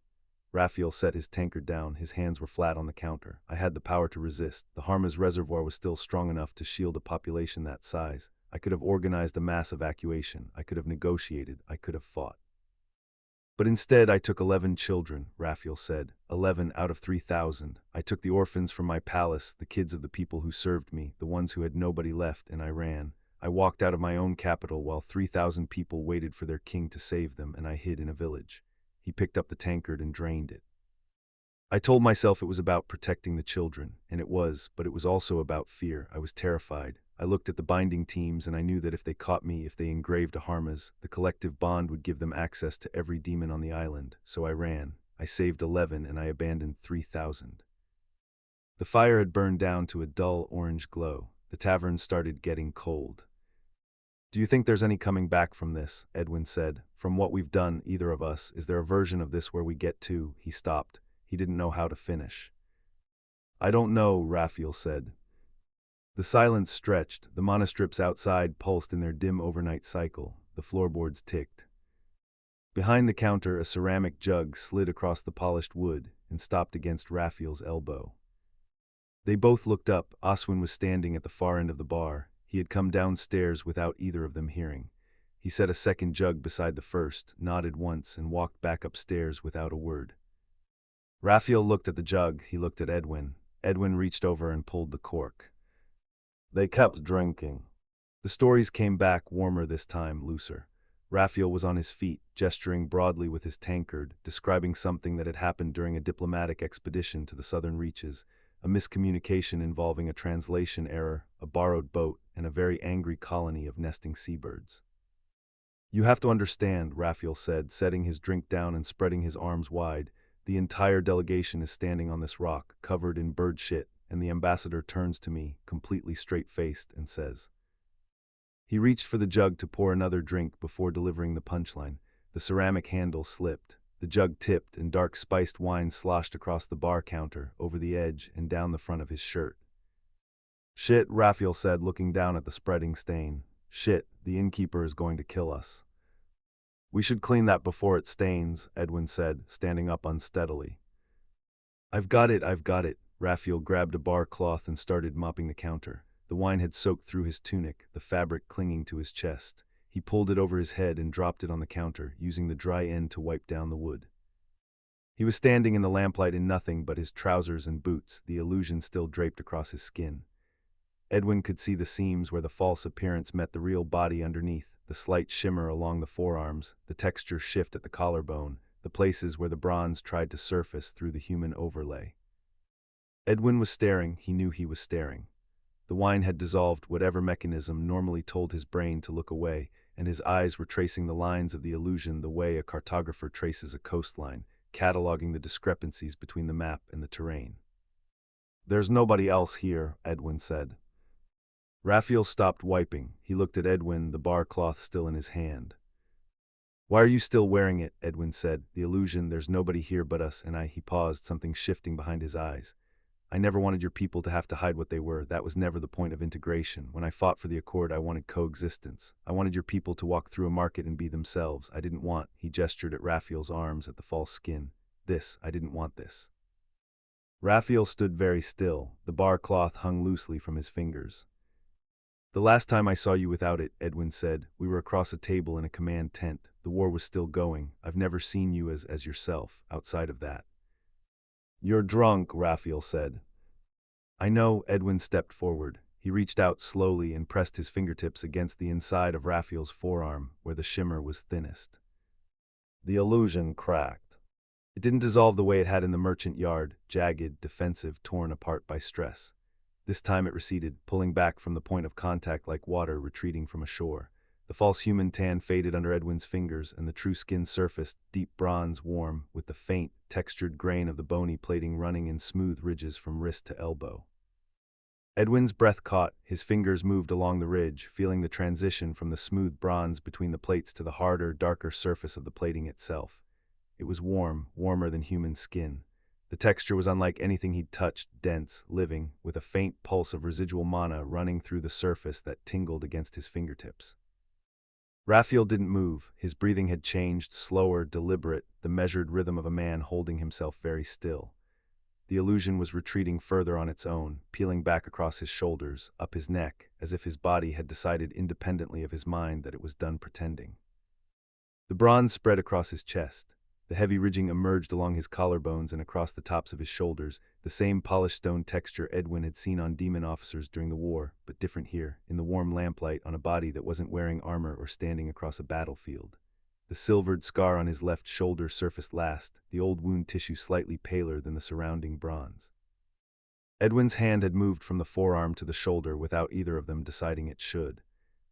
[SPEAKER 1] Raphael set his tankard down. His hands were flat on the counter. I had the power to resist. The Harmaz reservoir was still strong enough to shield a population that size. I could have organized a mass evacuation. I could have negotiated. I could have fought. But instead, I took 11 children, Raphael said. 11 out of 3,000. I took the orphans from my palace, the kids of the people who served me, the ones who had nobody left, and I ran. I walked out of my own capital while 3,000 people waited for their king to save them, and I hid in a village. He picked up the tankard and drained it. I told myself it was about protecting the children, and it was, but it was also about fear. I was terrified. I looked at the binding teams, and I knew that if they caught me, if they engraved a Harmaz, the collective bond would give them access to every demon on the island. So I ran. I saved 11, and I abandoned 3,000. The fire had burned down to a dull orange glow. The tavern started getting cold. Do you think there's any coming back from this? Edwin said. From what we've done, either of us, is there a version of this where we get to? He stopped. He didn't know how to finish. I don't know, Raphael said. The silence stretched. The monostrips outside pulsed in their dim overnight cycle. The floorboards ticked. Behind the counter, a ceramic jug slid across the polished wood and stopped against Raphael's elbow. They both looked up. Oswin was standing at the far end of the bar. He had come downstairs without either of them hearing. He set a second jug beside the first, nodded once, and walked back upstairs without a word. Raphael looked at the jug. He looked at Edwin. Edwin reached over and pulled the cork. They kept drinking. The stories came back, warmer this time, looser. Raphael was on his feet, gesturing broadly with his tankard, describing something that had happened during a diplomatic expedition to the southern reaches, a miscommunication involving a translation error, a borrowed boat, and a very angry colony of nesting seabirds. You have to understand, Raphael said, setting his drink down and spreading his arms wide. The entire delegation is standing on this rock, covered in bird shit, and the ambassador turns to me, completely straight-faced, and says. He reached for the jug to pour another drink before delivering the punchline. The ceramic handle slipped. The jug tipped, and dark spiced wine sloshed across the bar counter, over the edge, and down the front of his shirt. Shit, Raphael said, looking down at the spreading stain. Shit, the innkeeper is going to kill us. We should clean that before it stains, Edwin said, standing up unsteadily. I've got it. Raphael grabbed a bar cloth and started mopping the counter. The wine had soaked through his tunic, the fabric clinging to his chest. He pulled it over his head and dropped it on the counter, using the dry end to wipe down the wood. He was standing in the lamplight in nothing but his trousers and boots, the illusion still draped across his skin. Edwin could see the seams where the false appearance met the real body underneath, the slight shimmer along the forearms, the texture shift at the collarbone, the places where the bronze tried to surface through the human overlay. Edwin was staring. He knew he was staring. The wine had dissolved whatever mechanism normally told his brain to look away, and his eyes were tracing the lines of the illusion the way a cartographer traces a coastline, cataloging the discrepancies between the map and the terrain. There's nobody else here, Edwin said. Raphael stopped wiping. He looked at Edwin, the bar cloth still in his hand. Why are you still wearing it? Edwin said. The illusion, there's nobody here but us and I. He paused, something shifting behind his eyes. I never wanted your people to have to hide what they were. That was never the point of integration. When I fought for the Accord, I wanted coexistence. I wanted your people to walk through a market and be themselves. I didn't want, he gestured at Raphael's arms, at the false skin. I didn't want this. Raphael stood very still. The bar cloth hung loosely from his fingers. The last time I saw you without it, Edwin said, we were across a table in a command tent. The war was still going. I've never seen you as yourself, outside of that. You're drunk, Raphael said. I know. Edwin stepped forward. He reached out slowly and pressed his fingertips against the inside of Raphael's forearm, where the shimmer was thinnest. The illusion cracked. It didn't dissolve the way it had in the merchant yard, jagged, defensive, torn apart by stress. This time it receded, pulling back from the point of contact like water retreating from a shore. The false human tan faded under Edwin's fingers, and the true skin surfaced, deep bronze, warm, with the faint, textured grain of the bony plating running in smooth ridges from wrist to elbow. Edwin's breath caught, his fingers moved along the ridge, feeling the transition from the smooth bronze between the plates to the harder, darker surface of the plating itself. It was warm, warmer than human skin. The texture was unlike anything he'd touched, dense, living, with a faint pulse of residual mana running through the surface that tingled against his fingertips. Raphael didn't move. His breathing had changed, slower, deliberate, the measured rhythm of a man holding himself very still. The illusion was retreating further on its own, peeling back across his shoulders, up his neck, as if his body had decided independently of his mind that it was done pretending. The bronze spread across his chest. The heavy ridging emerged along his collarbones and across the tops of his shoulders, the same polished stone texture Edwin had seen on demon officers during the war, but different here, in the warm lamplight on a body that wasn't wearing armor or standing across a battlefield. The silvered scar on his left shoulder surfaced last, the old wound tissue slightly paler than the surrounding bronze. Edwin's hand had moved from the forearm to the shoulder without either of them deciding it should.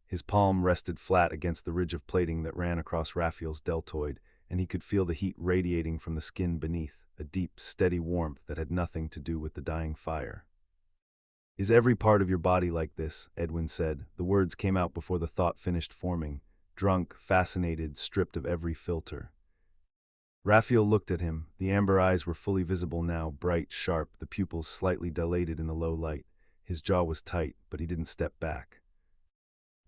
[SPEAKER 1] His palm rested flat against the ridge of plating that ran across Raphael's deltoid, and he could feel the heat radiating from the skin beneath, a deep, steady warmth that had nothing to do with the dying fire. "Is every part of your body like this?" Edwin said. The words came out before the thought finished forming. Drunk, fascinated, stripped of every filter. Raphael looked at him. The amber eyes were fully visible now, bright, sharp, the pupils slightly dilated in the low light. His jaw was tight, but he didn't step back.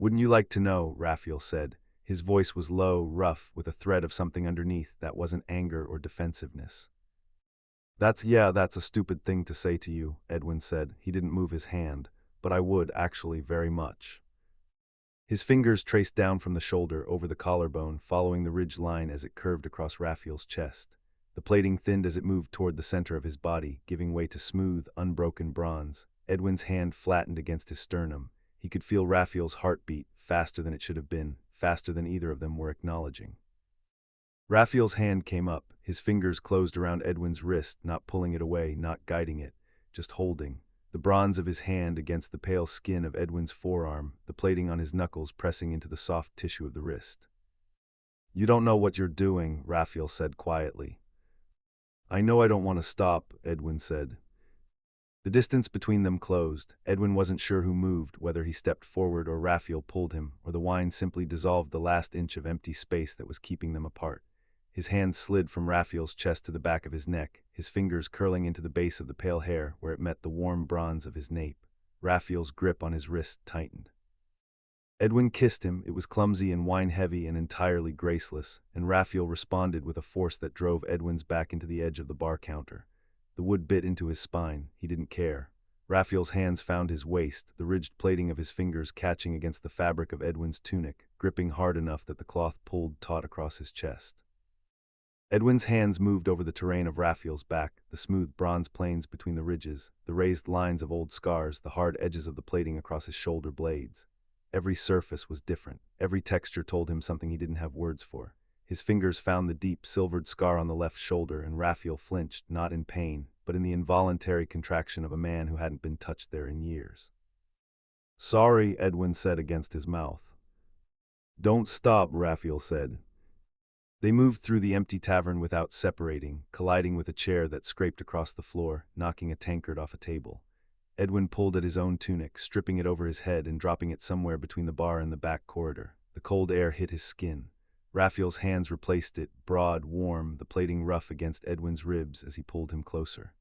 [SPEAKER 1] "Wouldn't you like to know?" Raphael said. His voice was low, rough, with a thread of something underneath that wasn't anger or defensiveness. That's a stupid thing to say to you," Edwin said. He didn't move his hand, "but I would, actually, very much." His fingers traced down from the shoulder, over the collarbone, following the ridge line as it curved across Raphael's chest. The plating thinned as it moved toward the center of his body, giving way to smooth, unbroken bronze. Edwin's hand flattened against his sternum. He could feel Raphael's heartbeat, faster than it should have been, faster than either of them were acknowledging. Raphael's hand came up. His fingers closed around Edwin's wrist, not pulling it away, not guiding it, just holding. The bronze of his hand against the pale skin of Edwin's forearm, the plating on his knuckles pressing into the soft tissue of the wrist. "You don't know what you're doing," Raphael said quietly. "I know I don't want to stop," Edwin said. The distance between them closed. Edwin wasn't sure who moved, whether he stepped forward or Raphael pulled him, or the wine simply dissolved the last inch of empty space that was keeping them apart. His hand slid from Raphael's chest to the back of his neck, his fingers curling into the base of the pale hair where it met the warm bronze of his nape. Raphael's grip on his wrist tightened. Edwin kissed him. It was clumsy and wine-heavy and entirely graceless, and Raphael responded with a force that drove Edwin's back into the edge of the bar counter. The wood bit into his spine. He didn't care. Raphael's hands found his waist, the ridged plating of his fingers catching against the fabric of Edwin's tunic, gripping hard enough that the cloth pulled taut across his chest. Edwin's hands moved over the terrain of Raphael's back, the smooth bronze plains between the ridges, the raised lines of old scars, the hard edges of the plating across his shoulder blades. Every surface was different. Every texture told him something he didn't have words for. His fingers found the deep, silvered scar on the left shoulder, and Raphael flinched, not in pain, but in the involuntary contraction of a man who hadn't been touched there in years. "Sorry," Edwin said against his mouth. "Don't stop," Raphael said. They moved through the empty tavern without separating, colliding with a chair that scraped across the floor, knocking a tankard off a table. Edwin pulled at his own tunic, stripping it over his head and dropping it somewhere between the bar and the back corridor. The cold air hit his skin. Raphael's hands replaced it, broad, warm, the plating rough against Edwin's ribs as he pulled him closer.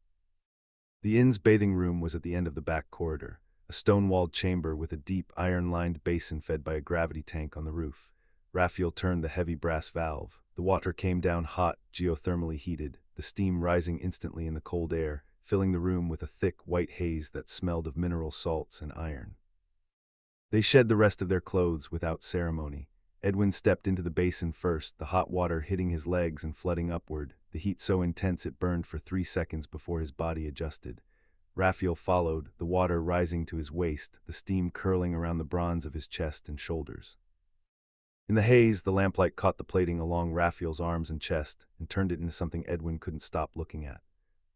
[SPEAKER 1] The inn's bathing room was at the end of the back corridor, a stone-walled chamber with a deep, iron-lined basin fed by a gravity tank on the roof. Raphael turned the heavy brass valve. The water came down hot, geothermally heated, the steam rising instantly in the cold air, filling the room with a thick, white haze that smelled of mineral salts and iron. They shed the rest of their clothes without ceremony. Edwin stepped into the basin first, the hot water hitting his legs and flooding upward, the heat so intense it burned for 3 seconds before his body adjusted. Raphael followed, the water rising to his waist, the steam curling around the bronze of his chest and shoulders. In the haze, the lamplight caught the plating along Raphael's arms and chest and turned it into something Edwin couldn't stop looking at.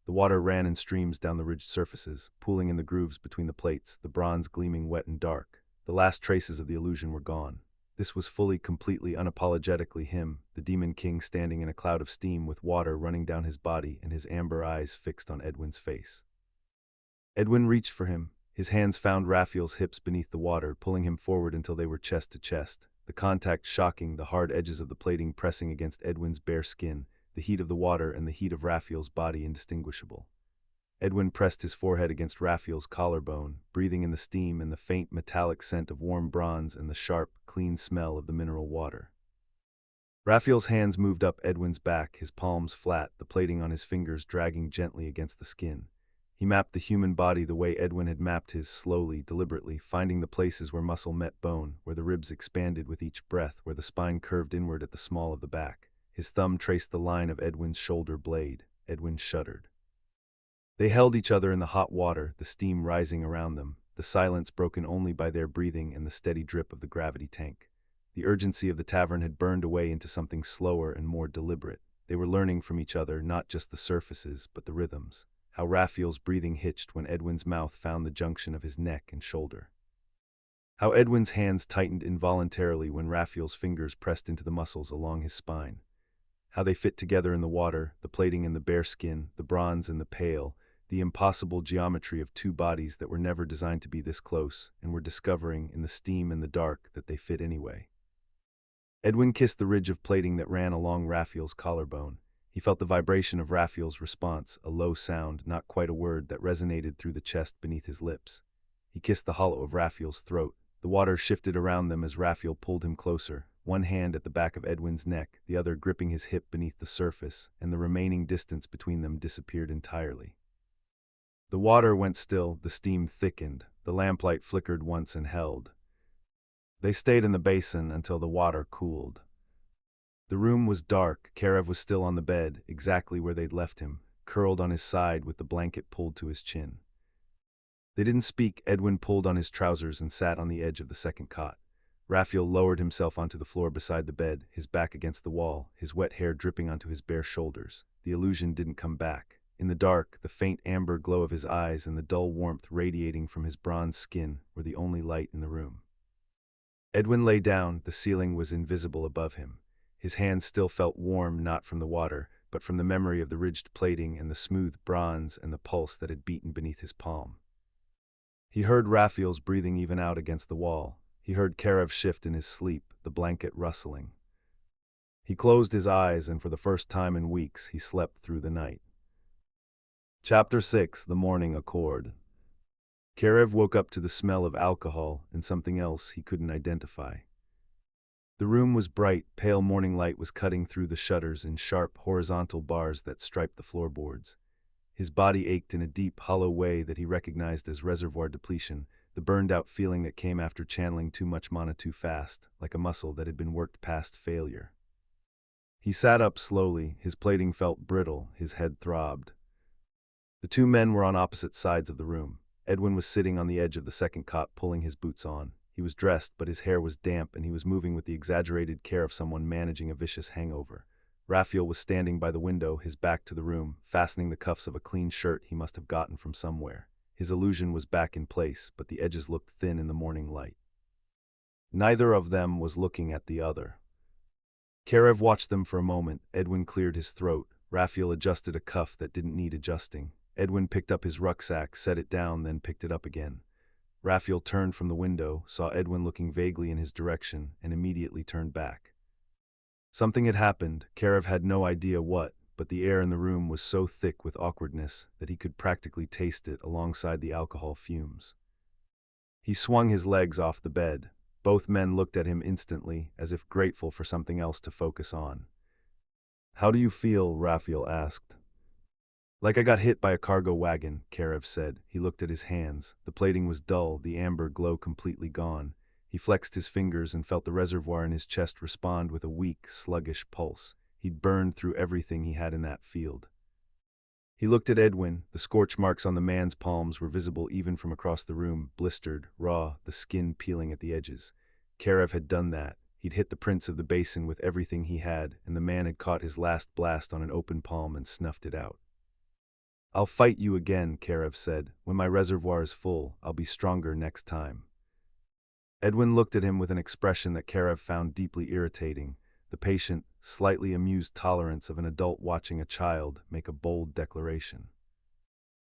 [SPEAKER 1] The water ran in streams down the ridged surfaces, pooling in the grooves between the plates, the bronze gleaming wet and dark. The last traces of the illusion were gone. This was fully, completely, unapologetically him, the Demon King standing in a cloud of steam with water running down his body and his amber eyes fixed on Edwin's face. Edwin reached for him. His hands found Raphael's hips beneath the water, pulling him forward until they were chest to chest. The contact shocking, the hard edges of the plating pressing against Edwin's bare skin, the heat of the water and the heat of Raphael's body indistinguishable. Edwin pressed his forehead against Raphael's collarbone, breathing in the steam and the faint metallic scent of warm bronze and the sharp, clean smell of the mineral water. Raphael's hands moved up Edwin's back, his palms flat, the plating on his fingers dragging gently against the skin. He mapped the human body the way Edwin had mapped his, slowly, deliberately, finding the places where muscle met bone, where the ribs expanded with each breath, where the spine curved inward at the small of the back. His thumb traced the line of Edwin's shoulder blade. Edwin shuddered. They held each other in the hot water, the steam rising around them, the silence broken only by their breathing and the steady drip of the gravity tank. The urgency of the tavern had burned away into something slower and more deliberate. They were learning from each other not just the surfaces, but the rhythms. How Raphael's breathing hitched when Edwin's mouth found the junction of his neck and shoulder. How Edwin's hands tightened involuntarily when Raphael's fingers pressed into the muscles along his spine. How they fit together in the water, the plating and the bare skin, the bronze and the pale, the impossible geometry of two bodies that were never designed to be this close, and were discovering, in the steam and the dark, that they fit anyway. Edwin kissed the ridge of plating that ran along Raphael's collarbone. He felt the vibration of Raphael's response, a low sound, not quite a word, that resonated through the chest beneath his lips. He kissed the hollow of Raphael's throat. The water shifted around them as Raphael pulled him closer, one hand at the back of Edwin's neck, the other gripping his hip beneath the surface, and the remaining distance between them disappeared entirely. The water went still, the steam thickened, the lamplight flickered once and held. They stayed in the basin until the water cooled. The room was dark. Karev was still on the bed, exactly where they'd left him, curled on his side with the blanket pulled to his chin. They didn't speak. Edwin pulled on his trousers and sat on the edge of the second cot. Raphael lowered himself onto the floor beside the bed, his back against the wall, his wet hair dripping onto his bare shoulders. The illusion didn't come back. In the dark, the faint amber glow of his eyes and the dull warmth radiating from his bronze skin were the only light in the room. Edwin lay down. The ceiling was invisible above him. His hands still felt warm, not from the water, but from the memory of the ridged plating and the smooth bronze and the pulse that had beaten beneath his palm. He heard Raphael's breathing even out against the wall. He heard Karev shift in his sleep, the blanket rustling. He closed his eyes, and for the first time in weeks, he slept through the night. Chapter 6: The Morning Accord. Karev woke up to the smell of alcohol and something else he couldn't identify. The room was bright. Pale morning light was cutting through the shutters in sharp, horizontal bars that striped the floorboards. His body ached in a deep, hollow way that he recognized as reservoir depletion, the burned-out feeling that came after channeling too much mana too fast, like a muscle that had been worked past failure. He sat up slowly. His plating felt brittle. His head throbbed. The two men were on opposite sides of the room. Edwin was sitting on the edge of the second cot, pulling his boots on. He was dressed, but his hair was damp and he was moving with the exaggerated care of someone managing a vicious hangover. Raphael was standing by the window, his back to the room, fastening the cuffs of a clean shirt he must have gotten from somewhere. His illusion was back in place, but the edges looked thin in the morning light. Neither of them was looking at the other. Karev watched them for a moment. Edwin cleared his throat. Raphael adjusted a cuff that didn't need adjusting. Edwin picked up his rucksack, set it down, then picked it up again. Raphael turned from the window, saw Edwin looking vaguely in his direction, and immediately turned back. Something had happened. Karev had no idea what, but the air in the room was so thick with awkwardness that he could practically taste it alongside the alcohol fumes. He swung his legs off the bed. Both men looked at him instantly, as if grateful for something else to focus on. "How do you feel?" Raphael asked. "Like I got hit by a cargo wagon," Karev said. He looked at his hands. The plating was dull, the amber glow completely gone. He flexed his fingers and felt the reservoir in his chest respond with a weak, sluggish pulse. He'd burned through everything he had in that field. He looked at Edwin. The scorch marks on the man's palms were visible even from across the room, blistered, raw, the skin peeling at the edges. Karev had done that. He'd hit the prince of the basin with everything he had, and the man had caught his last blast on an open palm and snuffed it out. "I'll fight you again," Karev said. "When my reservoir is full, I'll be stronger next time." Edwin looked at him with an expression that Karev found deeply irritating, the patient, slightly amused tolerance of an adult watching a child make a bold declaration.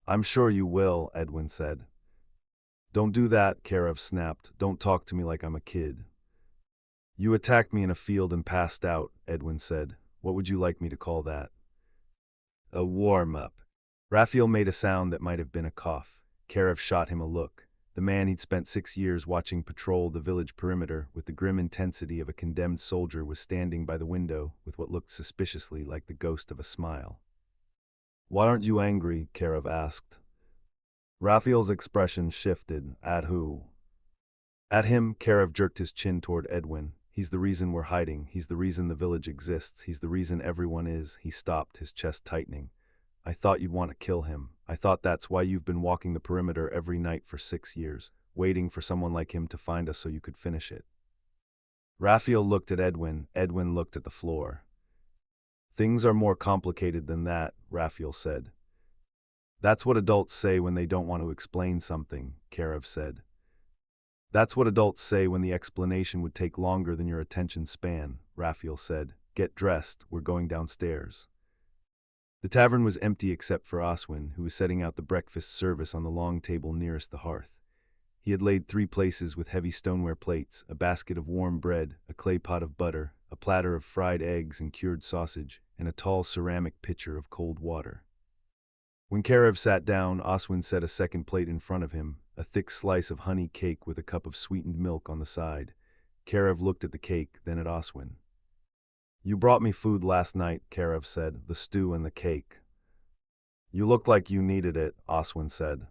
[SPEAKER 1] "I'm sure you will," Edwin said. "Don't do that," Karev snapped. "Don't talk to me like I'm a kid." "You attacked me in a field and passed out," Edwin said. "What would you like me to call that?" "A warm-up." Raphael made a sound that might have been a cough. Karev shot him a look. The man he'd spent 6 years watching patrol the village perimeter with the grim intensity of a condemned soldier was standing by the window with what looked suspiciously like the ghost of a smile. "Why aren't you angry?" Karev asked. Raphael's expression shifted. "At who?" "At him." Karev jerked his chin toward Edwin. "He's the reason we're hiding. He's the reason the village exists. He's the reason everyone is." He stopped, his chest tightening. "I thought you'd want to kill him. I thought that's why you've been walking the perimeter every night for 6 years, waiting for someone like him to find us so you could finish it." Raphael looked at Edwin. Edwin looked at the floor. "Things are more complicated than that," Raphael said. "That's what adults say when they don't want to explain something," Karev said. "That's what adults say when the explanation would take longer than your attention span," Raphael said. "Get dressed, we're going downstairs." The tavern was empty except for Oswin, who was setting out the breakfast service on the long table nearest the hearth. He had laid 3 places with heavy stoneware plates, a basket of warm bread, a clay pot of butter, a platter of fried eggs and cured sausage, and a tall ceramic pitcher of cold water. When Karev sat down, Oswin set a second plate in front of him, a thick slice of honey cake with a cup of sweetened milk on the side. Karev looked at the cake, then at Oswin. "You brought me food last night," Karev said, "the stew and the cake." "You looked like you needed it," Oswin said.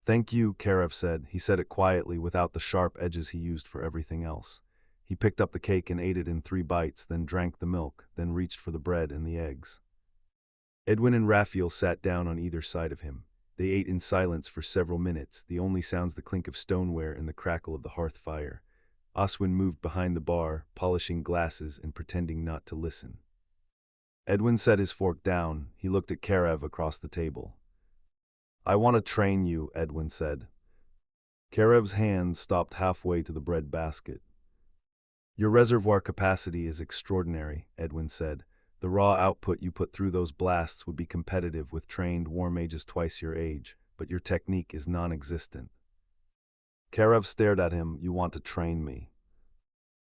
[SPEAKER 1] "Thank you," Karev said. He said it quietly, without the sharp edges he used for everything else. He picked up the cake and ate it in 3 bites, then drank the milk, then reached for the bread and the eggs. Edwin and Raphael sat down on either side of him. They ate in silence for several minutes, the only sounds the clink of stoneware and the crackle of the hearth fire. Oswin moved behind the bar, polishing glasses and pretending not to listen. Edwin set his fork down. He looked at Karev across the table. "I want to train you," Edwin said. Karev's hand stopped halfway to the bread basket. "Your reservoir capacity is extraordinary," Edwin said. "The raw output you put through those blasts would be competitive with trained war mages twice your age, but your technique is non-existent." Karev stared at him. "You want to train me?"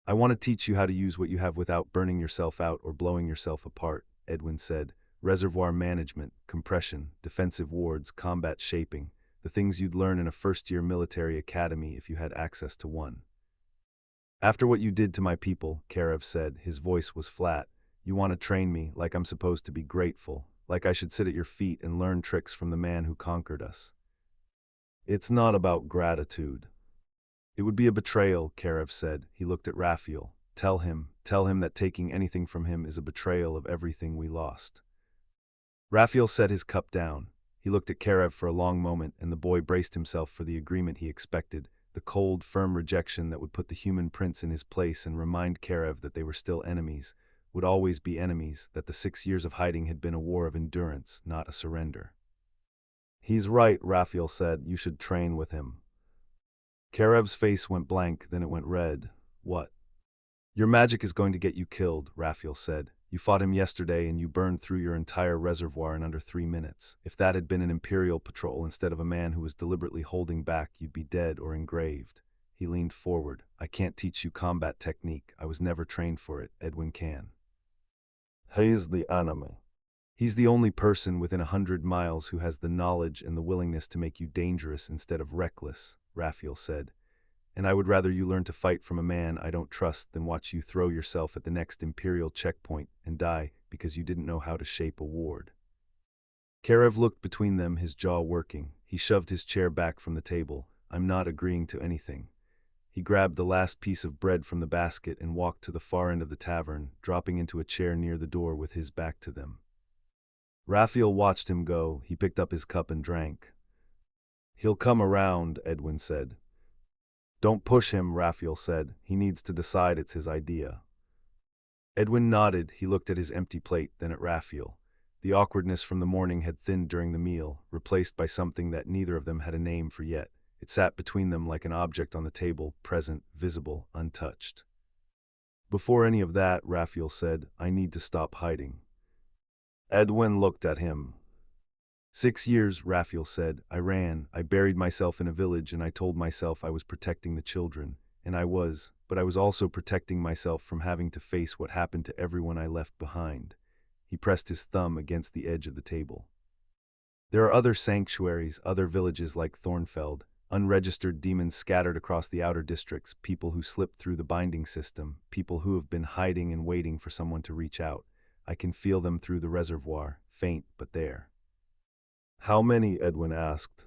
[SPEAKER 1] "I want to teach you how to use what you have without burning yourself out or blowing yourself apart," Edwin said. "Reservoir management, compression, defensive wards, combat shaping, the things you'd learn in a first-year military academy if you had access to one." "After what you did to my people," Karev said, his voice was flat, "you want to train me like I'm supposed to be grateful, like I should sit at your feet and learn tricks from the man who conquered us." "It's not about gratitude." "It would be a betrayal," Karev said. He looked at Raphael. Tell him that taking anything from him is a betrayal of everything we lost." Raphael set his cup down. He looked at Karev for a long moment, and the boy braced himself for the agreement he expected, the cold, firm rejection that would put the human prince in his place and remind Karev that they were still enemies, would always be enemies, that the 6 years of hiding had been a war of endurance, not a surrender. "He's right," Raphael said. "You should train with him." Karev's face went blank, then it went red. "What?" "Your magic is going to get you killed," Raphael said. "You fought him yesterday and you burned through your entire reservoir in under 3 minutes. If that had been an Imperial patrol instead of a man who was deliberately holding back, you'd be dead or engraved." He leaned forward. "I can't teach you combat technique. I was never trained for it. Edwin can." "He's the enemy." "He's the only person within 100 miles who has the knowledge and the willingness to make you dangerous instead of reckless," Raphael said. "And I would rather you learn to fight from a man I don't trust than watch you throw yourself at the next Imperial checkpoint and die because you didn't know how to shape a ward." Karev looked between them, his jaw working. He shoved his chair back from the table. "I'm not agreeing to anything." He grabbed the last piece of bread from the basket and walked to the far end of the tavern, dropping into a chair near the door with his back to them. Raphael watched him go. He picked up his cup and drank. "He'll come around," Edwin said. "Don't push him," Raphael said. "He needs to decide it's his idea." Edwin nodded. He looked at his empty plate, then at Raphael. The awkwardness from the morning had thinned during the meal, replaced by something that neither of them had a name for yet. It sat between them like an object on the table, present, visible, untouched. Before any of that, Raphael said, I need to stop hiding. Edwin looked at him. 6 years, Raphael said. I ran, I buried myself in a village, and I told myself I was protecting the children. And I was, but I was also protecting myself from having to face what happened to everyone I left behind. He pressed his thumb against the edge of the table. There are other sanctuaries, other villages like Thornfeld, unregistered demons scattered across the outer districts, people who slipped through the binding system, people who have been hiding and waiting for someone to reach out. I can feel them through the reservoir, faint but there. How many? Edwin asked.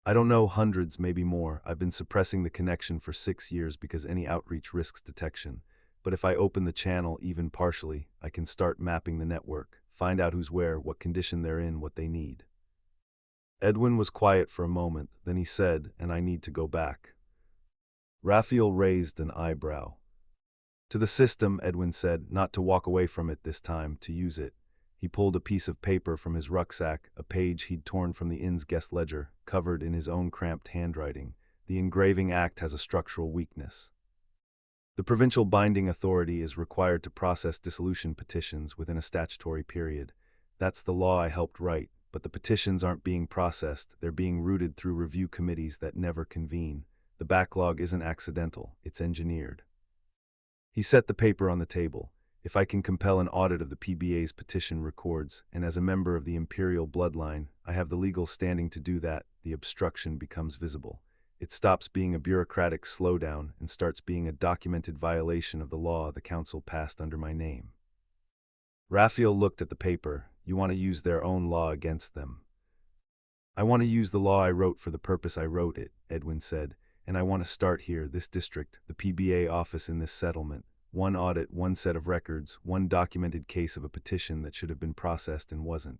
[SPEAKER 1] I don't know, hundreds, maybe more. I've been suppressing the connection for 6 years because any outreach risks detection. But if I open the channel, even partially, I can start mapping the network, find out who's where, what condition they're in, what they need. Edwin was quiet for a moment, then he said, and I need to go back. Raphael raised an eyebrow. To the system, Edwin said, not to walk away from it this time, to use it. He pulled a piece of paper from his rucksack, a page he'd torn from the inn's guest ledger, covered in his own cramped handwriting. The engraving act has a structural weakness. The provincial binding authority is required to process dissolution petitions within a statutory period. That's the law I helped write, but the petitions aren't being processed, they're being routed through review committees that never convene. The backlog isn't accidental, it's engineered. He set the paper on the table. If I can compel an audit of the PBA's petition records, and as a member of the imperial bloodline, I have the legal standing to do that, the obstruction becomes visible. It stops being a bureaucratic slowdown and starts being a documented violation of the law the council passed under my name. Raphael looked at the paper. You want to use their own law against them. I want to use the law I wrote for the purpose I wrote it, Edwin said, and I want to start here, this district, the PBA office in this settlement. One audit, one set of records, one documented case of a petition that should have been processed and wasn't.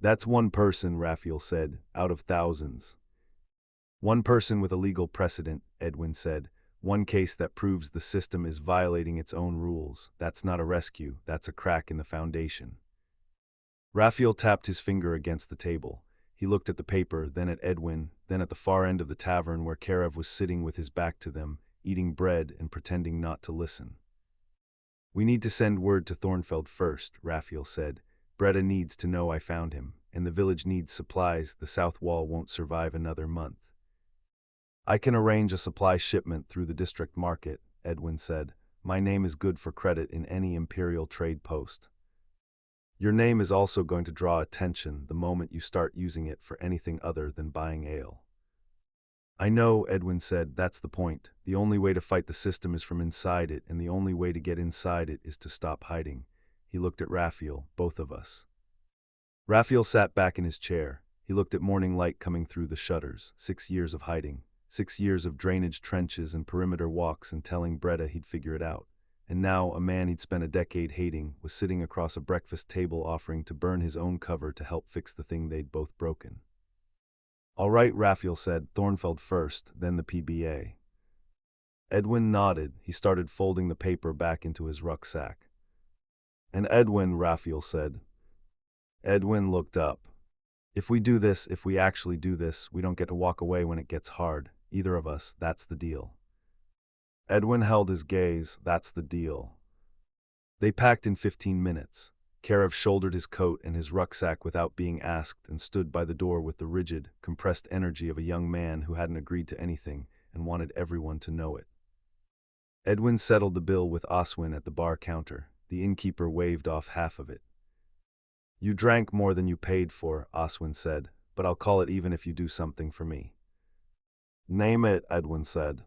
[SPEAKER 1] That's one person, Raphael said, out of thousands. One person with a legal precedent, Edwin said. One case that proves the system is violating its own rules. That's not a rescue, that's a crack in the foundation. Raphael tapped his finger against the table. He looked at the paper, then at Edwin, then at the far end of the tavern where Karev was sitting with his back to them, eating bread and pretending not to listen. We need to send word to Thornfeld first, Raphael said. Breda needs to know I found him, and the village needs supplies. The south wall won't survive another month. I can arrange a supply shipment through the district market, Edwin said. My name is good for credit in any imperial trade post. Your name is also going to draw attention the moment you start using it for anything other than buying ale. I know, Edwin said, that's the point. The only way to fight the system is from inside it, and the only way to get inside it is to stop hiding. He looked at Raphael, both of us. Raphael sat back in his chair. He looked at morning light coming through the shutters. 6 years of hiding. 6 years of drainage trenches and perimeter walks and telling Breda he'd figure it out. And now, a man he'd spent a decade hating was sitting across a breakfast table offering to burn his own cover to help fix the thing they'd both broken. All right, Raphael said, Thornfeld first, then the PBA. Edwin nodded. He started folding the paper back into his rucksack. And Edwin, Raphael said. Edwin looked up. If we do this, if we actually do this, we don't get to walk away when it gets hard. Either of us, that's the deal. Edwin held his gaze. That's the deal. They packed in 15 minutes. Karev shouldered his coat and his rucksack without being asked and stood by the door with the rigid, compressed energy of a young man who hadn't agreed to anything and wanted everyone to know it. Edwin settled the bill with Oswin at the bar counter. The innkeeper waved off half of it. You drank more than you paid for, Oswin said, but I'll call it even if you do something for me. Name it, Edwin said.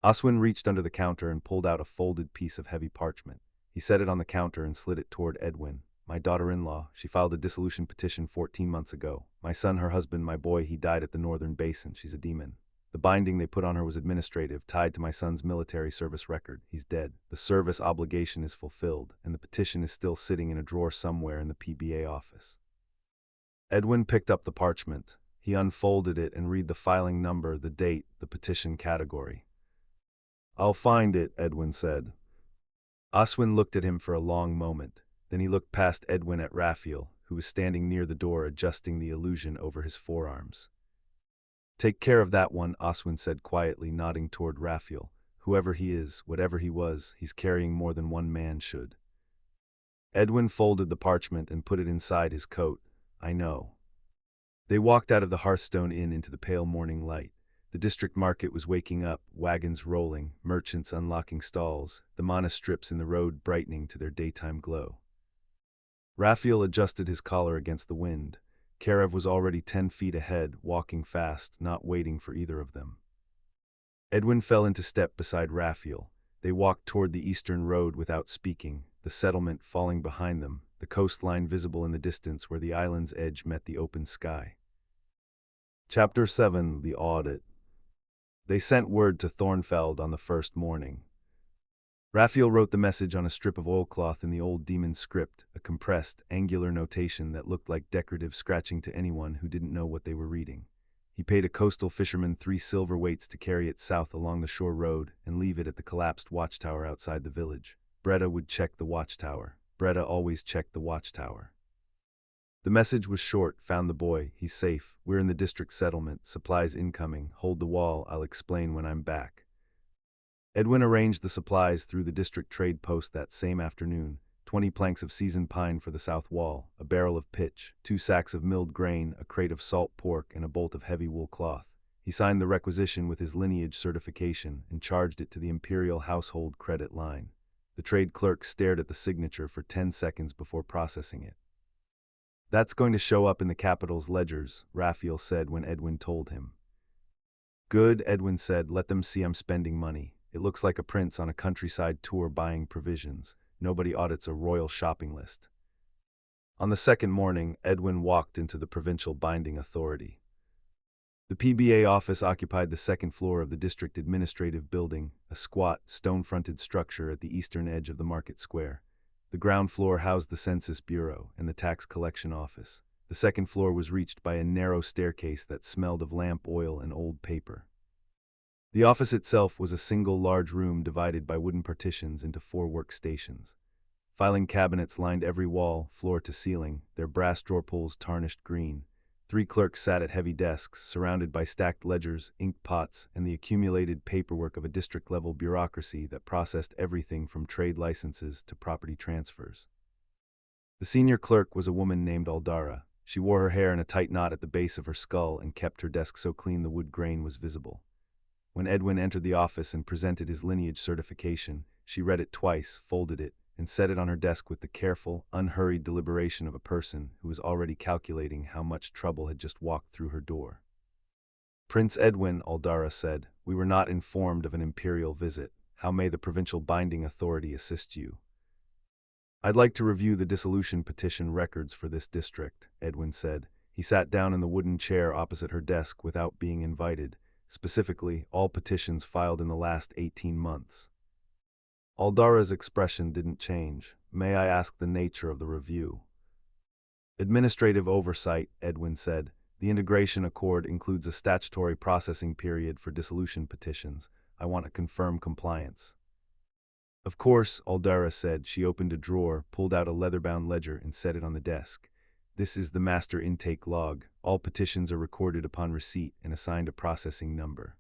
[SPEAKER 1] Oswin reached under the counter and pulled out a folded piece of heavy parchment. He set it on the counter and slid it toward Edwin. My daughter-in-law, she filed a dissolution petition 14 months ago. My son, her husband, my boy, he died at the Northern Basin. She's a demon. The binding they put on her was administrative, tied to my son's military service record. He's dead. The service obligation is fulfilled, and the petition is still sitting in a drawer somewhere in the PBA office. Edwin picked up the parchment. He unfolded it and read the filing number, the date, the petition category. I'll find it, Edwin said. Oswin looked at him for a long moment. Then he looked past Edwin at Raphael, who was standing near the door adjusting the illusion over his forearms. Take care of that one, Oswin said quietly, nodding toward Raphael. Whoever he is, whatever he was, he's carrying more than one man should. Edwin folded the parchment and put it inside his coat. I know. They walked out of the Hearthstone Inn into the pale morning light. The district market was waking up, wagons rolling, merchants unlocking stalls, the mana strips in the road brightening to their daytime glow. Raphael adjusted his collar against the wind. Karev was already 10 feet ahead, walking fast, not waiting for either of them. Edwin fell into step beside Raphael. They walked toward the eastern road without speaking, the settlement falling behind them, the coastline visible in the distance where the island's edge met the open sky. Chapter 7: The Audit. They sent word to Thornfeld on the first morning. Raphael wrote the message on a strip of oilcloth in the old demon script, a compressed, angular notation that looked like decorative scratching to anyone who didn't know what they were reading. He paid a coastal fisherman 3 silver weights to carry it south along the shore road and leave it at the collapsed watchtower outside the village. Breda would check the watchtower. Breda always checked the watchtower. The message was short. Found the boy. He's safe. We're in the district settlement. Supplies incoming. Hold the wall. I'll explain when I'm back. Edwin arranged the supplies through the district trade post that same afternoon. 20 planks of seasoned pine for the south wall, a barrel of pitch, 2 sacks of milled grain, a crate of salt pork, and a bolt of heavy wool cloth. He signed the requisition with his lineage certification and charged it to the Imperial Household Credit Line. The trade clerk stared at the signature for 10 seconds before processing it. That's going to show up in the capital's ledgers, Raphael said when Edwin told him. Good, Edwin said, let them see I'm spending money. It looks like a prince on a countryside tour buying provisions. Nobody audits a royal shopping list. On the second morning, Edwin walked into the Provincial Binding Authority. The PBA office occupied the second floor of the district administrative building, a squat, stone-fronted structure at the eastern edge of the market square. The ground floor housed the Census Bureau and the tax collection office. The second floor was reached by a narrow staircase that smelled of lamp oil and old paper. The office itself was a single large room divided by wooden partitions into 4 workstations. Filing cabinets lined every wall, floor to ceiling, their brass drawer pulls tarnished green. 3 clerks sat at heavy desks, surrounded by stacked ledgers, ink pots, and the accumulated paperwork of a district-level bureaucracy that processed everything from trade licenses to property transfers. The senior clerk was a woman named Aldara. She wore her hair in a tight knot at the base of her skull and kept her desk so clean the wood grain was visible. When Edwin entered the office and presented his lineage certification, she read it twice, folded it, and set it on her desk with the careful, unhurried deliberation of a person who was already calculating how much trouble had just walked through her door. Prince Edwin, Aldara said, we were not informed of an imperial visit. How may the Provincial Binding Authority assist you? I'd like to review the dissolution petition records for this district, Edwin said. He sat down in the wooden chair opposite her desk without being invited. Specifically, all petitions filed in the last 18 months. Aldara's expression didn't change. May I ask the nature of the review? Administrative oversight, Edwin said. The integration accord includes a statutory processing period for dissolution petitions. I want to confirm compliance. Of course, Aldara said. She opened a drawer, pulled out a leather-bound ledger, and set it on the desk. This is the master intake log. All petitions are recorded upon receipt and assigned a processing number.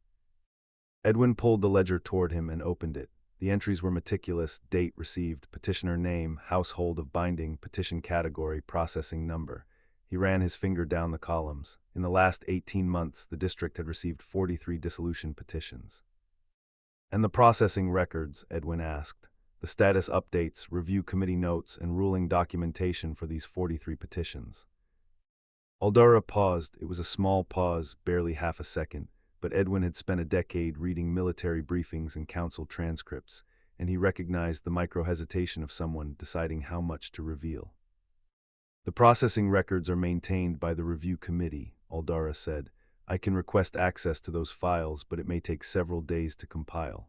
[SPEAKER 1] Edwin pulled the ledger toward him and opened it. The entries were meticulous: date received, petitioner name, household of binding, petition category, processing number. He ran his finger down the columns. In the last 18 months, the district had received 43 dissolution petitions. And the processing records, Edwin asked. The status updates, review committee notes, and ruling documentation for these 43 petitions. Aldara paused. It was a small pause, barely half a second, but Edwin had spent a decade reading military briefings and council transcripts, and he recognized the micro-hesitation of someone deciding how much to reveal. The processing records are maintained by the review committee, Aldara said. I can request access to those files, but it may take several days to compile.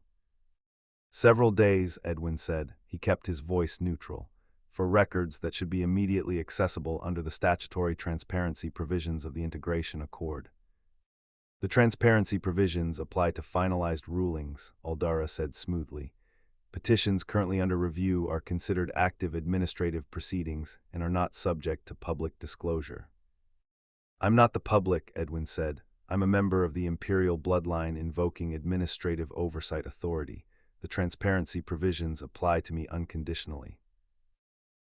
[SPEAKER 1] Several days, Edwin said. He kept his voice neutral. For records that should be immediately accessible under the statutory transparency provisions of the Integration Accord. The transparency provisions apply to finalized rulings, Aldara said smoothly. Petitions currently under review are considered active administrative proceedings and are not subject to public disclosure. I'm not the public, Edwin said. I'm a member of the Imperial Bloodline invoking Administrative Oversight Authority. The transparency provisions apply to me unconditionally.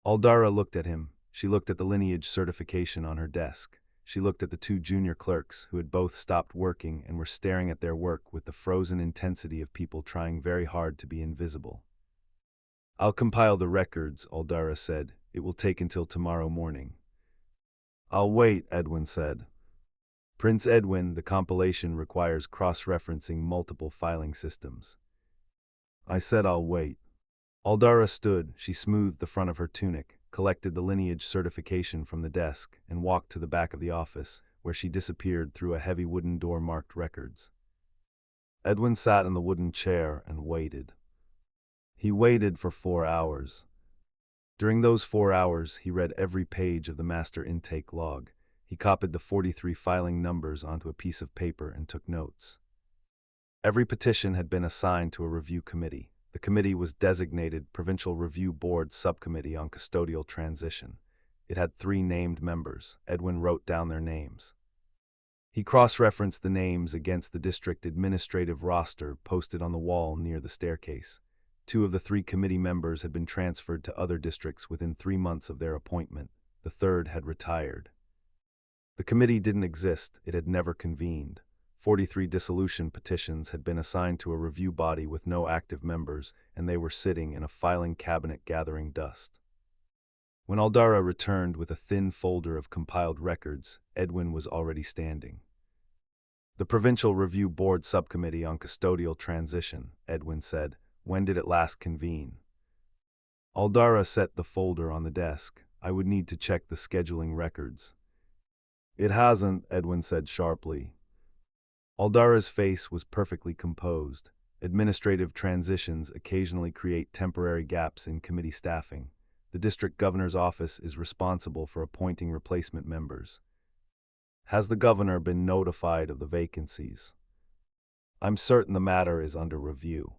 [SPEAKER 1] Aldara looked at him. She looked at the lineage certification on her desk. She looked at the two junior clerks who had both stopped working and were staring at their work with the frozen intensity of people trying very hard to be invisible. I'll compile the records, Aldara said. It will take until tomorrow morning. I'll wait, Edwin said. Prince Edwin, the compilation requires cross-referencing multiple filing systems. I said I'll wait. Aldara stood. She smoothed the front of her tunic, collected the lineage certification from the desk, and walked to the back of the office, where she disappeared through a heavy wooden door marked records. Edwin sat in the wooden chair and waited. He waited for 4 hours. During those 4 hours, he read every page of the master intake log. He copied the 43 filing numbers onto a piece of paper and took notes. Every petition had been assigned to a review committee. The committee was designated Provincial Review Board Subcommittee on Custodial Transition. It had 3 named members. Edwin wrote down their names. He cross-referenced the names against the district administrative roster posted on the wall near the staircase. 2 of the 3 committee members had been transferred to other districts within 3 months of their appointment. The third had retired. The committee didn't exist. It had never convened. 43 dissolution petitions had been assigned to a review body with no active members, and they were sitting in a filing cabinet gathering dust. When Aldara returned with a thin folder of compiled records, Edwin was already standing. The Provincial Review Board Subcommittee on Custodial Transition, Edwin said. When did it last convene? Aldara set the folder on the desk. I would need to check the scheduling records. It hasn't, Edwin said sharply. Aldara's face was perfectly composed. Administrative transitions occasionally create temporary gaps in committee staffing. The district governor's office is responsible for appointing replacement members. Has the governor been notified of the vacancies? I'm certain the matter is under review.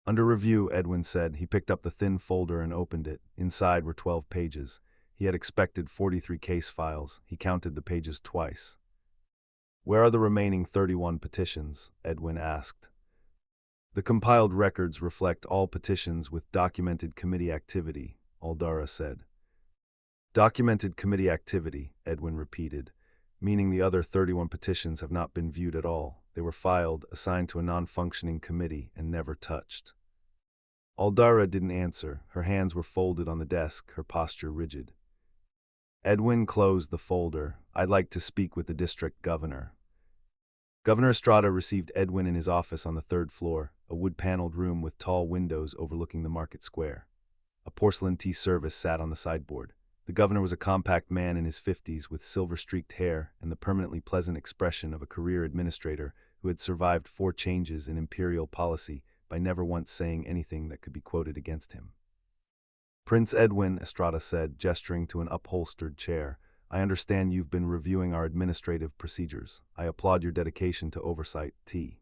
[SPEAKER 1] Under review, Edwin said. He picked up the thin folder and opened it. Inside were 12 pages. He had expected 43 case files. He counted the pages twice. Where are the remaining 31 petitions? Edwin asked. The compiled records reflect all petitions with documented committee activity, Aldara said. Documented committee activity, Edwin repeated, meaning the other 31 petitions have not been viewed at all. They were filed, assigned to a non-functioning committee, and never touched. Aldara didn't answer. Her hands were folded on the desk, her posture rigid. Edwin closed the folder. I'd like to speak with the district governor. Governor Estrada received Edwin in his office on the 3rd floor, a wood-paneled room with tall windows overlooking the market square. A porcelain tea service sat on the sideboard. The governor was a compact man in his 50s with silver-streaked hair and the permanently pleasant expression of a career administrator who had survived 4 changes in imperial policy by never once saying anything that could be quoted against him. Prince Edwin, Estrada said, gesturing to an upholstered chair, I understand you've been reviewing our administrative procedures. I applaud your dedication to oversight. Tea.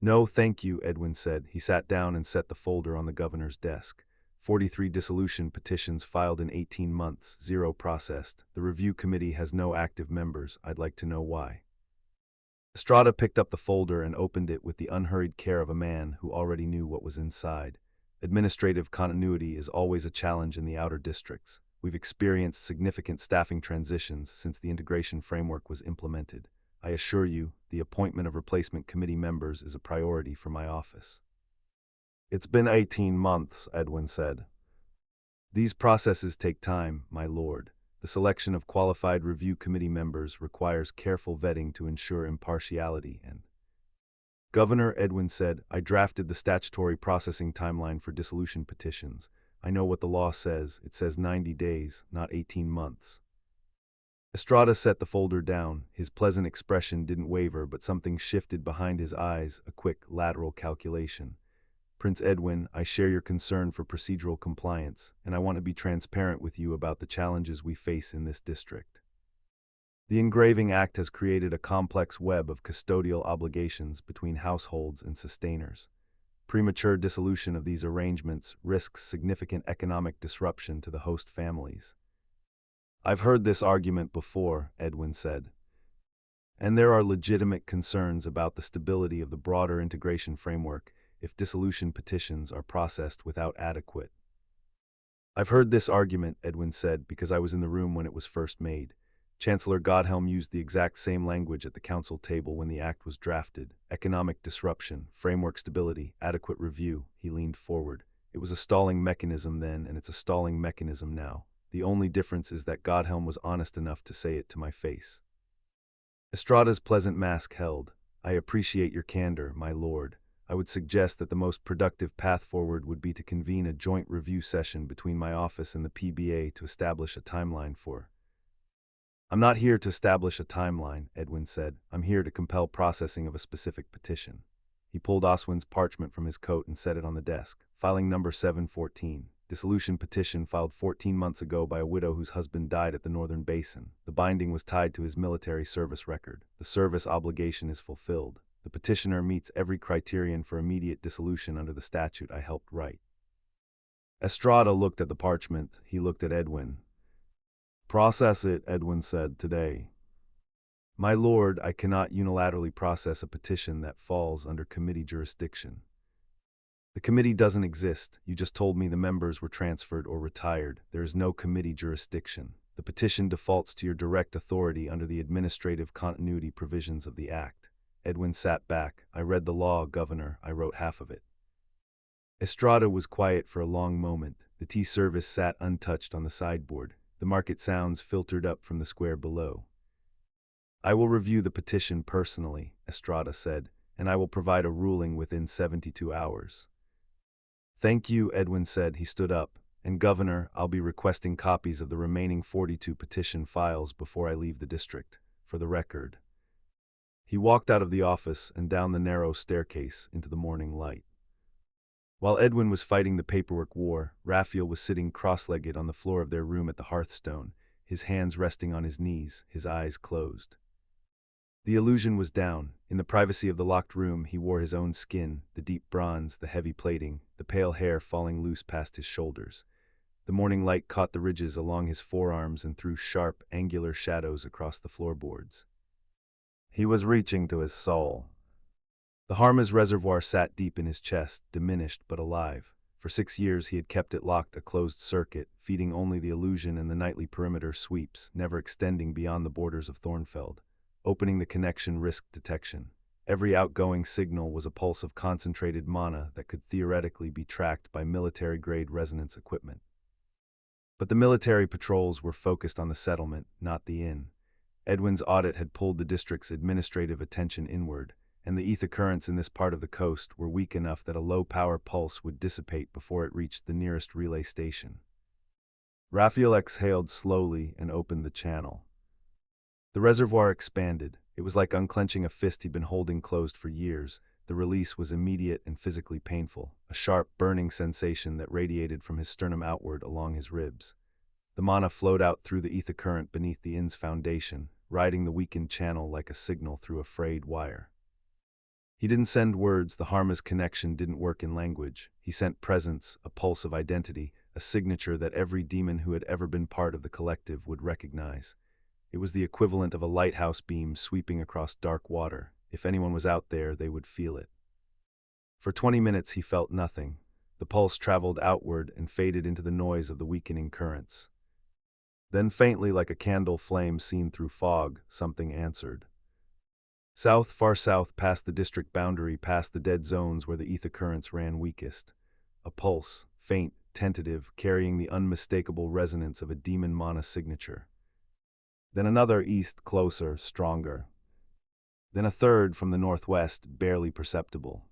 [SPEAKER 1] No, thank you, Edwin said. He sat down and set the folder on the governor's desk. 43 dissolution petitions filed in 18 months, 0 processed. The review committee has no active members. I'd like to know why. Estrada picked up the folder and opened it with the unhurried care of a man who already knew what was inside. Administrative continuity is always a challenge in the outer districts. We've experienced significant staffing transitions since the integration framework was implemented. I assure you, the appointment of replacement committee members is a priority for my office. It's been 18 months, Edwin said. These processes take time, my lord. The selection of qualified review committee members requires careful vetting to ensure impartiality and... Governor, Edwin said, I drafted the statutory processing timeline for dissolution petitions. I know what the law says. It says 90 days, not 18 months. Estrada set the folder down. His pleasant expression didn't waver, but something shifted behind his eyes, a quick, lateral calculation. Prince Edwin, I share your concern for procedural compliance, and I want to be transparent with you about the challenges we face in this district. The Engraving Act has created a complex web of custodial obligations between households and sustainers. Premature dissolution of these arrangements risks significant economic disruption to the host families. I've heard this argument before, Edwin said. And there are legitimate concerns about the stability of the broader integration framework if dissolution petitions are processed without adequate. I've heard this argument, Edwin said, because I was in the room when it was first made. Chancellor Godhelm used the exact same language at the council table when the act was drafted. Economic disruption, framework stability, adequate review. He leaned forward. It was a stalling mechanism then, and it's a stalling mechanism now. The only difference is that Godhelm was honest enough to say it to my face. Estrada's pleasant mask held. I appreciate your candor, my lord. I would suggest that the most productive path forward would be to convene a joint review session between my office and the PBA to establish a timeline for. I'm not here to establish a timeline, Edwin said. I'm here to compel processing of a specific petition. He pulled Oswin's parchment from his coat and set it on the desk. Filing number 714. Dissolution petition filed 14 months ago by a widow whose husband died at the Northern Basin. The binding was tied to his military service record. The service obligation is fulfilled. The petitioner meets every criterion for immediate dissolution under the statute I helped write. Estrada looked at the parchment. He looked at Edwin. Process it, Edwin said, today. My lord, I cannot unilaterally process a petition that falls under committee jurisdiction. The committee doesn't exist. You just told me the members were transferred or retired. There is no committee jurisdiction. The petition defaults to your direct authority under the administrative continuity provisions of the Act. Edwin sat back. I read the law, Governor. I wrote half of it. Estrada was quiet for a long moment. The tea service sat untouched on the sideboard. The market sounds filtered up from the square below. I will review the petition personally, Estrada said, and I will provide a ruling within 72 hours. Thank you, Edwin said. He stood up. And Governor, I'll be requesting copies of the remaining 42 petition files before I leave the district, for the record. He walked out of the office and down the narrow staircase into the morning light. While Edwin was fighting the paperwork war, Raphael was sitting cross-legged on the floor of their room at the hearthstone, his hands resting on his knees, his eyes closed. The illusion was down. In the privacy of the locked room, he wore his own skin, the deep bronze, the heavy plating, the pale hair falling loose past his shoulders. The morning light caught the ridges along his forearms and threw sharp, angular shadows across the floorboards. He was reaching to his soul. The Harmas reservoir sat deep in his chest, diminished but alive. For 6 years he had kept it locked, a closed circuit, feeding only the illusion and the nightly perimeter sweeps, never extending beyond the borders of Thornfeld. Opening the connection risked detection. Every outgoing signal was a pulse of concentrated mana that could theoretically be tracked by military-grade resonance equipment. But the military patrols were focused on the settlement, not the inn. Edwin's audit had pulled the district's administrative attention inward, and the ether currents in this part of the coast were weak enough that a low-power pulse would dissipate before it reached the nearest relay station. Raphael exhaled slowly and opened the channel. The reservoir expanded. It was like unclenching a fist he'd been holding closed for years. The release was immediate and physically painful, a sharp, burning sensation that radiated from his sternum outward along his ribs. The mana flowed out through the ether current beneath the inn's foundation, riding the weakened channel like a signal through a frayed wire. He didn't send words. The Harmas connection didn't work in language. He sent presence, a pulse of identity, a signature that every demon who had ever been part of the collective would recognize. It was the equivalent of a lighthouse beam sweeping across dark water. If anyone was out there, they would feel it. For 20 minutes he felt nothing. The pulse traveled outward and faded into the noise of the weakening currents. Then faintly, like a candle flame seen through fog, something answered. South, far south, past the district boundary, past the dead zones where the ether currents ran weakest. A pulse, faint, tentative, carrying the unmistakable resonance of a demon mana signature. Then another east, closer, stronger. Then a third from the northwest, barely perceptible.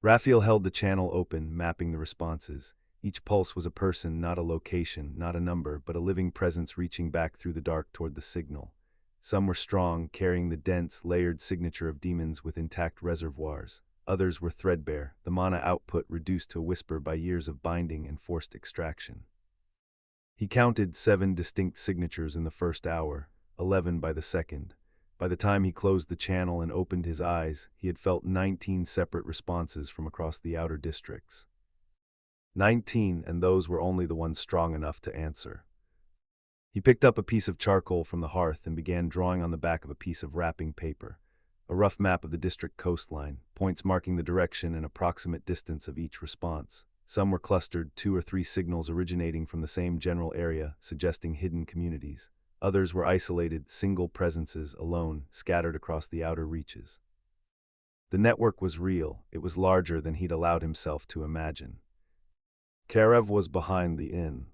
[SPEAKER 1] Raphael held the channel open, mapping the responses. Each pulse was a person, not a location, not a number, but a living presence reaching back through the dark toward the signal. Some were strong, carrying the dense, layered signature of demons with intact reservoirs. Others were threadbare, the mana output reduced to a whisper by years of binding and forced extraction. He counted 7 distinct signatures in the first hour, 11 by the second. By the time he closed the channel and opened his eyes, he had felt 19 separate responses from across the outer districts. 19, and those were only the ones strong enough to answer. He picked up a piece of charcoal from the hearth and began drawing on the back of a piece of wrapping paper a rough map of the district coastline, points marking the direction and approximate distance of each response. Some were clustered, 2 or 3 signals originating from the same general area, suggesting hidden communities. Others were isolated, single presences, alone, scattered across the outer reaches. The network was real. It was larger than he'd allowed himself to imagine. Karev was behind the inn.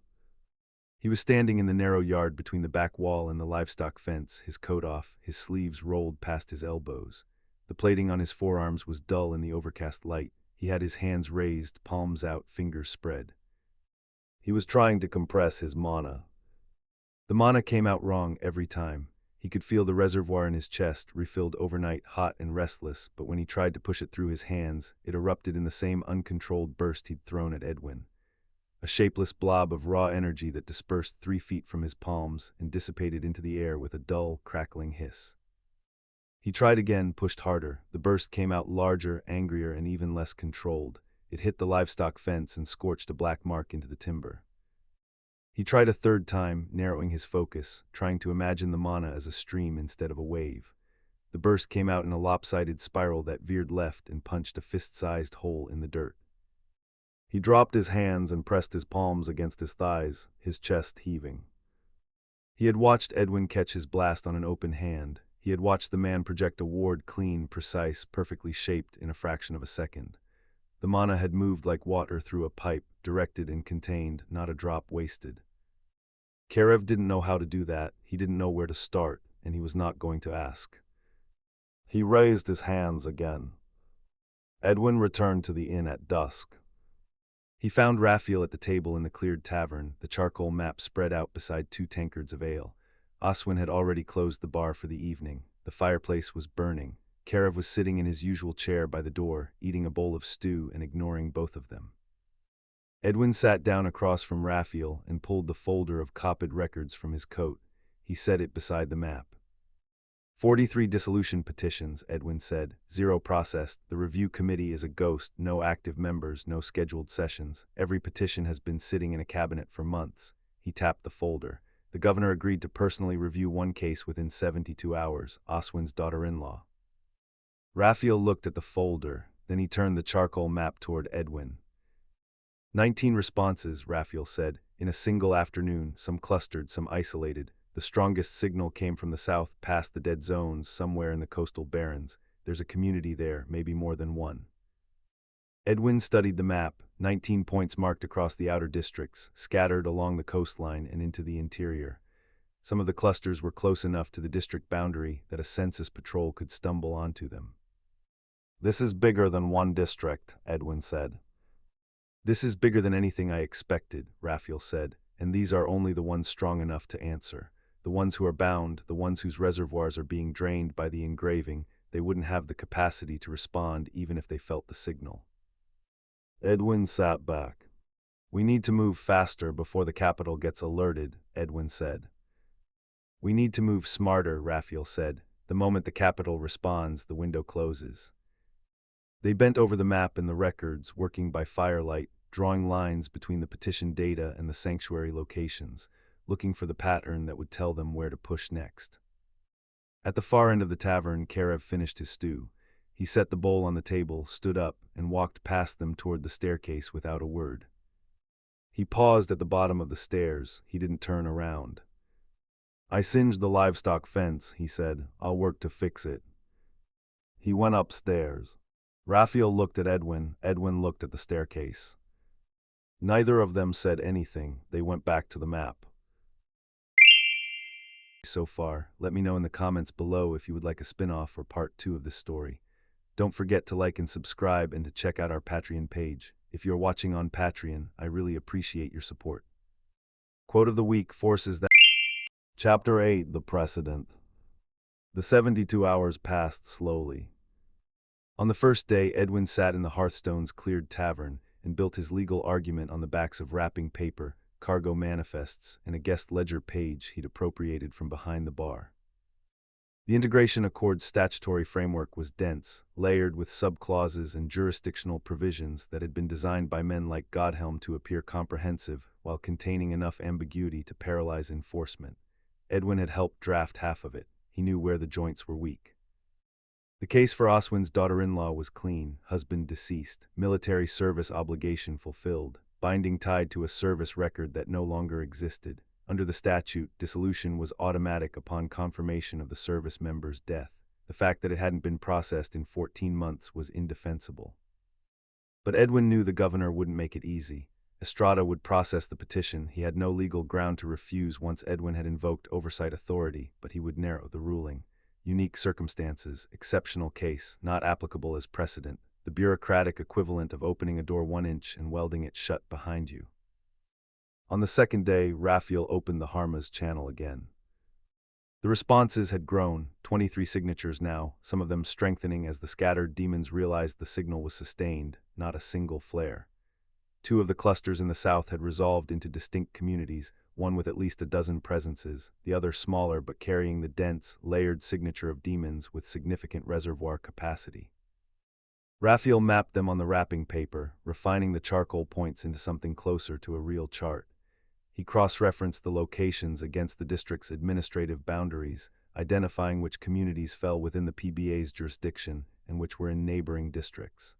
[SPEAKER 1] He was standing in the narrow yard between the back wall and the livestock fence, his coat off, his sleeves rolled past his elbows. The plating on his forearms was dull in the overcast light. He had his hands raised, palms out, fingers spread. He was trying to compress his mana. The mana came out wrong every time. He could feel the reservoir in his chest, refilled overnight, hot and restless, but when he tried to push it through his hands, it erupted in the same uncontrolled burst he'd thrown at Edwin. A shapeless blob of raw energy that dispersed 3 feet from his palms and dissipated into the air with a dull, crackling hiss. He tried again, pushed harder. The burst came out larger, angrier, and even less controlled. It hit the livestock fence and scorched a black mark into the timber. He tried a third time, narrowing his focus, trying to imagine the mana as a stream instead of a wave. The burst came out in a lopsided spiral that veered left and punched a fist-sized hole in the dirt. He dropped his hands and pressed his palms against his thighs, his chest heaving. He had watched Edwin catch his blast on an open hand. He had watched the man project a ward clean, precise, perfectly shaped in a fraction of a second. The mana had moved like water through a pipe, directed and contained, not a drop wasted. Karev didn't know how to do that, he didn't know where to start, and he was not going to ask. He raised his hands again. Edwin returned to the inn at dusk. He found Raphael at the table in the cleared tavern, the charcoal map spread out beside 2 tankards of ale. Oswin had already closed the bar for the evening. The fireplace was burning. Karev was sitting in his usual chair by the door, eating a bowl of stew and ignoring both of them. Edwin sat down across from Raphael and pulled the folder of copied records from his coat. He set it beside the map. 43 dissolution petitions, Edwin said. 0 processed. The review committee is a ghost. No active members, no scheduled sessions. Every petition has been sitting in a cabinet for months. He tapped the folder. The governor agreed to personally review 1 case within 72 hours, Oswin's daughter-in-law. Raphael looked at the folder. Then he turned the charcoal map toward Edwin. 19 responses, Raphael said. In a single afternoon, some clustered, some isolated. The strongest signal came from the south, past the dead zones, somewhere in the coastal barrens. There's a community there, maybe more than one. Edwin studied the map, 19 points marked across the outer districts, scattered along the coastline and into the interior. Some of the clusters were close enough to the district boundary that a census patrol could stumble onto them. This is bigger than 1 district, Edwin said. This is bigger than anything I expected, Raphael said, and these are only the ones strong enough to answer. The ones who are bound, the ones whose reservoirs are being drained by the engraving, they wouldn't have the capacity to respond even if they felt the signal. Edwin sat back. We need to move faster before the capital gets alerted, Edwin said. We need to move smarter, Raphael said. The moment the capital responds, the window closes. They bent over the map and the records, working by firelight, drawing lines between the petition data and the sanctuary locations, looking for the pattern that would tell them where to push next. At the far end of the tavern, Karev finished his stew. He set the bowl on the table, stood up, and walked past them toward the staircase without a word. He paused at the bottom of the stairs. He didn't turn around. I singed the livestock fence, he said. I'll work to fix it. He went upstairs. Raphael looked at Edwin. Edwin looked at the staircase. Neither of them said anything. They went back to the map. So far, let me know in the comments below if you would like a spin-off or part 2 of this story. Don't forget to like and subscribe and to check out our Patreon page. If you're watching on Patreon, I really appreciate your support. Quote of the week forces that. Chapter 8, The Precedent. The 72 hours passed slowly. On the first day, Edwin sat in the Hearthstone's cleared tavern and built his legal argument on the backs of wrapping paper, cargo manifests, and a guest ledger page he'd appropriated from behind the bar. The Integration Accord's statutory framework was dense, layered with subclauses and jurisdictional provisions that had been designed by men like Godhelm to appear comprehensive, while containing enough ambiguity to paralyze enforcement. Edwin had helped draft half of it. He knew where the joints were weak. The case for Oswin's daughter-in-law was clean: husband deceased, military service obligation fulfilled, binding tied to a service record that no longer existed. Under the statute, dissolution was automatic upon confirmation of the service member's death. The fact that it hadn't been processed in 14 months was indefensible. But Edwin knew the governor wouldn't make it easy. Estrada would process the petition. He had no legal ground to refuse once Edwin had invoked oversight authority, but he would narrow the ruling. Unique circumstances, exceptional case, not applicable as precedent, the bureaucratic equivalent of opening a door 1 inch and welding it shut behind you. On the second day, Raphael opened the Harmas channel again. The responses had grown, 23 signatures now, some of them strengthening as the scattered demons realized the signal was sustained, not a single flare. 2 of the clusters in the south had resolved into distinct communities, one with at least a dozen presences, the other smaller but carrying the dense, layered signature of demons with significant reservoir capacity. Raphael mapped them on the wrapping paper, refining the charcoal points into something closer to a real chart. He cross-referenced the locations against the district's administrative boundaries, identifying which communities fell within the PBA's jurisdiction and which were in neighboring districts.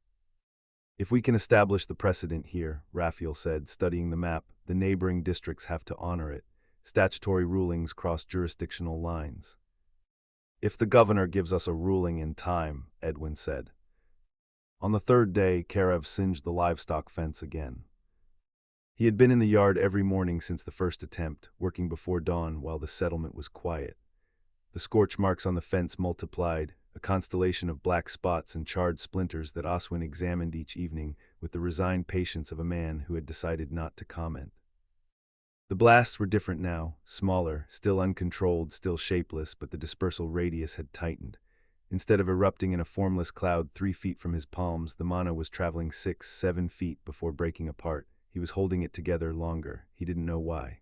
[SPEAKER 1] If we can establish the precedent here, Raphael said, studying the map, the neighboring districts have to honor it. Statutory rulings cross jurisdictional lines. If the governor gives us a ruling in time, Edwin said. On the third day, Karev singed the livestock fence again. He had been in the yard every morning since the first attempt, working before dawn while the settlement was quiet. The scorch marks on the fence multiplied, a constellation of black spots and charred splinters that Oswin examined each evening with the resigned patience of a man who had decided not to comment. The blasts were different now, smaller, still uncontrolled, still shapeless, but the dispersal radius had tightened. Instead of erupting in a formless cloud 3 feet from his palms, the mana was traveling 6-7 feet before breaking apart. He was holding it together longer. He didn't know why.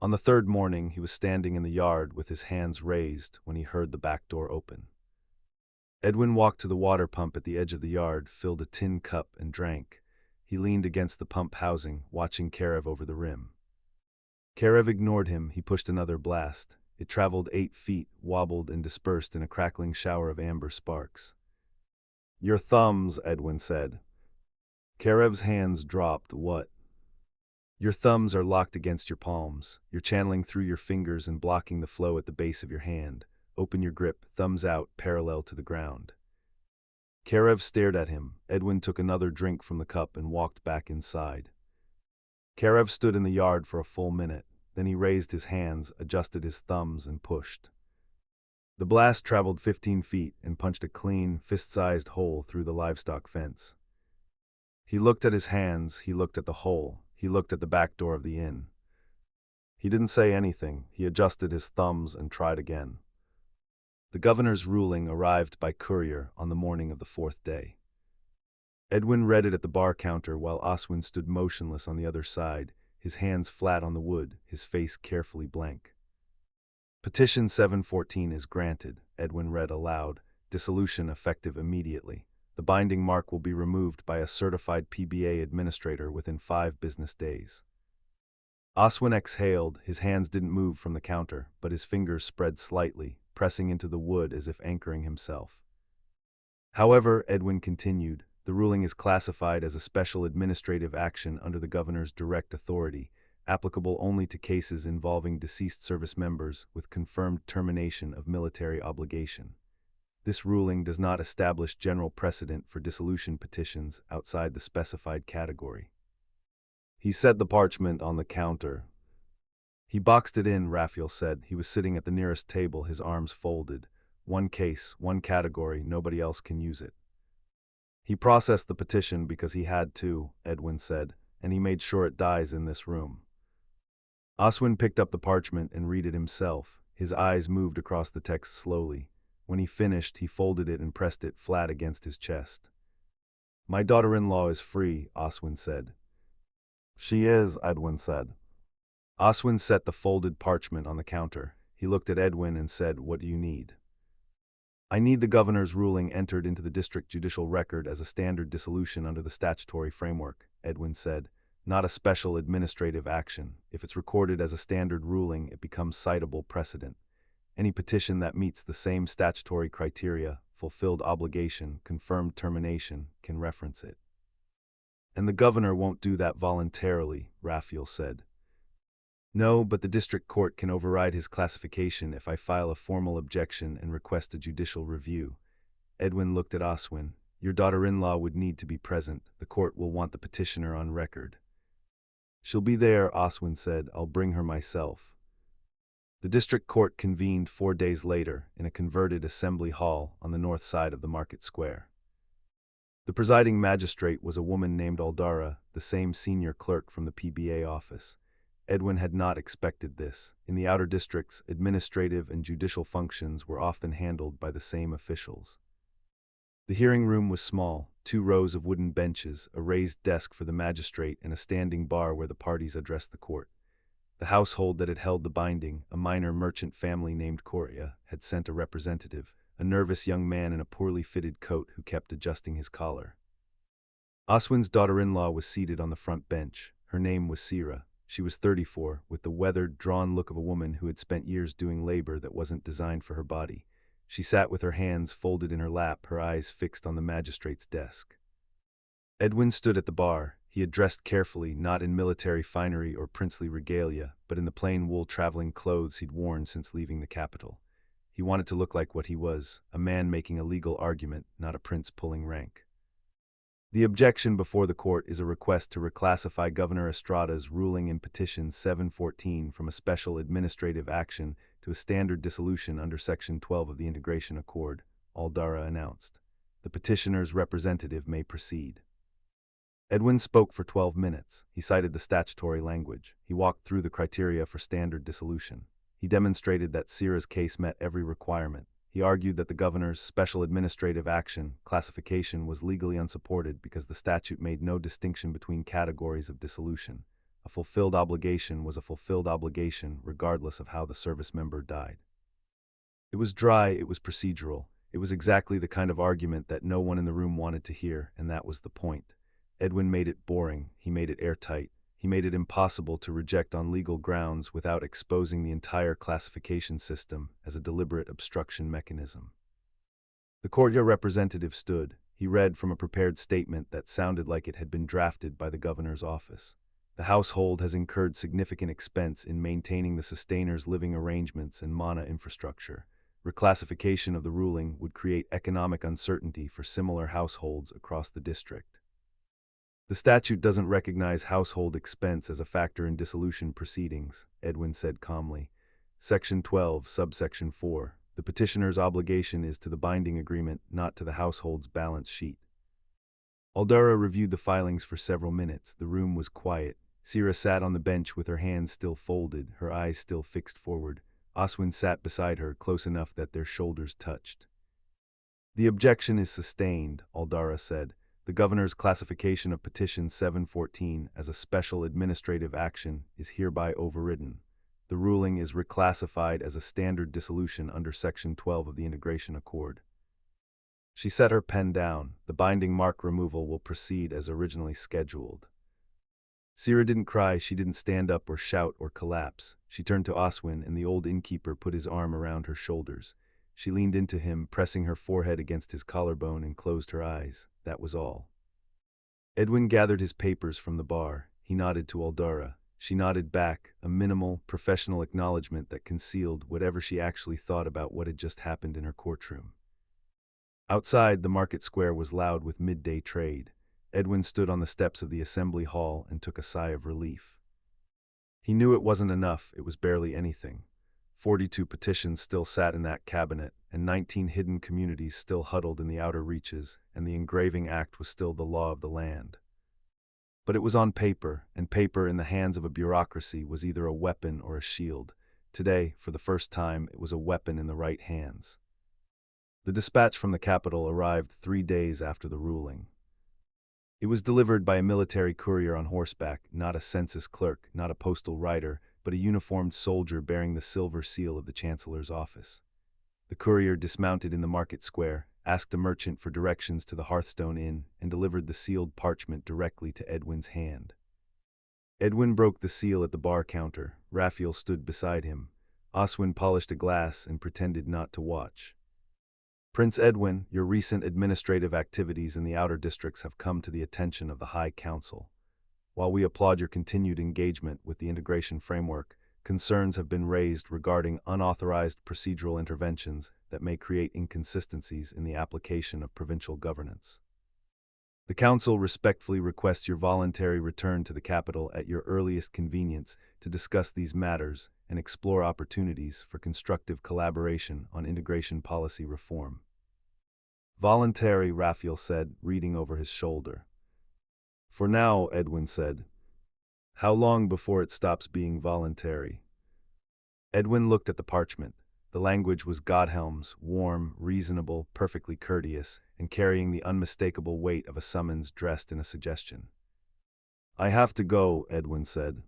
[SPEAKER 1] On the third morning, he was standing in the yard with his hands raised when he heard the back door open. Edwin walked to the water pump at the edge of the yard, filled a tin cup, and drank. He leaned against the pump housing, watching Karev over the rim. Karev ignored him. He pushed another blast. It traveled 8 feet, wobbled, and dispersed in a crackling shower of amber sparks. "Your thumbs," Edwin said. Karev's hands dropped. "What?" "Your thumbs are locked against your palms. You're channeling through your fingers and blocking the flow at the base of your hand. Open your grip, thumbs out, parallel to the ground." Karev stared at him. Edwin took another drink from the cup and walked back inside. Karev stood in the yard for a full minute. Then he raised his hands, adjusted his thumbs, and pushed. The blast traveled 15 feet and punched a clean, fist-sized hole through the livestock fence. He looked at his hands, he looked at the hole, he looked at the back door of the inn. He didn't say anything. He adjusted his thumbs and tried again. The governor's ruling arrived by courier on the morning of the 4th day. Edwin read it at the bar counter while Oswin stood motionless on the other side, his hands flat on the wood, his face carefully blank. "Petition 714 is granted," Edwin read aloud, "dissolution effective immediately. The binding mark will be removed by a certified PBA administrator within 5 business days." Oswin exhaled. His hands didn't move from the counter, but his fingers spread slightly, pressing into the wood as if anchoring himself. "However," Edwin continued, "the ruling is classified as a special administrative action under the governor's direct authority, applicable only to cases involving deceased service members with confirmed termination of military obligation. This ruling does not establish general precedent for dissolution petitions outside the specified category." He set the parchment on the counter. "He boxed it in," Raphael said. He was sitting at the nearest table, his arms folded. "One case, one category, nobody else can use it." "He processed the petition because he had to," Edwin said, "and he made sure it dies in this room." Oswin picked up the parchment and read it himself. His eyes moved across the text slowly. When he finished, he folded it and pressed it flat against his chest. "My daughter-in-law is free," Oswin said. "She is," Edwin said. Oswin set the folded parchment on the counter. He looked at Edwin and said, "What do you need?" "I need the governor's ruling entered into the district judicial record as a standard dissolution under the statutory framework," Edwin said. not a special administrative action. If it's recorded as a standard ruling, it becomes citable precedent. Any petition that meets the same statutory criteria, fulfilled obligation, confirmed termination, can reference it. And the governor won't do that voluntarily, Raphael said. No, but the district court can override his classification if I file a formal objection and request a judicial review. Edwin looked at Oswin. Your daughter-in-law would need to be present. The court will want the petitioner on record. She'll be there, Oswin said. I'll bring her myself. The district court convened 4 days later in a converted assembly hall on the north side of the market square. The presiding magistrate was a woman named Aldara, the same senior clerk from the PBA office. Edwin had not expected this. In the outer districts, administrative and judicial functions were often handled by the same officials. The hearing room was small, 2 rows of wooden benches, a raised desk for the magistrate, and a standing bar where the parties addressed the court. The household that had held the binding, a minor merchant family named Coria, had sent a representative, a nervous young man in a poorly fitted coat who kept adjusting his collar. Oswin's daughter-in-law was seated on the front bench. Her name was Sira. She was 34, with the weathered, drawn look of a woman who had spent years doing labor that wasn't designed for her body. She sat with her hands folded in her lap, her eyes fixed on the magistrate's desk. Edwin stood at the bar. He had dressed carefully, not in military finery or princely regalia, but in the plain wool traveling clothes he'd worn since leaving the capital. He wanted to look like what he was, a man making a legal argument, not a prince pulling rank. The objection before the court is a request to reclassify Governor Estrada's ruling in Petition 714 from a special administrative action to a standard dissolution under Section 12 of the Integration Accord, Aldara announced. The petitioner's representative may proceed. Edwin spoke for 12 minutes. He cited the statutory language. He walked through the criteria for standard dissolution. He demonstrated that Sira's case met every requirement. He argued that the governor's special administrative action classification was legally unsupported because the statute made no distinction between categories of dissolution. A fulfilled obligation was a fulfilled obligation regardless of how the service member died. It was dry, it was procedural. It was exactly the kind of argument that no one in the room wanted to hear, and that was the point. Edwin made it boring. He made it airtight. He made it impossible to reject on legal grounds without exposing the entire classification system as a deliberate obstruction mechanism. The courtier representative stood. He read from a prepared statement that sounded like it had been drafted by the governor's office. The household has incurred significant expense in maintaining the sustainer's living arrangements and mana infrastructure. Reclassification of the ruling would create economic uncertainty for similar households across the district. The statute doesn't recognize household expense as a factor in dissolution proceedings, Edwin said calmly. Section 12, subsection 4. The petitioner's obligation is to the binding agreement, not to the household's balance sheet. Aldara reviewed the filings for several minutes. The room was quiet. Sira sat on the bench with her hands still folded, her eyes still fixed forward. Oswin sat beside her, close enough that their shoulders touched. The objection is sustained, Aldara said. The governor's classification of Petition 714 as a special administrative action is hereby overridden. The ruling is reclassified as a standard dissolution under Section 12 of the Integration Accord. She set her pen down. The binding mark removal will proceed as originally scheduled. Sira didn't cry, she didn't stand up or shout or collapse. She turned to Oswin, and the old innkeeper put his arm around her shoulders. She leaned into him, pressing her forehead against his collarbone, and closed her eyes. That was all. Edwin gathered his papers from the bar. He nodded to Aldara. She nodded back, a minimal, professional acknowledgement that concealed whatever she actually thought about what had just happened in her courtroom. Outside, the market square was loud with midday trade. Edwin stood on the steps of the assembly hall and took a sigh of relief. He knew it wasn't enough, it was barely anything. 42 petitions still sat in that cabinet, and 19 hidden communities still huddled in the outer reaches, and the engraving act was still the law of the land. But it was on paper, and paper in the hands of a bureaucracy was either a weapon or a shield. Today, for the first time, it was a weapon in the right hands. The dispatch from the capital arrived 3 days after the ruling. It was delivered by a military courier on horseback, not a census clerk, not a postal rider, but a uniformed soldier bearing the silver seal of the chancellor's office. The courier dismounted in the market square, asked a merchant for directions to the Hearthstone Inn, and delivered the sealed parchment directly to Edwin's hand. Edwin broke the seal at the bar counter. Raphael stood beside him. Oswin polished a glass and pretended not to watch. Prince Edwin, your recent administrative activities in the outer districts have come to the attention of the High Council. While we applaud your continued engagement with the integration framework, concerns have been raised regarding unauthorized procedural interventions that may create inconsistencies in the application of provincial governance. The Council respectfully requests your voluntary return to the capital at your earliest convenience to discuss these matters and explore opportunities for constructive collaboration on integration policy reform. Voluntary, Raphael said, reading over his shoulder. For now, Edwin said. How long before it stops being voluntary? Edwin looked at the parchment. The language was Godhelm's, warm, reasonable, perfectly courteous, and carrying the unmistakable weight of a summons dressed in a suggestion. I have to go, Edwin said.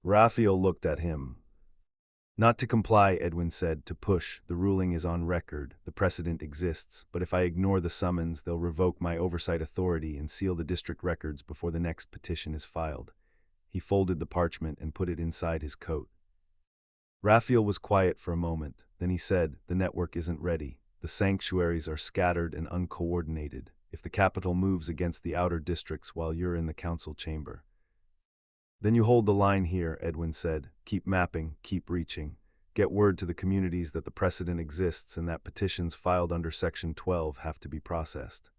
[SPEAKER 1] Raphael looked at him. Not to comply, Edwin said, to push. The ruling is on record, the precedent exists, but if I ignore the summons, they'll revoke my oversight authority and seal the district records before the next petition is filed. He folded the parchment and put it inside his coat. Raphael was quiet for a moment. Then he said, the network isn't ready. The sanctuaries are scattered and uncoordinated. If the capital moves against the outer districts while you're in the council chamber. Then you hold the line here, Edwin said. Keep mapping, keep reaching. Get word to the communities that the precedent exists and that petitions filed under Section 12 have to be processed.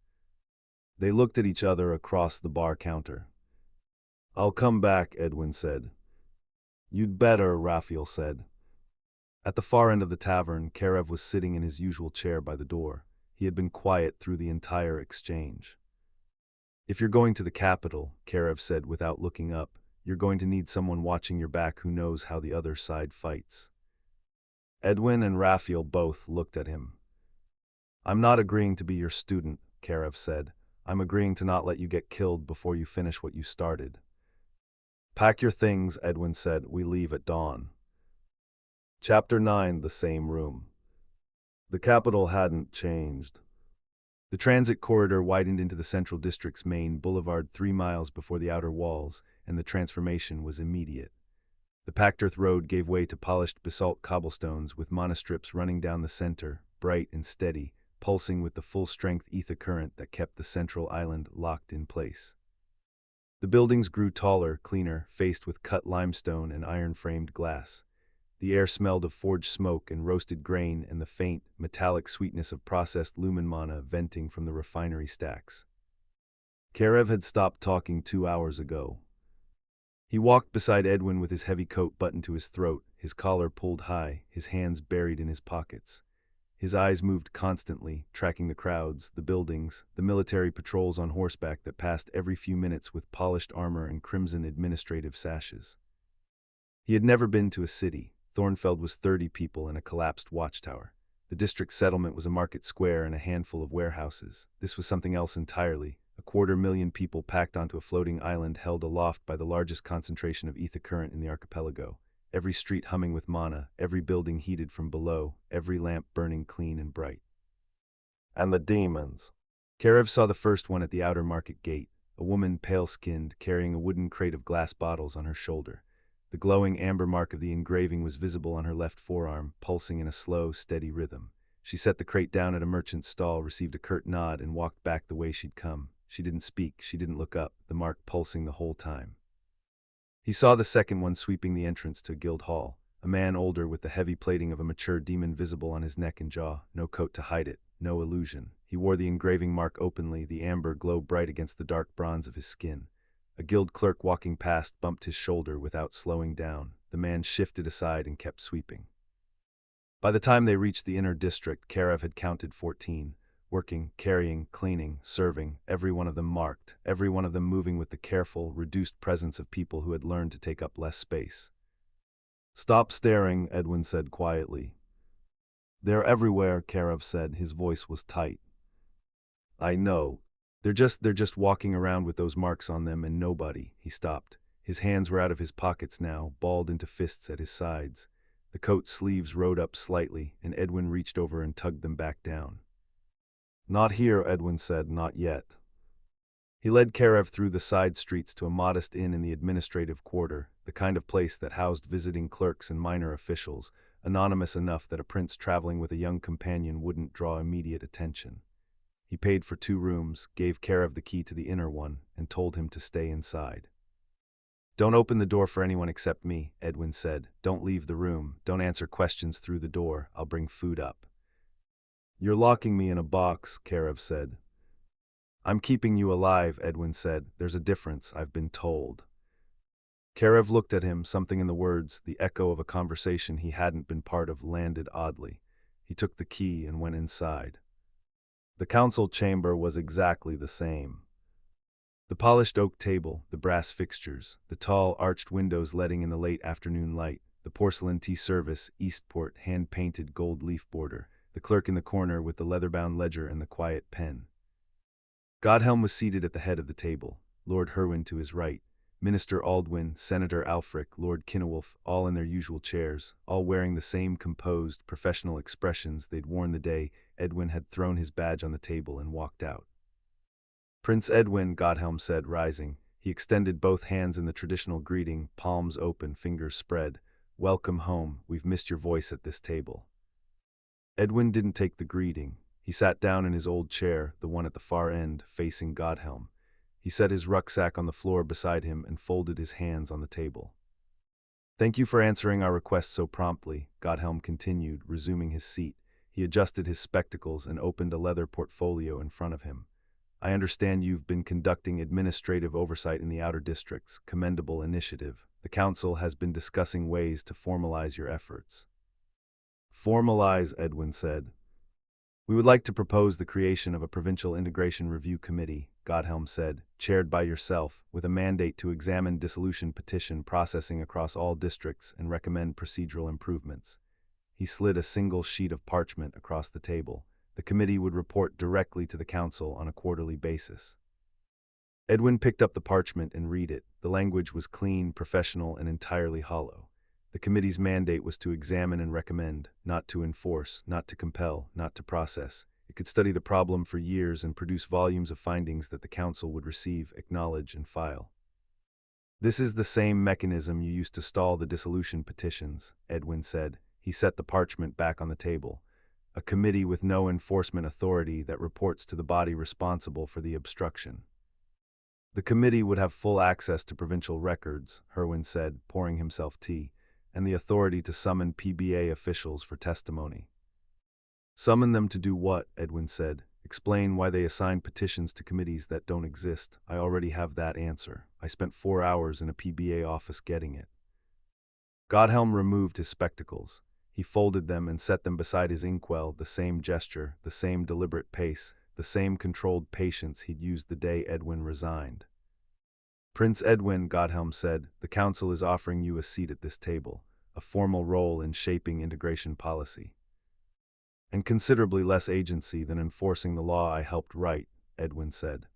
[SPEAKER 1] They looked at each other across the bar counter. I'll come back, Edwin said. You'd better, Raphael said. At the far end of the tavern, Karev was sitting in his usual chair by the door. He had been quiet through the entire exchange. If you're going to the capital, Karev said without looking up, you're going to need someone watching your back who knows how the other side fights. Edwin and Raphael both looked at him. I'm not agreeing to be your student, Karev said. I'm agreeing to not let you get killed before you finish what you started. Pack your things, Edwin said. We leave at dawn. Chapter 9, the same room. The capital hadn't changed. The transit corridor widened into the Central District's main boulevard 3 miles before the outer walls, and the transformation was immediate. The packed earth road gave way to polished basalt cobblestones with monostrips running down the center, bright and steady, pulsing with the full-strength ether current that kept the central island locked in place. The buildings grew taller, cleaner, faced with cut limestone and iron-framed glass. The air smelled of forged smoke and roasted grain and the faint, metallic sweetness of processed lumen mana venting from the refinery stacks. Karev had stopped talking 2 hours ago. He walked beside Edwin with his heavy coat buttoned to his throat, his collar pulled high, his hands buried in his pockets. His eyes moved constantly, tracking the crowds, the buildings, the military patrols on horseback that passed every few minutes with polished armor and crimson administrative sashes. He had never been to a city. Thornfeld was 30 people in a collapsed watchtower. The district settlement was a market square and a handful of warehouses. This was something else entirely. 250,000 people packed onto a floating island held aloft by the largest concentration of ether current in the archipelago. Every street humming with mana, every building heated from below, every lamp burning clean and bright. And the demons. Karev saw the first one at the outer market gate, a woman pale-skinned, carrying a wooden crate of glass bottles on her shoulder. The glowing amber mark of the engraving was visible on her left forearm, pulsing in a slow, steady rhythm. She set the crate down at a merchant's stall, received a curt nod, and walked back the way she'd come. She didn't speak, she didn't look up, the mark pulsing the whole time. He saw the second one sweeping the entrance to Guild Hall, a man older with the heavy plating of a mature demon visible on his neck and jaw, no coat to hide it, no illusion. He wore the engraving mark openly, the amber glow bright against the dark bronze of his skin. A guild clerk walking past bumped his shoulder without slowing down. The man shifted aside and kept sweeping. By the time they reached the inner district, Karev had counted 14, working, carrying, cleaning, serving, every one of them marked, every one of them moving with the careful, reduced presence of people who had learned to take up less space. Stop staring, Edwin said quietly. They're everywhere, Karev said. His voice was tight. I know. They're just walking around with those marks on them and nobody. He stopped. His hands were out of his pockets now, balled into fists at his sides. The coat sleeves rode up slightly, and Edwin reached over and tugged them back down. Not here, Edwin said, not yet. He led Karev through the side streets to a modest inn in the administrative quarter, the kind of place that housed visiting clerks and minor officials, anonymous enough that a prince traveling with a young companion wouldn't draw immediate attention. He paid for 2 rooms, gave Karev the key to the inner one, and told him to stay inside. "Don't open the door for anyone except me," Edwin said. "Don't leave the room. Don't answer questions through the door. I'll bring food up." "You're locking me in a box," Karev said. "I'm keeping you alive," Edwin said. "There's a difference, I've been told." Karev looked at him, something in the words, the echo of a conversation he hadn't been part of, landed oddly. He took the key and went inside. The council chamber was exactly the same. The polished oak table, the brass fixtures, the tall, arched windows letting in the late afternoon light, the porcelain tea service, Eastport, hand-painted gold leaf border, the clerk in the corner with the leather-bound ledger and the quiet pen. Godhelm was seated at the head of the table, Lord Herwin to his right, Minister Aldwyn, Senator Alfric, Lord Kinewolf, all in their usual chairs, all wearing the same composed, professional expressions they'd worn the day Edwin had thrown his badge on the table and walked out. "Prince Edwin," Godhelm said, rising. He extended both hands in the traditional greeting, palms open, fingers spread. "Welcome home. We've missed your voice at this table." Edwin didn't take the greeting. He sat down in his old chair, the one at the far end, facing Godhelm. He set his rucksack on the floor beside him and folded his hands on the table. "Thank you for answering our request so promptly," Godhelm continued, resuming his seat. He adjusted his spectacles and opened a leather portfolio in front of him. "I understand you've been conducting administrative oversight in the outer districts. Commendable initiative. The council has been discussing ways to formalize your efforts." "Formalize," Edwin said. "We would like to propose the creation of a provincial integration review committee," Godhelm said, "chaired by yourself, with a mandate to examine dissolution petition processing across all districts and recommend procedural improvements." He slid a single sheet of parchment across the table. The committee would report directly to the council on a quarterly basis. Edwin picked up the parchment and read it. The language was clean, professional, and entirely hollow. The committee's mandate was to examine and recommend, not to enforce, not to compel, not to process. It could study the problem for years and produce volumes of findings that the council would receive, acknowledge, and file. "This is the same mechanism you used to stall the dissolution petitions," Edwin said. He set the parchment back on the table. "A committee with no enforcement authority that reports to the body responsible for the obstruction." "The committee would have full access to provincial records," Herwin said, pouring himself tea, "and the authority to summon PBA officials for testimony." "Summon them to do what?" Edwin said. "Explain why they assign petitions to committees that don't exist. I already have that answer. I spent 4 hours in a PBA office getting it." Godhelm removed his spectacles. He folded them and set them beside his inkwell, the same gesture, the same deliberate pace, the same controlled patience he'd used the day Edwin resigned. "Prince Edwin," Godhelm said, "the council is offering you a seat at this table, a formal role in shaping integration policy. And considerably less agency than enforcing the law I helped write," Edwin said.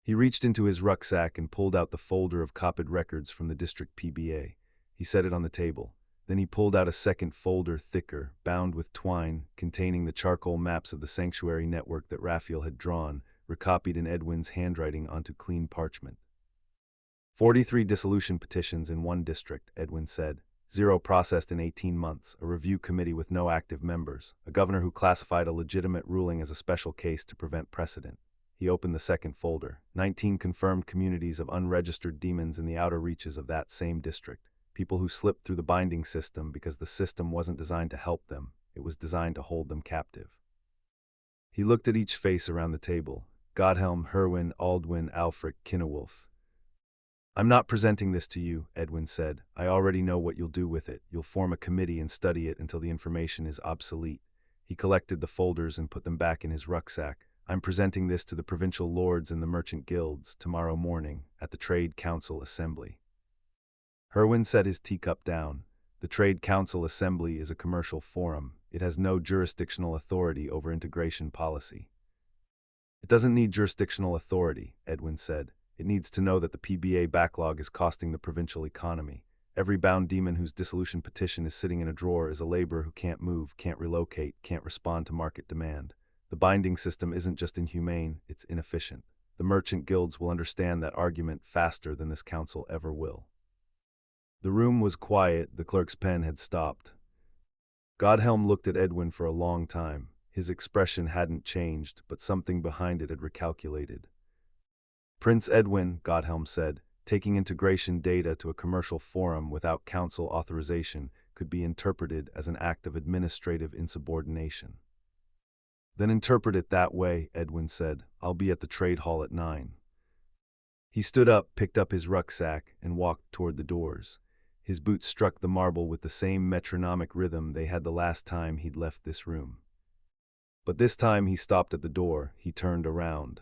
[SPEAKER 1] He reached into his rucksack and pulled out the folder of copied records from the district PBA. He set it on the table. Then he pulled out a second folder, thicker, bound with twine, containing the charcoal maps of the sanctuary network that Raphael had drawn, recopied in Edwin's handwriting onto clean parchment. 43 dissolution petitions in one district, Edwin said. 0 processed in 18 months, a review committee with no active members, a governor who classified a legitimate ruling as a special case to prevent precedent. He opened the second folder. 19 confirmed communities of unregistered demons in the outer reaches of that same district. People who slipped through the binding system because the system wasn't designed to help them, it was designed to hold them captive. He looked at each face around the table. Godhelm, Herwin, Aldwyn, Alfric, Kinewolf. "I'm not presenting this to you," Edwin said. "I already know what you'll do with it. You'll form a committee and study it until the information is obsolete." He collected the folders and put them back in his rucksack. "I'm presenting this to the provincial lords and the merchant guilds tomorrow morning at the Trade Council Assembly." Herwin set his teacup down. The Trade Council Assembly is a commercial forum. It has no jurisdictional authority over integration policy. "It doesn't need jurisdictional authority," Edwin said. "It needs to know that the PBA backlog is costing the provincial economy. Every bound demon whose dissolution petition is sitting in a drawer is a laborer who can't move, can't relocate, can't respond to market demand. The binding system isn't just inhumane, it's inefficient. The merchant guilds will understand that argument faster than this council ever will. The room was quiet, the clerk's pen had stopped. Godhelm looked at Edwin for a long time. His expression hadn't changed, but something behind it had recalculated. Prince Edwin, Godhelm said, taking integration data to a commercial forum without council authorization could be interpreted as an act of administrative insubordination. Then interpret it that way, Edwin said. I'll be at the trade hall at 9. He stood up, picked up his rucksack, and walked toward the doors. His boots struck the marble with the same metronomic rhythm they had the last time he'd left this room. But this time he stopped at the door. He turned around.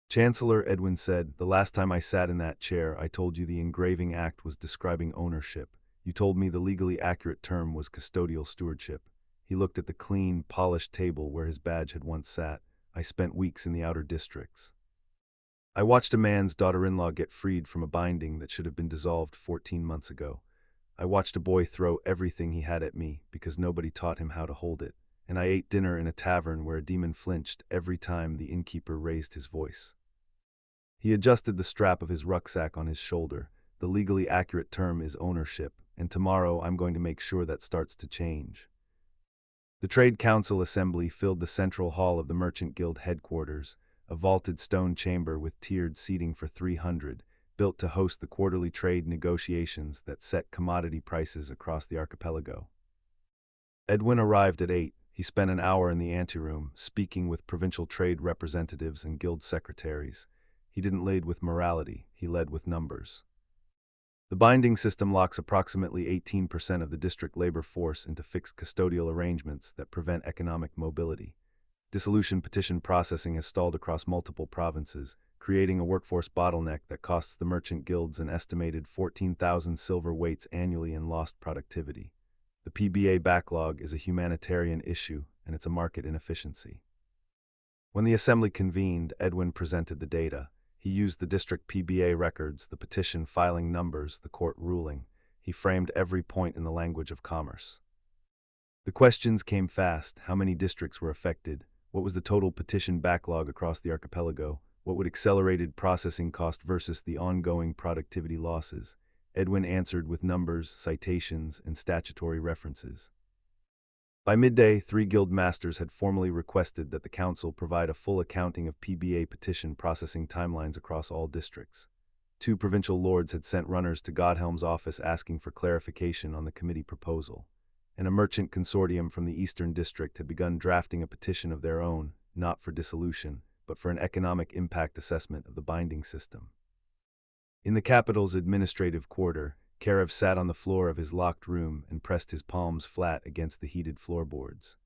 [SPEAKER 1] Chancellor, Edwin said, the last time I sat in that chair, I told you the engraving act was describing ownership. You told me the legally accurate term was custodial stewardship. He looked at the clean, polished table where his badge had once sat. I spent weeks in the outer districts. I watched a man's daughter-in-law get freed from a binding that should have been dissolved 14 months ago. I watched a boy throw everything he had at me because nobody taught him how to hold it. And I ate dinner in a tavern where a demon flinched every time the innkeeper raised his voice. He adjusted the strap of his rucksack on his shoulder. The legally accurate term is ownership, and tomorrow I'm going to make sure that starts to change. The Trade Council assembly filled the central hall of the Merchant Guild headquarters, a vaulted stone chamber with tiered seating for 300, built to host the quarterly trade negotiations that set commodity prices across the archipelago. Edwin arrived at 8. He spent an hour in the anteroom, speaking with provincial trade representatives and guild secretaries. He didn't lead with morality, he led with numbers. The binding system locks approximately 18% of the district labor force into fixed custodial arrangements that prevent economic mobility. Dissolution petition processing has stalled across multiple provinces, creating a workforce bottleneck that costs the merchant guilds an estimated 14,000 silver weights annually in lost productivity. The PBA backlog is a humanitarian issue, and it's a market inefficiency. When the assembly convened, Edwin presented the data. He used the district PBA records, the petition filing numbers, the court ruling. He framed every point in the language of commerce. The questions came fast. How many districts were affected? What was the total petition backlog across the archipelago? What would accelerated processing cost versus the ongoing productivity losses? Edwin answered with numbers, citations, and statutory references. By midday, 3 guild masters had formally requested that the council provide a full accounting of PBA petition processing timelines across all districts. 2 provincial lords had sent runners to Godhelm's office asking for clarification on the committee proposal. And a merchant consortium from the Eastern District had begun drafting a petition of their own, not for dissolution, but for an economic impact assessment of the binding system. In the capital's administrative quarter, Karev sat on the floor of his locked room and pressed his palms flat against the heated floorboards.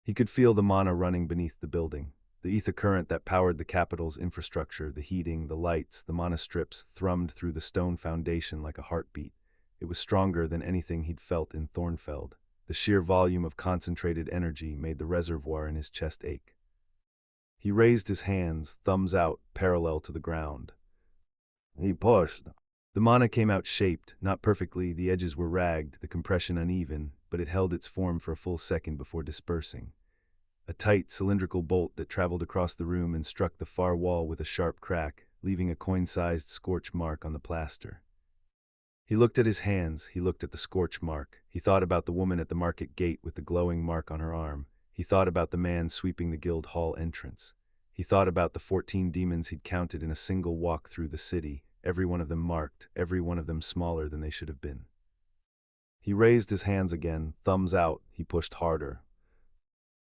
[SPEAKER 1] He could feel the mana running beneath the building, the ether current that powered the capital's infrastructure, the heating, the lights, the mana strips thrummed through the stone foundation like a heartbeat. It was stronger than anything he'd felt in Thornfeld. The sheer volume of concentrated energy made the reservoir in his chest ache. He raised his hands, thumbs out, parallel to the ground. He pushed. The mana came out shaped, not perfectly, the edges were ragged, the compression uneven, but it held its form for a full second before dispersing. A tight, cylindrical bolt that traveled across the room and struck the far wall with a sharp crack, leaving a coin-sized scorch mark on the plaster. He looked at his hands, he looked at the scorch mark. He thought about the woman at the market gate with the glowing mark on her arm. He thought about the man sweeping the guild hall entrance. He thought about the 14 demons he'd counted in a single walk through the city, every one of them marked, every one of them smaller than they should have been. He raised his hands again, thumbs out, he pushed harder.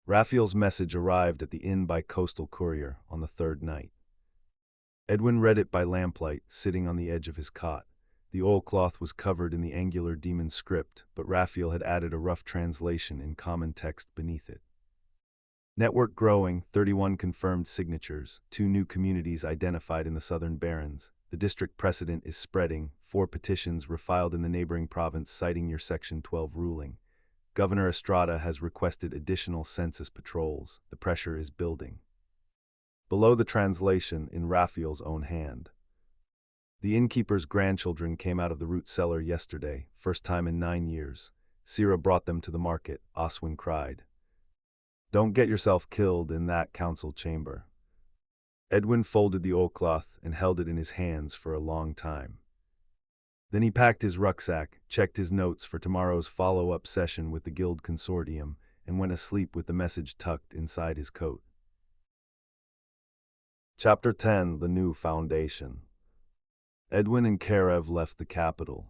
[SPEAKER 1] Raphael's message arrived at the inn by Coastal Courier on the 3rd night. Edwin read it by lamplight, sitting on the edge of his cot. The oilcloth was covered in the angular demon script, but Raphael had added a rough translation in common text beneath it. Network growing, 31 confirmed signatures, 2 new communities identified in the Southern Barrens. The district precedent is spreading, 4 petitions refiled in the neighboring province citing your Section 12 ruling. Governor Estrada has requested additional census patrols. The pressure is building. Below the translation, in Raphael's own hand. The innkeeper's grandchildren came out of the root cellar yesterday, first time in 9 years. Sira brought them to the market, Oswin cried. Don't get yourself killed in that council chamber. Edwin folded the oilcloth and held it in his hands for a long time. Then he packed his rucksack, checked his notes for tomorrow's follow-up session with the Guild Consortium, and went asleep with the message tucked inside his coat. Chapter 10: The New Foundation. Edwin and Karev left the capital.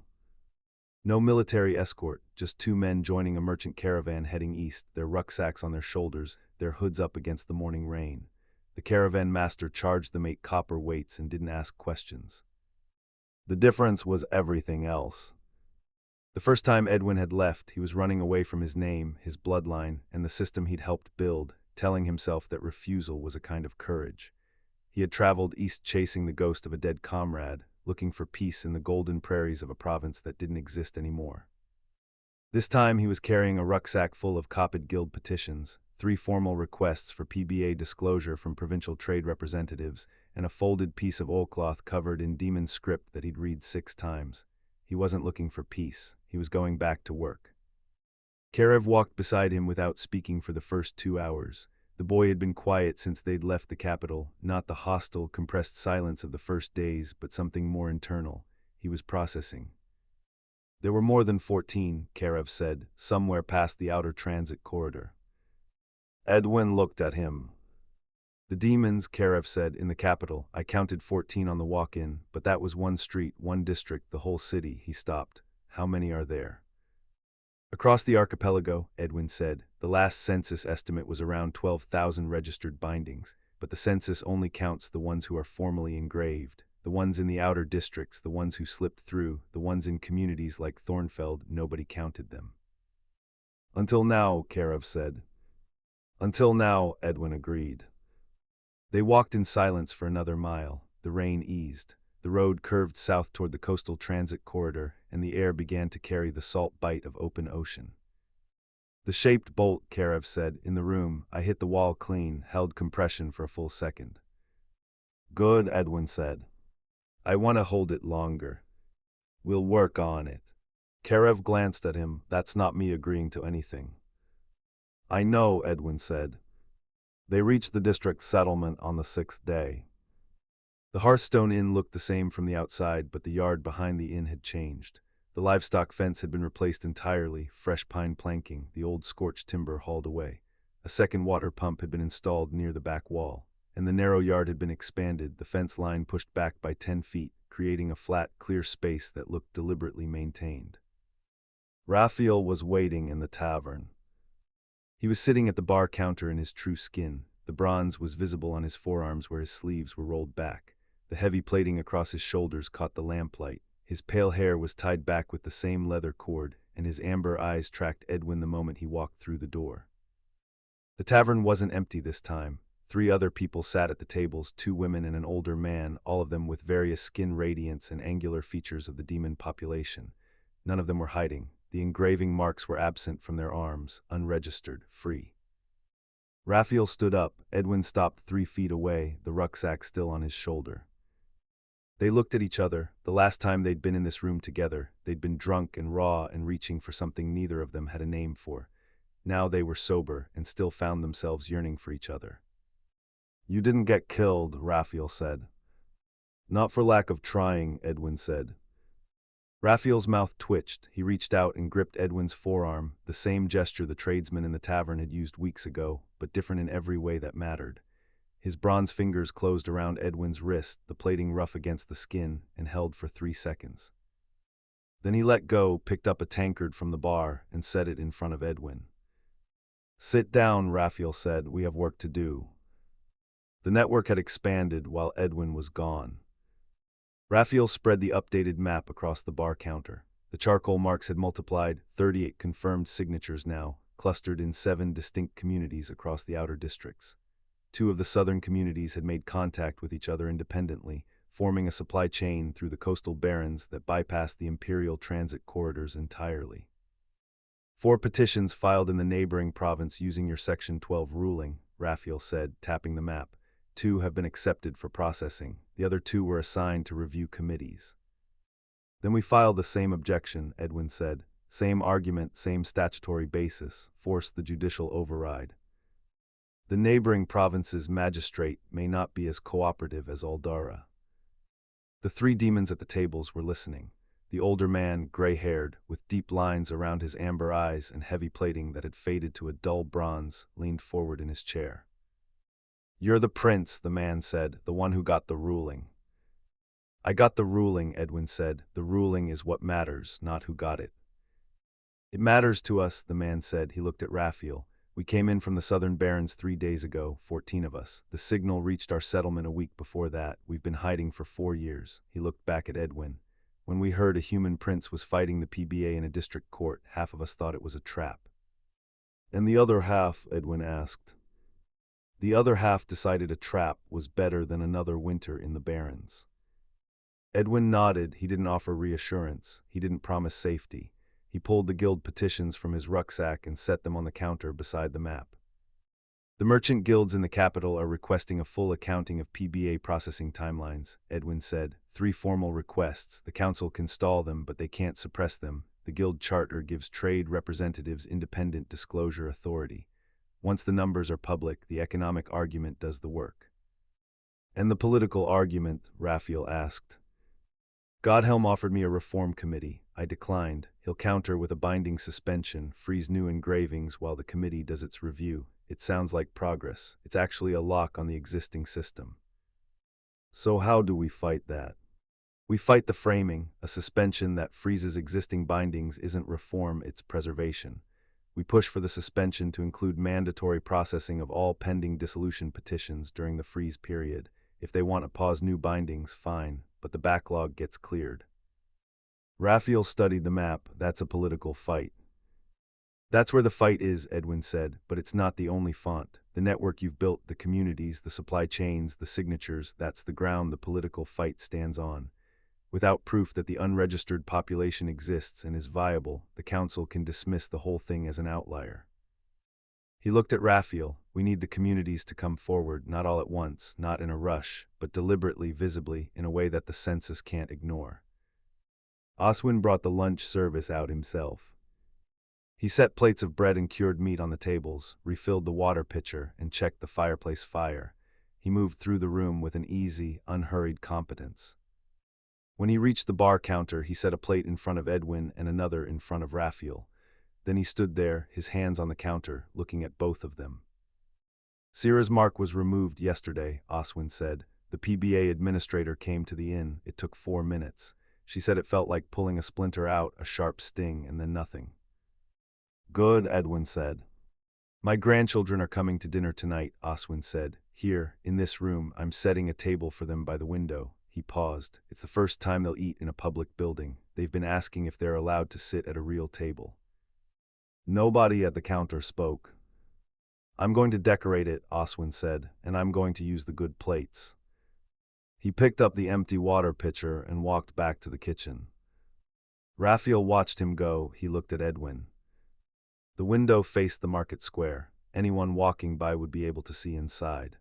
[SPEAKER 1] No military escort, just two men joining a merchant caravan heading east, their rucksacks on their shoulders, their hoods up against the morning rain. The caravan master charged them 8 copper weights and didn't ask questions. The difference was everything else. The first time Edwin had left, he was running away from his name, his bloodline, and the system he'd helped build, telling himself that refusal was a kind of courage. He had traveled east chasing the ghost of a dead comrade, looking for peace in the golden prairies of a province that didn't exist anymore. This time he was carrying a rucksack full of copied guild petitions, 3 formal requests for PBA disclosure from provincial trade representatives, and a folded piece of oilcloth covered in demon script that he'd read 6 times. He wasn't looking for peace. He was going back to work. Karev walked beside him without speaking for the first 2 hours. The boy had been quiet since they'd left the capital, not the hostile, compressed silence of the first days, but something more internal. He was processing. There were more than 14, Karev said, somewhere past the outer transit corridor. Edwin looked at him. The demons, Karev said, in the capital. I counted 14 on the walk-in, but that was one street, one district, the whole city. He stopped. How many are there? Across the archipelago, Edwin said, the last census estimate was around 12,000 registered bindings, but the census only counts the ones who are formally engraved, the ones in the outer districts, the ones who slipped through, the ones in communities like Thornfeld. Nobody counted them. Until now, Karev said. Until now, Edwin agreed. They walked in silence for another mile. The rain eased. The road curved south toward the coastal transit corridor, and the air began to carry the salt bite of open ocean. The shaped bolt, Karev said, in the room. I hit the wall clean, held compression for a full second. Good, Edwin said. I want to hold it longer. We'll work on it. Karev glanced at him. That's not me agreeing to anything. I know, Edwin said. They reached the district settlement on the 6th day. The Hearthstone Inn looked the same from the outside, but the yard behind the inn had changed. The livestock fence had been replaced entirely, fresh pine planking, the old scorched timber hauled away. A second water pump had been installed near the back wall, and the narrow yard had been expanded, the fence line pushed back by 10 feet, creating a flat, clear space that looked deliberately maintained. Raphael was waiting in the tavern. He was sitting at the bar counter in his true skin. The bronze was visible on his forearms where his sleeves were rolled back. The heavy plating across his shoulders caught the lamplight. His pale hair was tied back with the same leather cord, and his amber eyes tracked Edwin the moment he walked through the door. The tavern wasn't empty this time. 3 other people sat at the tables, 2 women and an older man, all of them with various skin radiance and angular features of the demon population. None of them were hiding. The engraving marks were absent from their arms, unregistered, free. Raphael stood up. Edwin stopped 3 feet away, the rucksack still on his shoulder. They looked at each other. The last time they'd been in this room together, they'd been drunk and raw and reaching for something neither of them had a name for. Now they were sober and still found themselves yearning for each other. You didn't get killed, Raphael said. Not for lack of trying, Edwin said. Raphael's mouth twitched. He reached out and gripped Edwin's forearm, the same gesture the tradesman in the tavern had used weeks ago, but different in every way that mattered. His bronze fingers closed around Edwin's wrist, the plating rough against the skin, and held for 3 seconds. Then he let go, picked up a tankard from the bar, and set it in front of Edwin. Sit down, Raphael said. We have work to do. The network had expanded while Edwin was gone. Raphael spread the updated map across the bar counter. The charcoal marks had multiplied, 38 confirmed signatures now, clustered in 7 distinct communities across the outer districts. 2 of the southern communities had made contact with each other independently, forming a supply chain through the coastal barrens that bypassed the imperial transit corridors entirely. 4 petitions filed in the neighboring province using your Section 12 ruling, Raphael said, tapping the map. 2 have been accepted for processing. The other 2 were assigned to review committees. Then we filed the same objection, Edwin said. Same argument, same statutory basis. Force the judicial override. The neighboring province's magistrate may not be as cooperative as Aldara. The three demons at the tables were listening. The older man, gray-haired, with deep lines around his amber eyes and heavy plating that had faded to a dull bronze, leaned forward in his chair. "You're the prince," the man said, "the one who got the ruling." "I got the ruling," Edwin said. "The ruling is what matters, not who got it." "It matters to us," the man said. He looked at Raphael. "We came in from the southern barrens 3 days ago, 14 of us. The signal reached our settlement a week before that. We've been hiding for 4 years." He looked back at Edwin. "When we heard a human prince was fighting the PBA in a district court, half of us thought it was a trap." "And the other half?" Edwin asked. "The other half decided a trap was better than another winter in the barrens." Edwin nodded. He didn't offer reassurance. He didn't promise safety. He pulled the guild petitions from his rucksack and set them on the counter beside the map. "The merchant guilds in the capital are requesting a full accounting of PBA processing timelines," Edwin said. 3 formal requests. The council can stall them, but they can't suppress them. The guild charter gives trade representatives independent disclosure authority. Once the numbers are public, the economic argument does the work. "And the political argument?" Raphael asked. "Godhelm offered me a reform committee. I declined. He'll counter with a binding suspension, freeze new engravings while the committee does its review. It sounds like progress. It's actually a lock on the existing system." "So how do we fight that?" "We fight the framing. A suspension that freezes existing bindings isn't reform, it's preservation. We push for the suspension to include mandatory processing of all pending dissolution petitions during the freeze period. If they want to pause new bindings, fine, but the backlog gets cleared." Raphael studied the map. "That's a political fight." "That's where the fight is," Edwin said, "but it's not the only font. The network you've built, the communities, the supply chains, the signatures, that's the ground the political fight stands on. Without proof that the unregistered population exists and is viable, the council can dismiss the whole thing as an outlier." He looked at Raphael. "We need the communities to come forward, not all at once, not in a rush, but deliberately, visibly, in a way that the census can't ignore." Oswin brought the lunch service out himself. He set plates of bread and cured meat on the tables, refilled the water pitcher, and checked the fireplace fire. He moved through the room with an easy, unhurried competence. When he reached the bar counter, he set a plate in front of Edwin and another in front of Raphael. Then he stood there, his hands on the counter, looking at both of them. "Sierra's mark was removed yesterday," Oswin said. "The PBA administrator came to the inn. It took 4 minutes. She said it felt like pulling a splinter out, a sharp sting, and then nothing." "Good," Edwin said. "My grandchildren are coming to dinner tonight," Oswin said. "Here, in this room, I'm setting a table for them by the window." He paused. "It's the first time they'll eat in a public building. They've been asking if they're allowed to sit at a real table." Nobody at the counter spoke. "I'm going to decorate it," Oswin said, "and I'm going to use the good plates." He picked up the empty water pitcher and walked back to the kitchen. Raphael watched him go. He looked at Edwin. The window faced the market square. Anyone walking by would be able to see inside.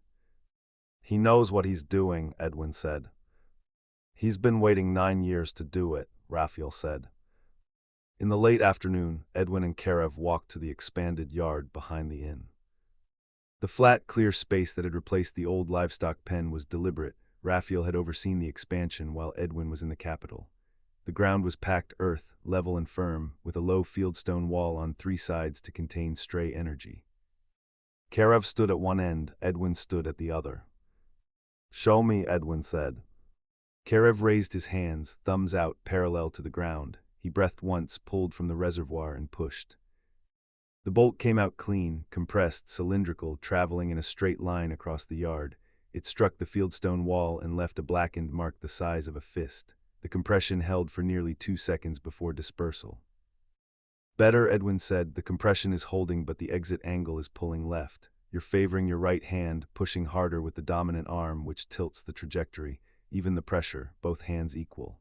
[SPEAKER 1] "He knows what he's doing," Edwin said. "He's been waiting 9 years to do it," Raphael said. In the late afternoon, Edwin and Karev walked to the expanded yard behind the inn. The flat, clear space that had replaced the old livestock pen was deliberate. Raphael had overseen the expansion while Edwin was in the capital. The ground was packed earth, level and firm, with a low fieldstone wall on 3 sides to contain stray energy. Karev stood at one end, Edwin stood at the other. "Show me," Edwin said. Karev raised his hands, thumbs out, parallel to the ground. He breathed once, pulled from the reservoir, and pushed. The bolt came out clean, compressed, cylindrical, traveling in a straight line across the yard. It struck the fieldstone wall and left a blackened mark the size of a fist. The compression held for nearly 2 seconds before dispersal. "Better," Edwin said. "The compression is holding, but the exit angle is pulling left. You're favoring your right hand, pushing harder with the dominant arm, which tilts the trajectory. Even the pressure, both hands equal."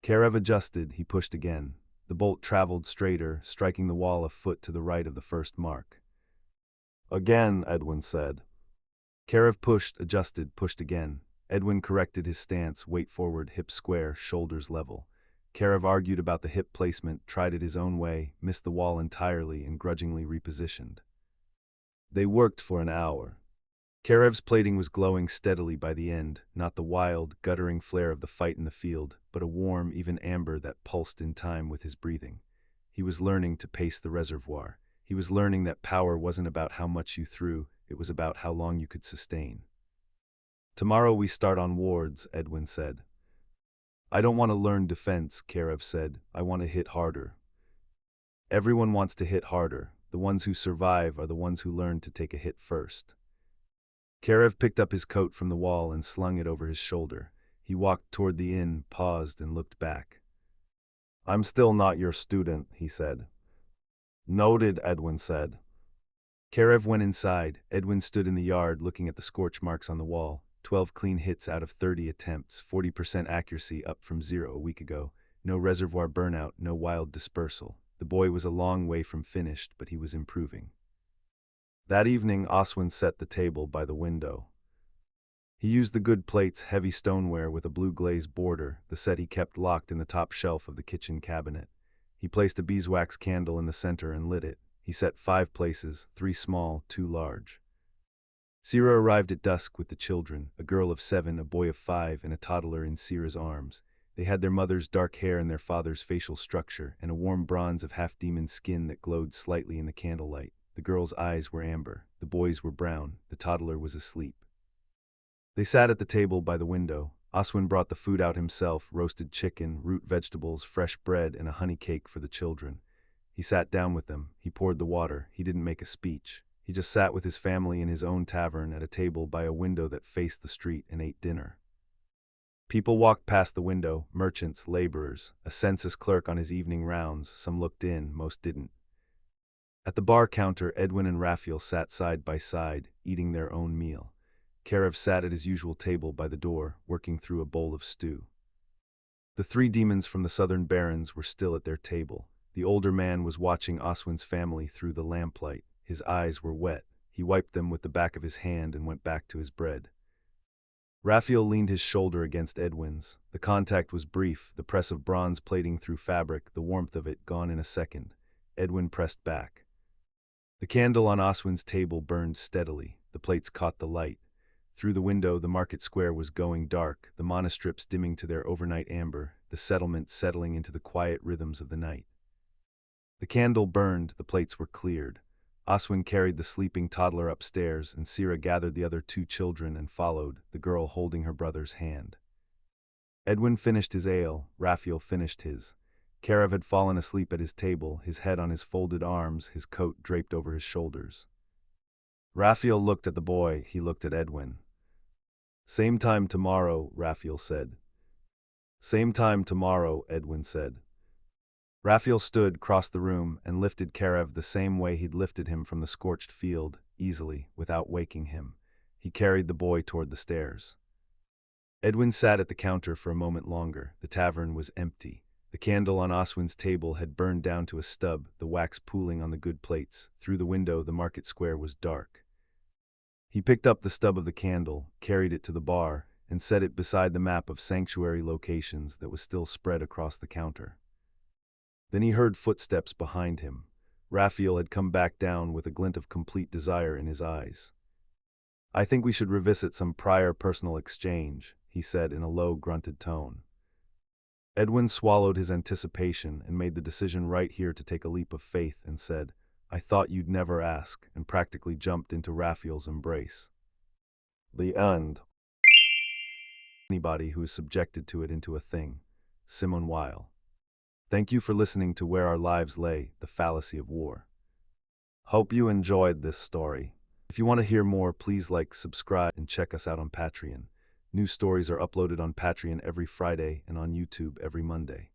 [SPEAKER 1] Karev adjusted. He pushed again. The bolt traveled straighter, striking the wall a foot to the right of the first mark. "Again," Edwin said. Karev pushed, adjusted, pushed again. Edwin corrected his stance, weight forward, hips square, shoulders level. Karev argued about the hip placement, tried it his own way, missed the wall entirely, and grudgingly repositioned. They worked for an hour. Karev's plating was glowing steadily by the end, not the wild, guttering flare of the fight in the field, but a warm, even amber that pulsed in time with his breathing. He was learning to pace the reservoir. He was learning that power wasn't about how much you threw, it was about how long you could sustain. Tomorrow we start on wards, Edwin said. I don't want to learn defense, Karev said. I want to hit harder. Everyone wants to hit harder. The ones who survive are the ones who learn to take a hit first. Karev picked up his coat from the wall and slung it over his shoulder. He walked toward the inn, paused, and looked back. I'm still not your student, he said. Noted, Edwin said. Karev went inside. Edwin stood in the yard looking at the scorch marks on the wall. 12 clean hits out of 30 attempts, 40% accuracy up from 0 a week ago. No reservoir burnout, no wild dispersal. The boy was a long way from finished, but he was improving. That evening, Oswin set the table by the window. He used the good plates, heavy stoneware with a blue glaze border, the set he kept locked in the top shelf of the kitchen cabinet. He placed a beeswax candle in the center and lit it. He set 5 places, 3 small, 2 large. Sira arrived at dusk with the children, a girl of 7, a boy of 5, and a toddler in Sira's arms. They had their mother's dark hair and their father's facial structure, and a warm bronze of half-demon skin that glowed slightly in the candlelight. The girl's eyes were amber, the boy's were brown, the toddler was asleep. They sat at the table by the window. Oswin brought the food out himself, roasted chicken, root vegetables, fresh bread, and a honey cake for the children. He sat down with them. He poured the water. He didn't make a speech. He just sat with his family in his own tavern at a table by a window that faced the street and ate dinner. People walked past the window, merchants, laborers, a census clerk on his evening rounds. Some looked in, most didn't. At the bar counter, Edwin and Raphael sat side by side, eating their own meal. Karev sat at his usual table by the door, working through a bowl of stew. The 3 demons from the southern barons were still at their table. The older man was watching Oswin's family through the lamplight. His eyes were wet. He wiped them with the back of his hand and went back to his bread. Raphael leaned his shoulder against Edwin's. The contact was brief, the press of bronze plating through fabric, the warmth of it gone in a second. Edwin pressed back. The candle on Oswin's table burned steadily. The plates caught the light. Through the window, the market square was going dark, the monostrips dimming to their overnight amber, the settlement settling into the quiet rhythms of the night. The candle burned, the plates were cleared. Oswin carried the sleeping toddler upstairs, and Sira gathered the other 2 children and followed, the girl holding her brother's hand. Edwin finished his ale, Raphael finished his. Karev had fallen asleep at his table, his head on his folded arms, his coat draped over his shoulders. Raphael looked at the boy, he looked at Edwin. Same time tomorrow, Raphael said. Same time tomorrow, Edwin said. Raphael stood, crossed the room, and lifted Karev the same way he'd lifted him from the scorched field, easily, without waking him. He carried the boy toward the stairs. Edwin sat at the counter for a moment longer. The tavern was empty. The candle on Oswin's table had burned down to a stub, the wax pooling on the good plates. Through the window, the market square was dark. He picked up the stub of the candle, carried it to the bar, and set it beside the map of sanctuary locations that was still spread across the counter. Then he heard footsteps behind him. Raphael had come back down with a glint of complete desire in his eyes. I think we should revisit some prior personal exchange, he said in a low, grunted tone. Edwin swallowed his anticipation and made the decision right here to take a leap of faith and said, I thought you'd never ask, and practically jumped into Raphael's embrace. The end. Anybody who is subjected to it into a thing. Simone Weil. Thank you for listening to Where Our Lives Lay, The Fallacy of War. Hope you enjoyed this story. If you want to hear more, please like, subscribe, and check us out on Patreon. New stories are uploaded on Patreon every Friday and on YouTube every Monday.